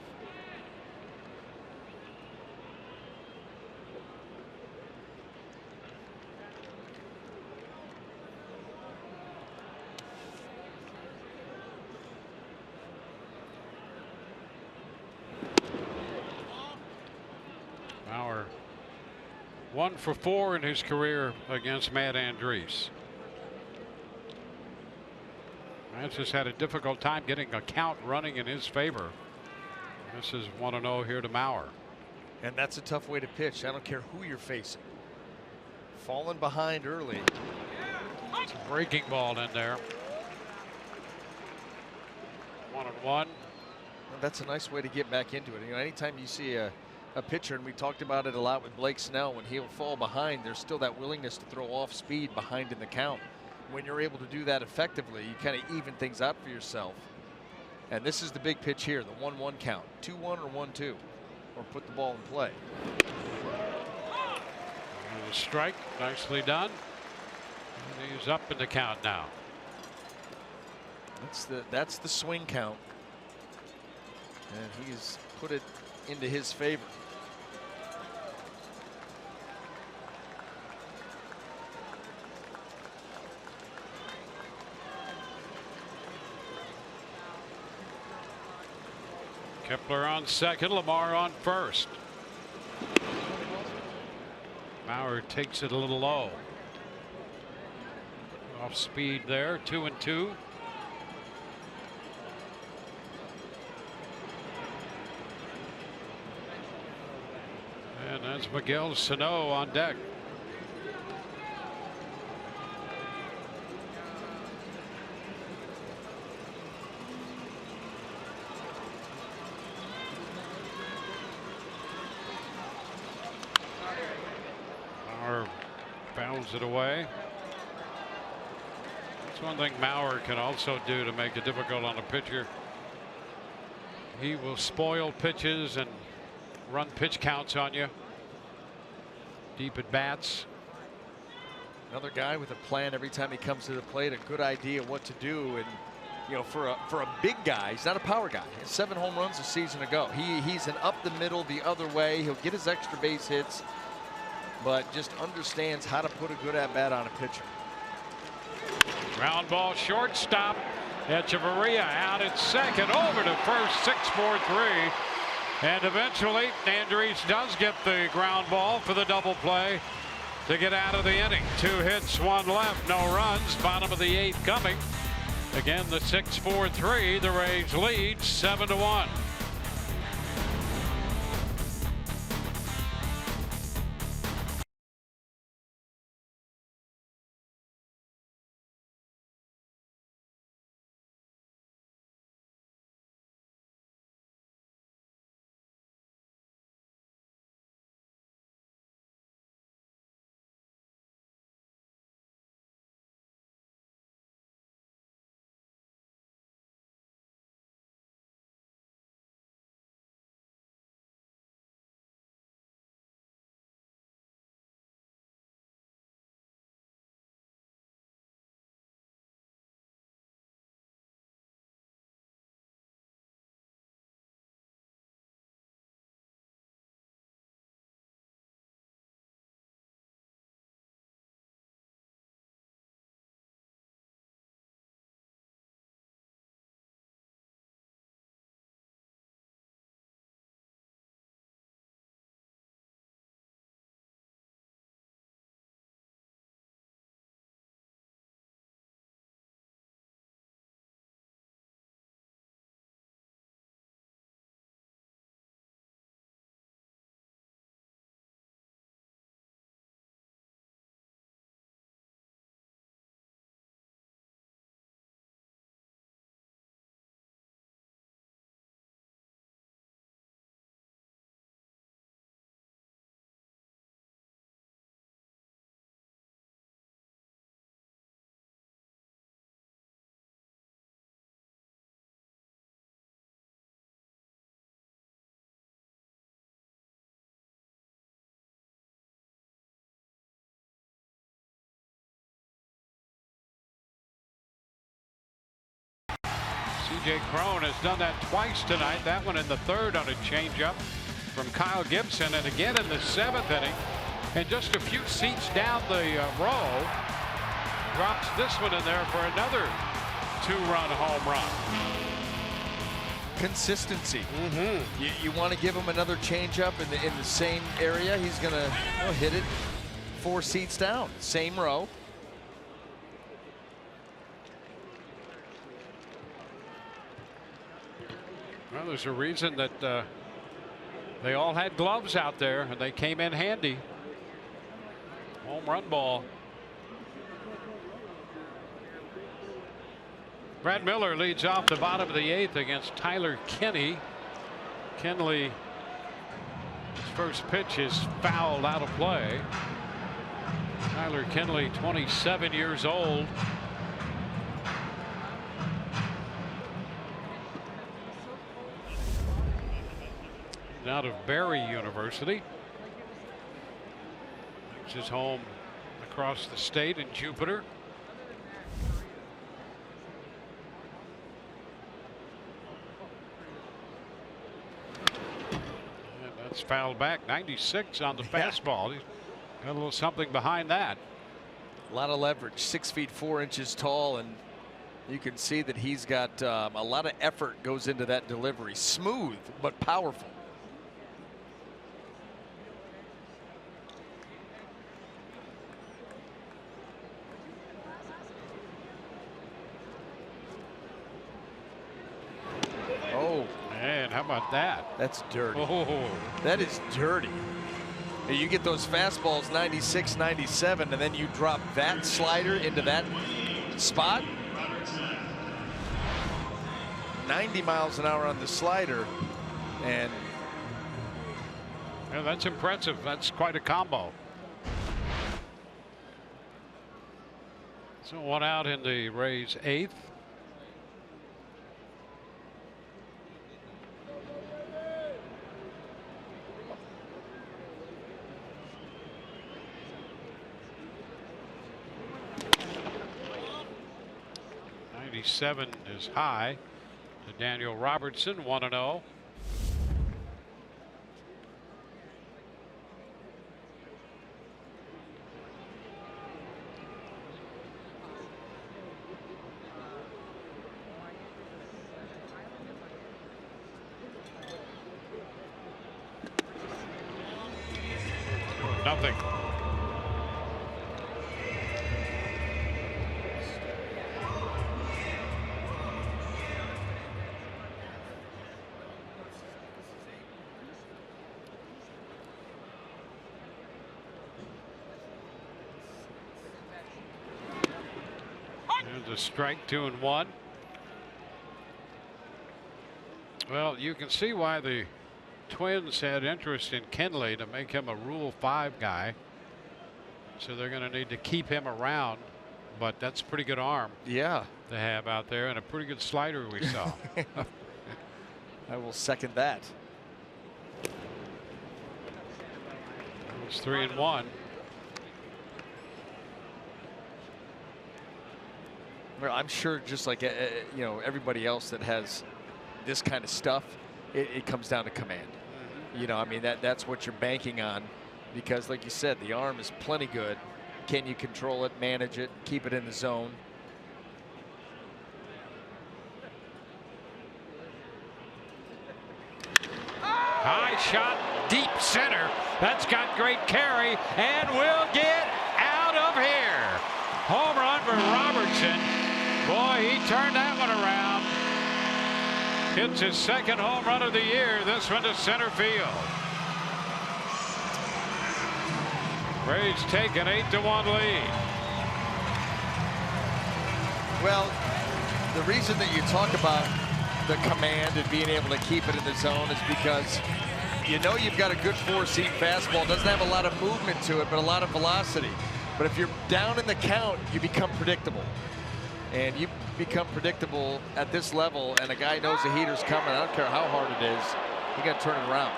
Mauer 1 for 4 in his career against Matt Andriese. Matt's just had a difficult time getting a count running in his favor. This is 1-0 here to Mauer. And that's a tough way to pitch. I don't care who you're facing. Falling behind early. It's a breaking ball in there. 1-1. Well, that's a nice way to get back into it. You know, anytime you see a pitcher, and we talked about it a lot with Blake Snell, when he'll fall behind, there's still that willingness to throw off speed behind in the count. When you're able to do that effectively, you kind of even things out for yourself. And this is the big pitch here, the 1-1 count. 2-1 or 1-2, or put the ball in play. And a strike, nicely done. And he's up in the count now. That's the swing count, and he's put it into his favor. Kepler on second, Lamar on first. Mauer takes it a little low. Off speed there, 2-2. And that's Miguel Sano on deck. Mauer bounds it away. That's one thing Mauer can also do to make it difficult on a pitcher. He will spoil pitches and run pitch counts on you. Deep at bats. Another guy with a plan every time he comes to the plate, a good idea what to do. And you know, for a big guy, he's not a power guy. He had 7 home runs a season ago. He's an up the middle the other way. He'll get his extra base hits, but just understands how to put a good at bat on a pitcher. Ground ball, shortstop. Echeverria out at second, over to first, 6-4-3. And eventually, Andrews does get the ground ball for the double play to get out of the inning. 2 hits, 1 left, no runs. Bottom of the 8th coming. Again, the 6-4-3. The Rays lead 7-1. C.J. Cron has done that twice tonight. That one in the 3rd on a changeup from Kyle Gibson, and again in the 7th inning. And just a few seats down the row, drops this one in there for another 2-run home run. Consistency. You want to give him another changeup in the same area. He's going to hit it 4 seats down, same row. Well, there's a reason that they all had gloves out there, and they came in handy. Home run ball. Brad Miller leads off the bottom of the 8th against Tyler Kinney. Kenley, his first pitch is fouled out of play. Tyler Kenley, 27 years old. out of Berry University. It's his home across the state in Jupiter. And that's fouled back. 96 on the fastball. He's got a little something behind that. A lot of leverage, 6 feet 4 inches tall, and you can see that he's got a lot of effort goes into that delivery. Smooth but powerful. Oh, man, how about that? That's dirty. Oh. That is dirty. You get those fastballs 96, 97, and then you drop that slider into that spot. 90 miles an hour on the slider, and yeah, that's impressive. That's quite a combo. So 1 out in the Rays' 8th. '97 is high to Daniel Robertson, 1-0. Nothing. A strike, 2-1. Well, you can see why the Twins had interest in Kenley to make him a Rule 5 guy. So they're going to need to keep him around. But that's a pretty good arm. Yeah, to have out there, and a pretty good slider we saw. I will second that. It's 3-1. Well, I'm sure just like you know, everybody else that has this kind of stuff, it comes down to command. You know, I mean, that's what you're banking on, because like you said, the arm is plenty good. Can you control it, manage it, keep it in the zone? High shot, deep center. That's got great carry, and will get out of here. Home run for Robertson. Boy, he turned that one around. Hits his second home run of the year. This one to center field. Rays take an 8-1 lead. Well, the reason that you talk about the command and being able to keep it in the zone is because you know you've got a good 4-seam fastball. Doesn't have a lot of movement to it, but a lot of velocity. But if you're down in the count, you become predictable. And you become predictable at this level, and a guy knows the heater's coming. I don't care how hard it is. You got to turn it around.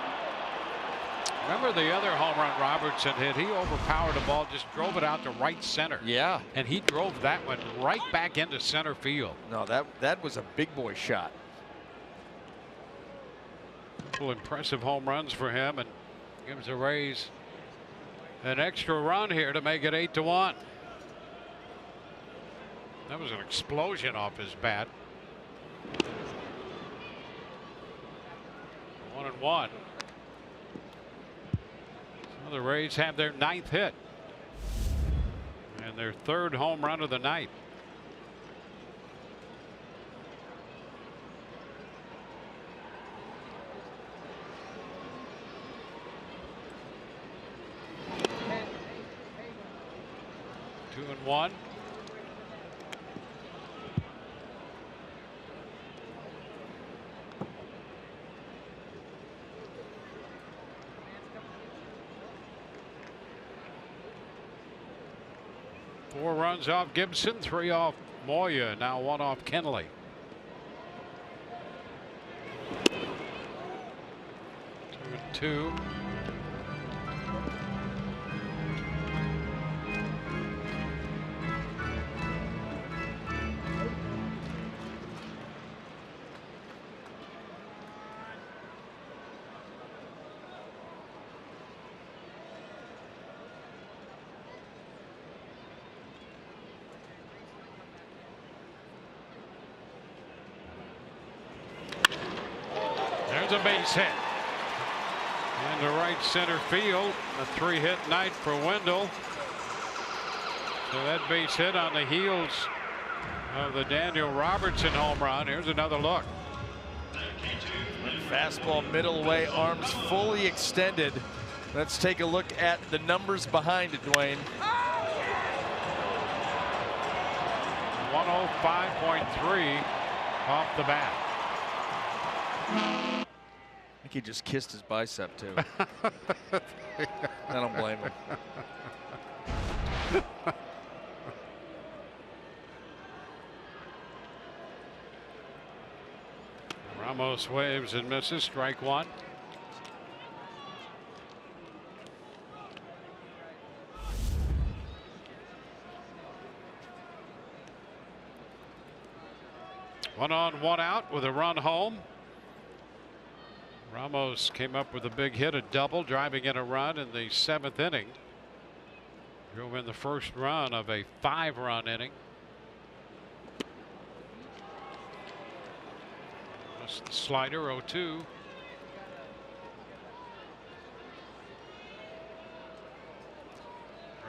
Remember the other home run Robertson hit? He overpowered the ball, just drove it out to right center. Yeah. And he drove that one right back into center field. No, that was a big boy shot. Couple impressive home runs for him, and gives the Rays an extra run here to make it 8-1. That was an explosion off his bat. 1-1. So the Rays have their 9th hit and their 3rd home run of the night. Two and one. Four runs off Gibson, 3 off Moya, now 1 off Kenley. 2-2. There's a base hit. Into right center field. A 3-hit night for Wendell. So that base hit on the heels of the Daniel Robertson home run. Here's another look. Fastball middle away, arms fully extended. Let's take a look at the numbers behind it, Dwayne. 105.3 off the bat. I think he just kissed his bicep too. I don't blame him. Ramos waves and misses. Strike one. One on, one out with a run home. Ramos came up with a big hit, a double, driving in a run in the 7th inning. Drove in the first run of a 5-run inning. That's the slider, 0-2.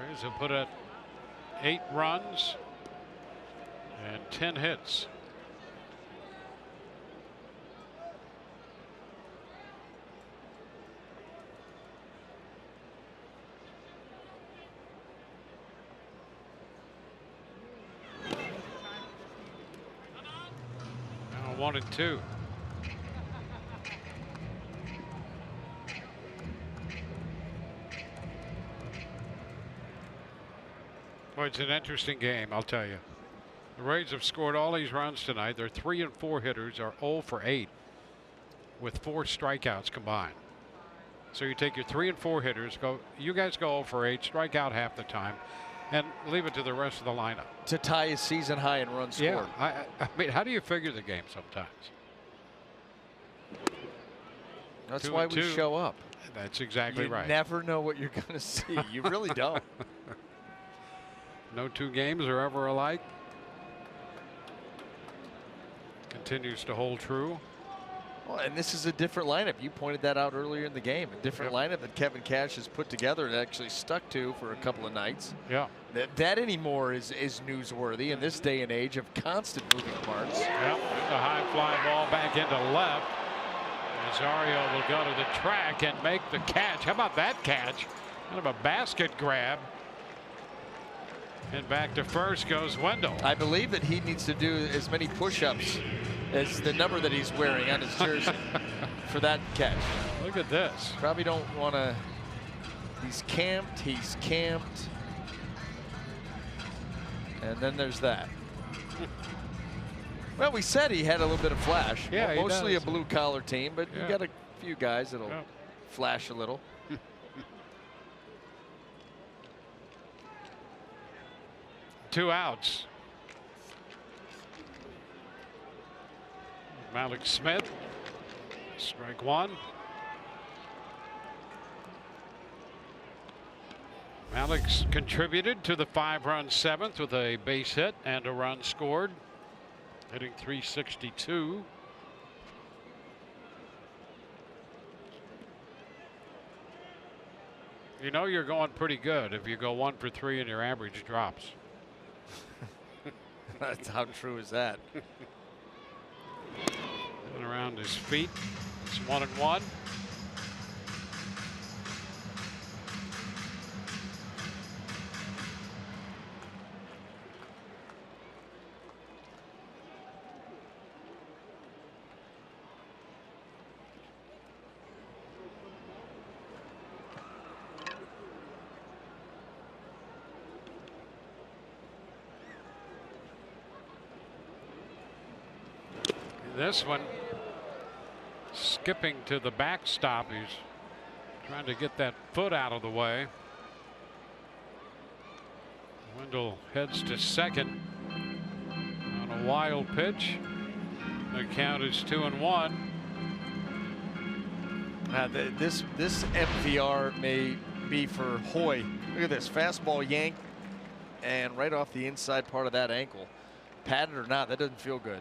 Rays have put at 8 runs and 10 hits. Now 1-2. Well, it's an interesting game, I'll tell you. The Rays have scored all these runs tonight. Their 3 and 4 hitters are 0 for 8 with 4 strikeouts combined. So you take your 3 and 4 hitters, you guys go 0 for 8, strike out half the time, and leave it to the rest of the lineup. To tie a season high in runs scored. Yeah, I mean, how do you figure the game sometimes? That's 2 why and we 2. show up. That's exactly right. You never know what you're going to see. You really don't. No 2 games are ever alike. Continues to hold true. Well, and this is a different lineup. You pointed that out earlier in the game. A different lineup that Kevin Cash has put together and actually stuck to for a couple of nights. Yeah. That anymore is newsworthy in this day and age of constant moving parts. Yep. There's a high fly ball back into left. Rosario will go to the track and make the catch. How about that catch? Kind of a basket grab. And back to first goes Wendell. I believe that he needs to do as many push-ups as the number that he's wearing on his jersey for that catch. Look at this. Probably don't want to. He's camped. And then there's that. Well, we said he had a little bit of flash. Yeah, well, mostly a does. blue-collar team, but Yeah. you got a few guys that'll flash a little. Two outs. Malik Smith. Strike one. Malik's contributed to the 5-run 7th with a base hit and a run scored. Hitting .362. You know you're going pretty good if you go 1 for 3 and your average drops. That's how true is that? And around his feet. It's 1-1. This one skipping to the backstop. He's trying to get that foot out of the way. Wendell heads to second on a wild pitch. The count is 2-1. This MVR may be for Hoy. Look at this fastball yank and right off the inside part of that ankle. Padded or not, that doesn't feel good.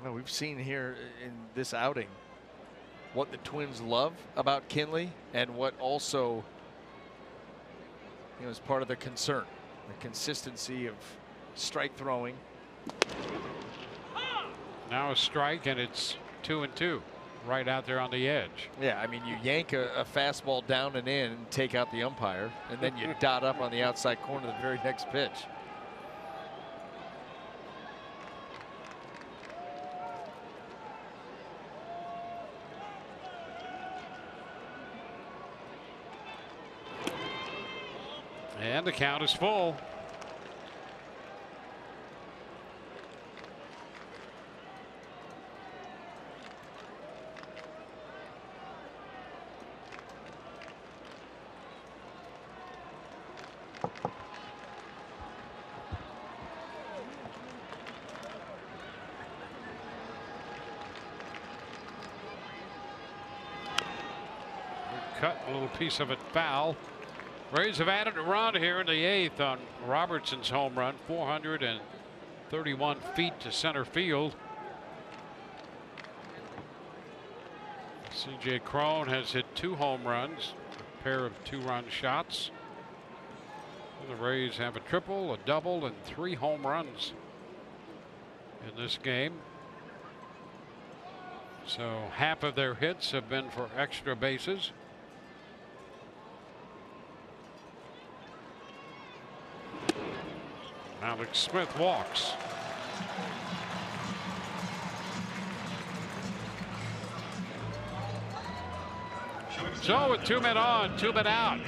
Well, we've seen here in this outing what the Twins love about Kinley and what also is part of the concern, the consistency of strike throwing. Now a strike, and it's 2-2 right out there on the edge. Yeah, I mean, you yank a fastball down and in and take out the umpire, and then you dot up on the outside corner the very next pitch. And the count is full. Cut a little piece of it foul. Rays have added a run here in the 8th on Robertson's home run, 431 feet to center field. C.J. Cron has hit 2 home runs, a pair of 2-run shots. The Rays have a triple, a double, and 3 home runs in this game. So half of their hits have been for extra bases. Alex Smith walks. So with 2 men on, 2 men out.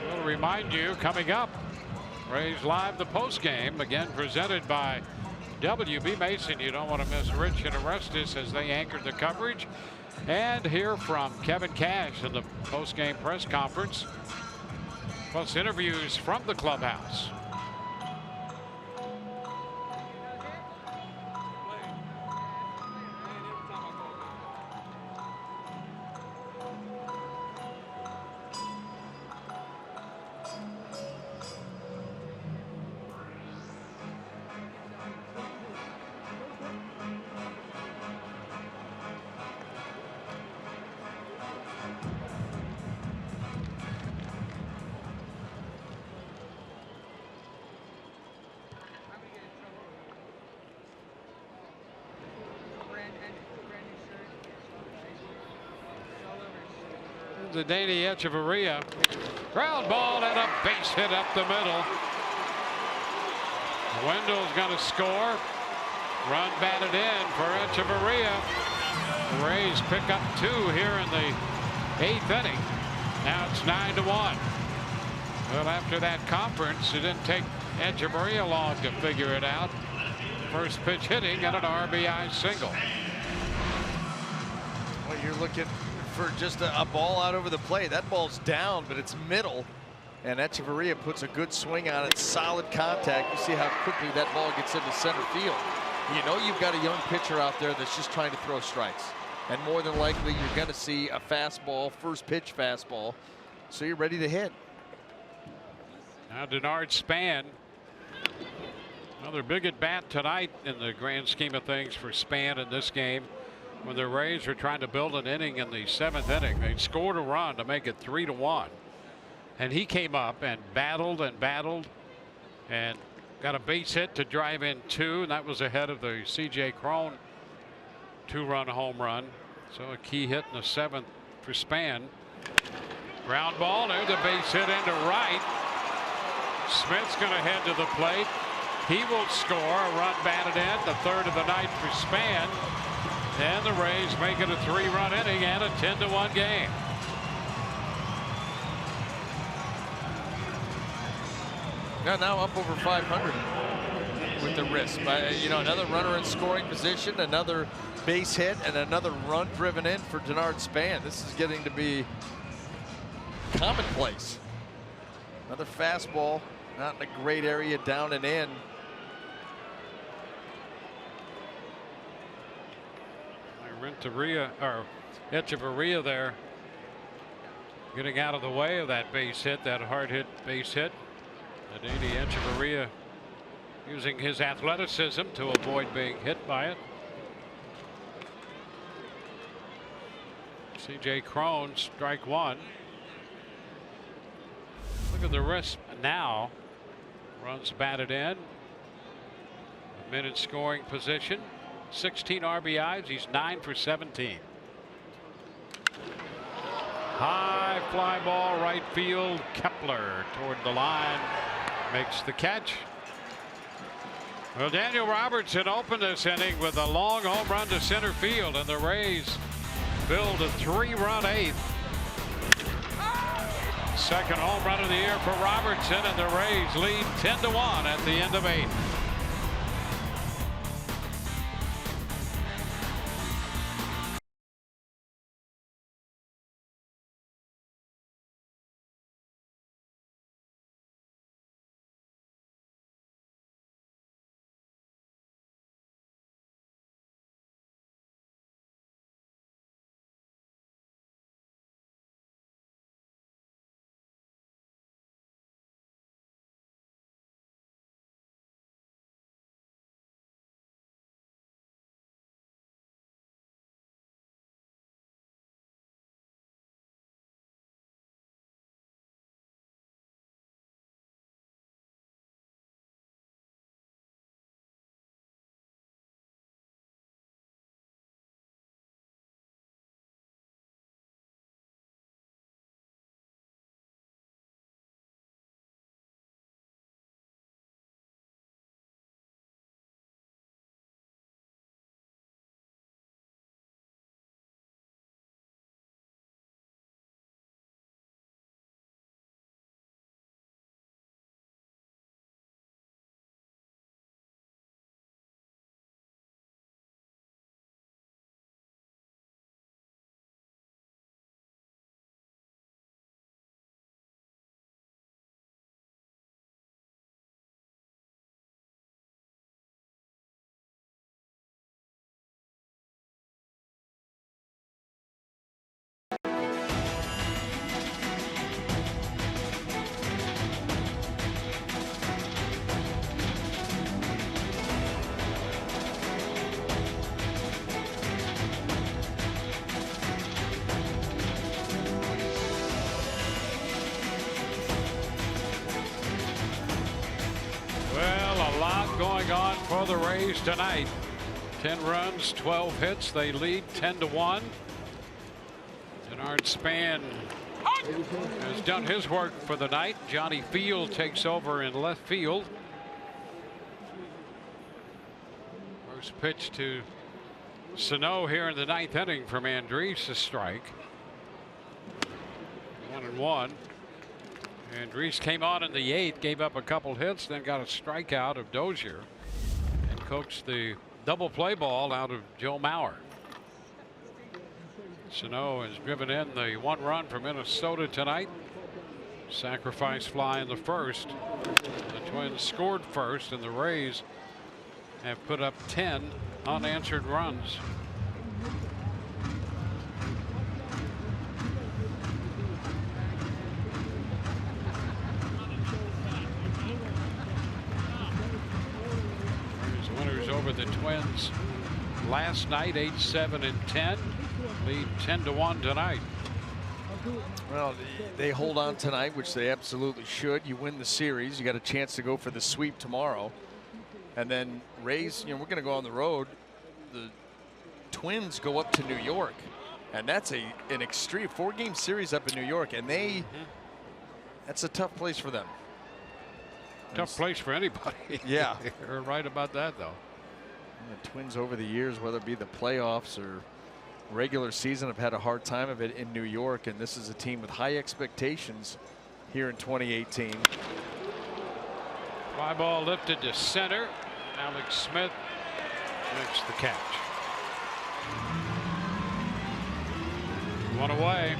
We'll remind you coming up, Rays Live, the post game, again presented by WB Mason. You don't want to miss Rich and Orestes as they anchored the coverage. And hear from Kevin Cash in the post game press conference, plus interviews from the clubhouse. To Danny Echeverria. Ground ball and a base hit up the middle. Wendell's going to score. Run batted in for Echeverria. The Rays pick up 2 here in the 8th inning. Now it's 9-1. Well, after that conference, it didn't take Echeverria long to figure it out. First pitch hitting and an RBI single. Well, you're looking for just a ball out over the plate. That ball's down, but it's middle, and Echeverria puts a good swing on it. Solid contact. You see how quickly that ball gets into center field. You know you've got a young pitcher out there that's just trying to throw strikes, and more than likely you're going to see a fastball, first pitch fastball, so you're ready to hit. Now Denard Span, another big at bat tonight in the grand scheme of things for Span in this game. When the Rays were trying to build an inning in the 7th inning, they scored a run to make it 3-1. And he came up and battled and got a base hit to drive in 2, and that was ahead of the C.J. Cron 2-run home run. So a key hit in the 7th for Span. Ground ball, there's the base hit into right. Smith's going to head to the plate. He will score. A run batted in, the 3rd of the night for Span. And the Rays make it a 3-run inning and a 10-1 game. Yeah, now up over 500 with the wrist. You know, another runner in scoring position, another base hit, and another run driven in for Denard Span. This is getting to be commonplace. Another fastball, not in a great area, down and in. Renteria, or Echeverria there, getting out of the way of that base hit, that hard hit base hit. Adeni Echeverria using his athleticism to avoid being hit by it. C.J. Cron, strike one. Look at the wrist now. Runs batted in. A minute scoring position. 16 RBIs. He's 9 for 17. High fly ball, right field. Kepler toward the line. Makes the catch. Well, Daniel Robertson opened this inning with a long home run to center field, and the Rays build a 3-run eighth. Second home run of the year for Robertson, and the Rays lead 10-1 at the end of 8. Going on for the Rays tonight. 10 runs, 12 hits. They lead 10-1. Denard Span has done his work for the night. Johnny Field takes over in left field. First pitch to Sano here in the 9th inning from Andriese, a strike. 1-1. Andriese came on in the 8th, gave up a couple hits, then got a strikeout of Dozier and coaxed the double play ball out of Joe Mauer. Sano has driven in the 1 run for Minnesota tonight. Sacrifice fly in the first. The Twins scored first, and the Rays have put up 10 unanswered runs. Over the Twins last night, 8-7 and 10, lead 10-1 tonight. Well, they hold on tonight, which they absolutely should. You win the series, you got a chance to go for the sweep tomorrow, and then Rays. You know, we're going to go on the road. The Twins go up to New York, and that's an extreme 4-game series up in New York, and that's a tough place for them. Tough place for anybody. Yeah, you're right about that, though. The Twins over the years, whether it be the playoffs or regular season, have had a hard time of it in New York, and this is a team with high expectations here in 2018. Fly ball lifted to center. Alex Smith makes the catch. One away.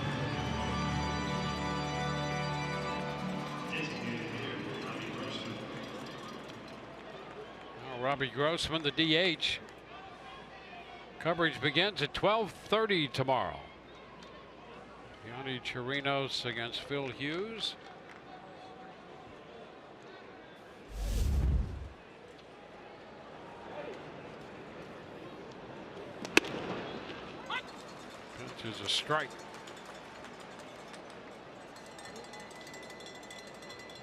Now Robbie Grossman, the DH. Coverage begins at 12:30 tomorrow. Yanni Chirinos against Phil Hughes. Pitch is a strike.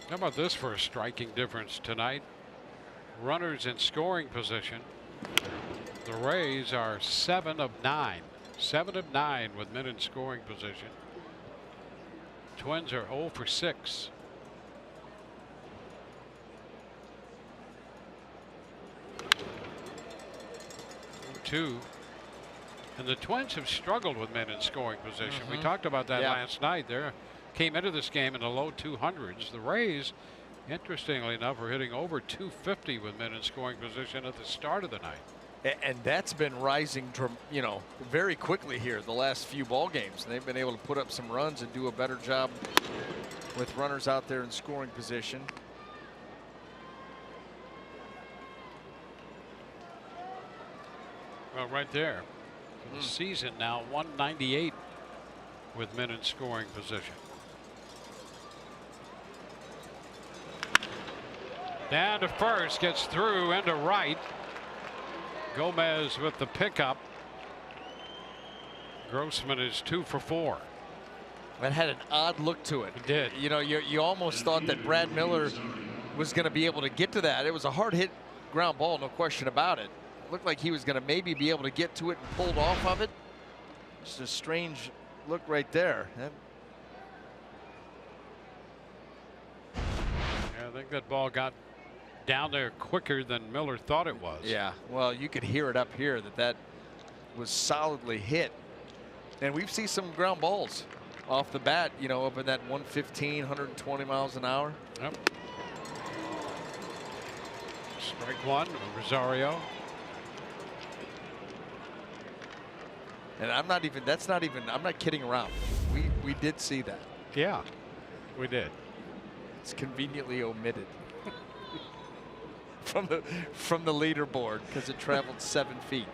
How about this for a striking difference tonight? Runners in scoring position. The Rays are 7 of 9. 7 of 9 with men in scoring position. Twins are 0 for 6. Two. And the Twins have struggled with men in scoring position. We talked about that last night. They came into this game in the low 200s. The Rays, interestingly enough, are hitting over 250 with men in scoring position at the start of the night. And that's been rising, very quickly here the last few ball games. And they've been able to put up some runs and do a better job with runners out there in scoring position. Well, right there. For the season now, 198 with men in scoring position. Down to first, gets through into right. Gomez with the pickup. Grossman is 2 for 4. That had an odd look to it. It did. You almost thought that Brad Miller was going to be able to get to that. It was a hard hit ground ball, no question about it. It looked like he was going to maybe be able to get to it and pulled off of it. Just a strange look right there. Yeah, I think that ball got down there quicker than Miller thought it was. Yeah, well, you could hear it up here that was solidly hit. And we've seen some ground balls off the bat, up in that 115, 120 miles an hour. Yep. Strike one, Rosario. And I'm not kidding around. We did see that. Yeah, we did. It's conveniently omitted from the leaderboard because it traveled 7 feet.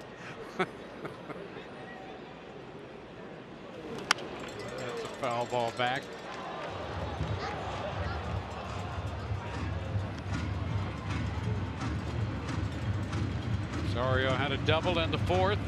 That's a foul ball back. Rosario had a double in the fourth.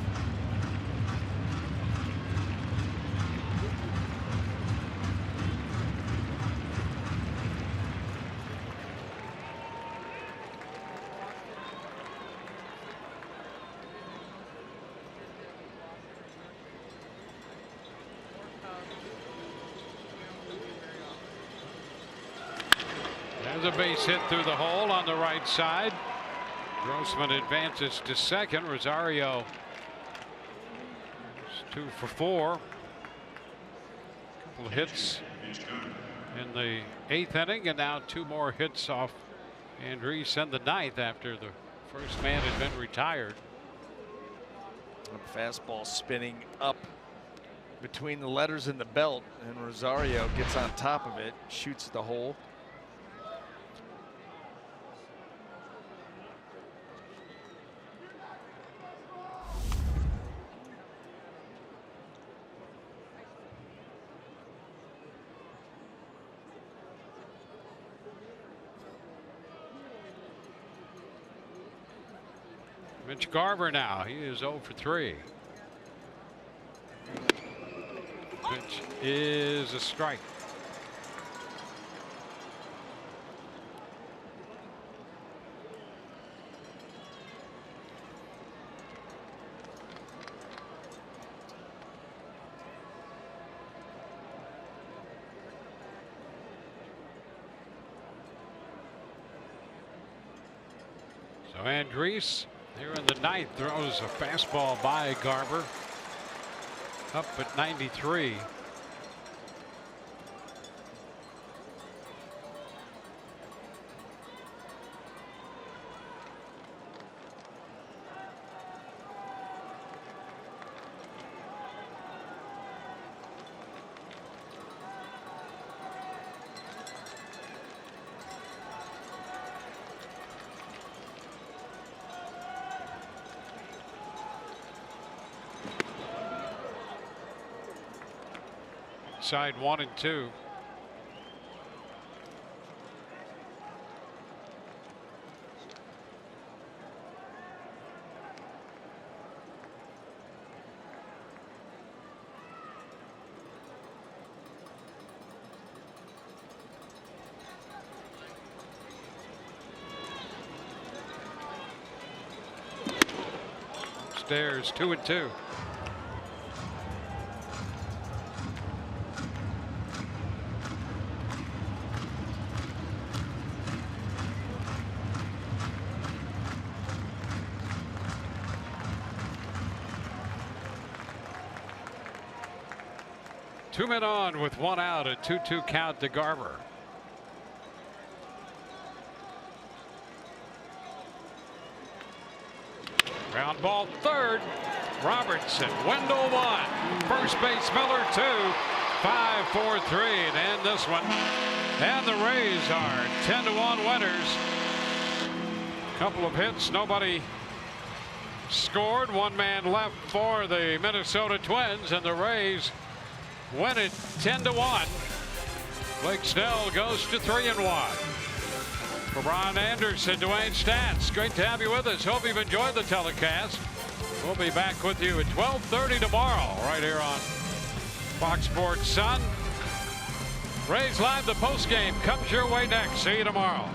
There's a base hit through the hole on the right side. Grossman advances to second. Rosario is 2 for 4. Couple of hits in the 8th inning, and now 2 more hits off Andriese in the 9th after the first man had been retired. A fastball spinning up between the letters in the belt, and Rosario gets on top of it, shoots the hole. Mitch Garver now, he is 0 for 3. Pitch is a strike. So Andriese here in the 9th throws a fastball by Garver. Up at 93. side 1 and 2. Stairs 2 and 2. Two men on with one out, a 2-2 count to Garver. Ground ball third. Robertson, Wendell 1. First base Miller 2. 5-4-3 to end this one. And the Rays are 10-1 winners. Couple of hits, nobody scored. One man left for the Minnesota Twins, and the Rays win it 10-1. Blake Snell goes to 3-1. For Brian Anderson, Dwayne Stats, great to have you with us. Hope you've enjoyed the telecast. We'll be back with you at 12:30 tomorrow, right here on Fox Sports Sun. Rays Live, the postgame comes your way next. See you tomorrow.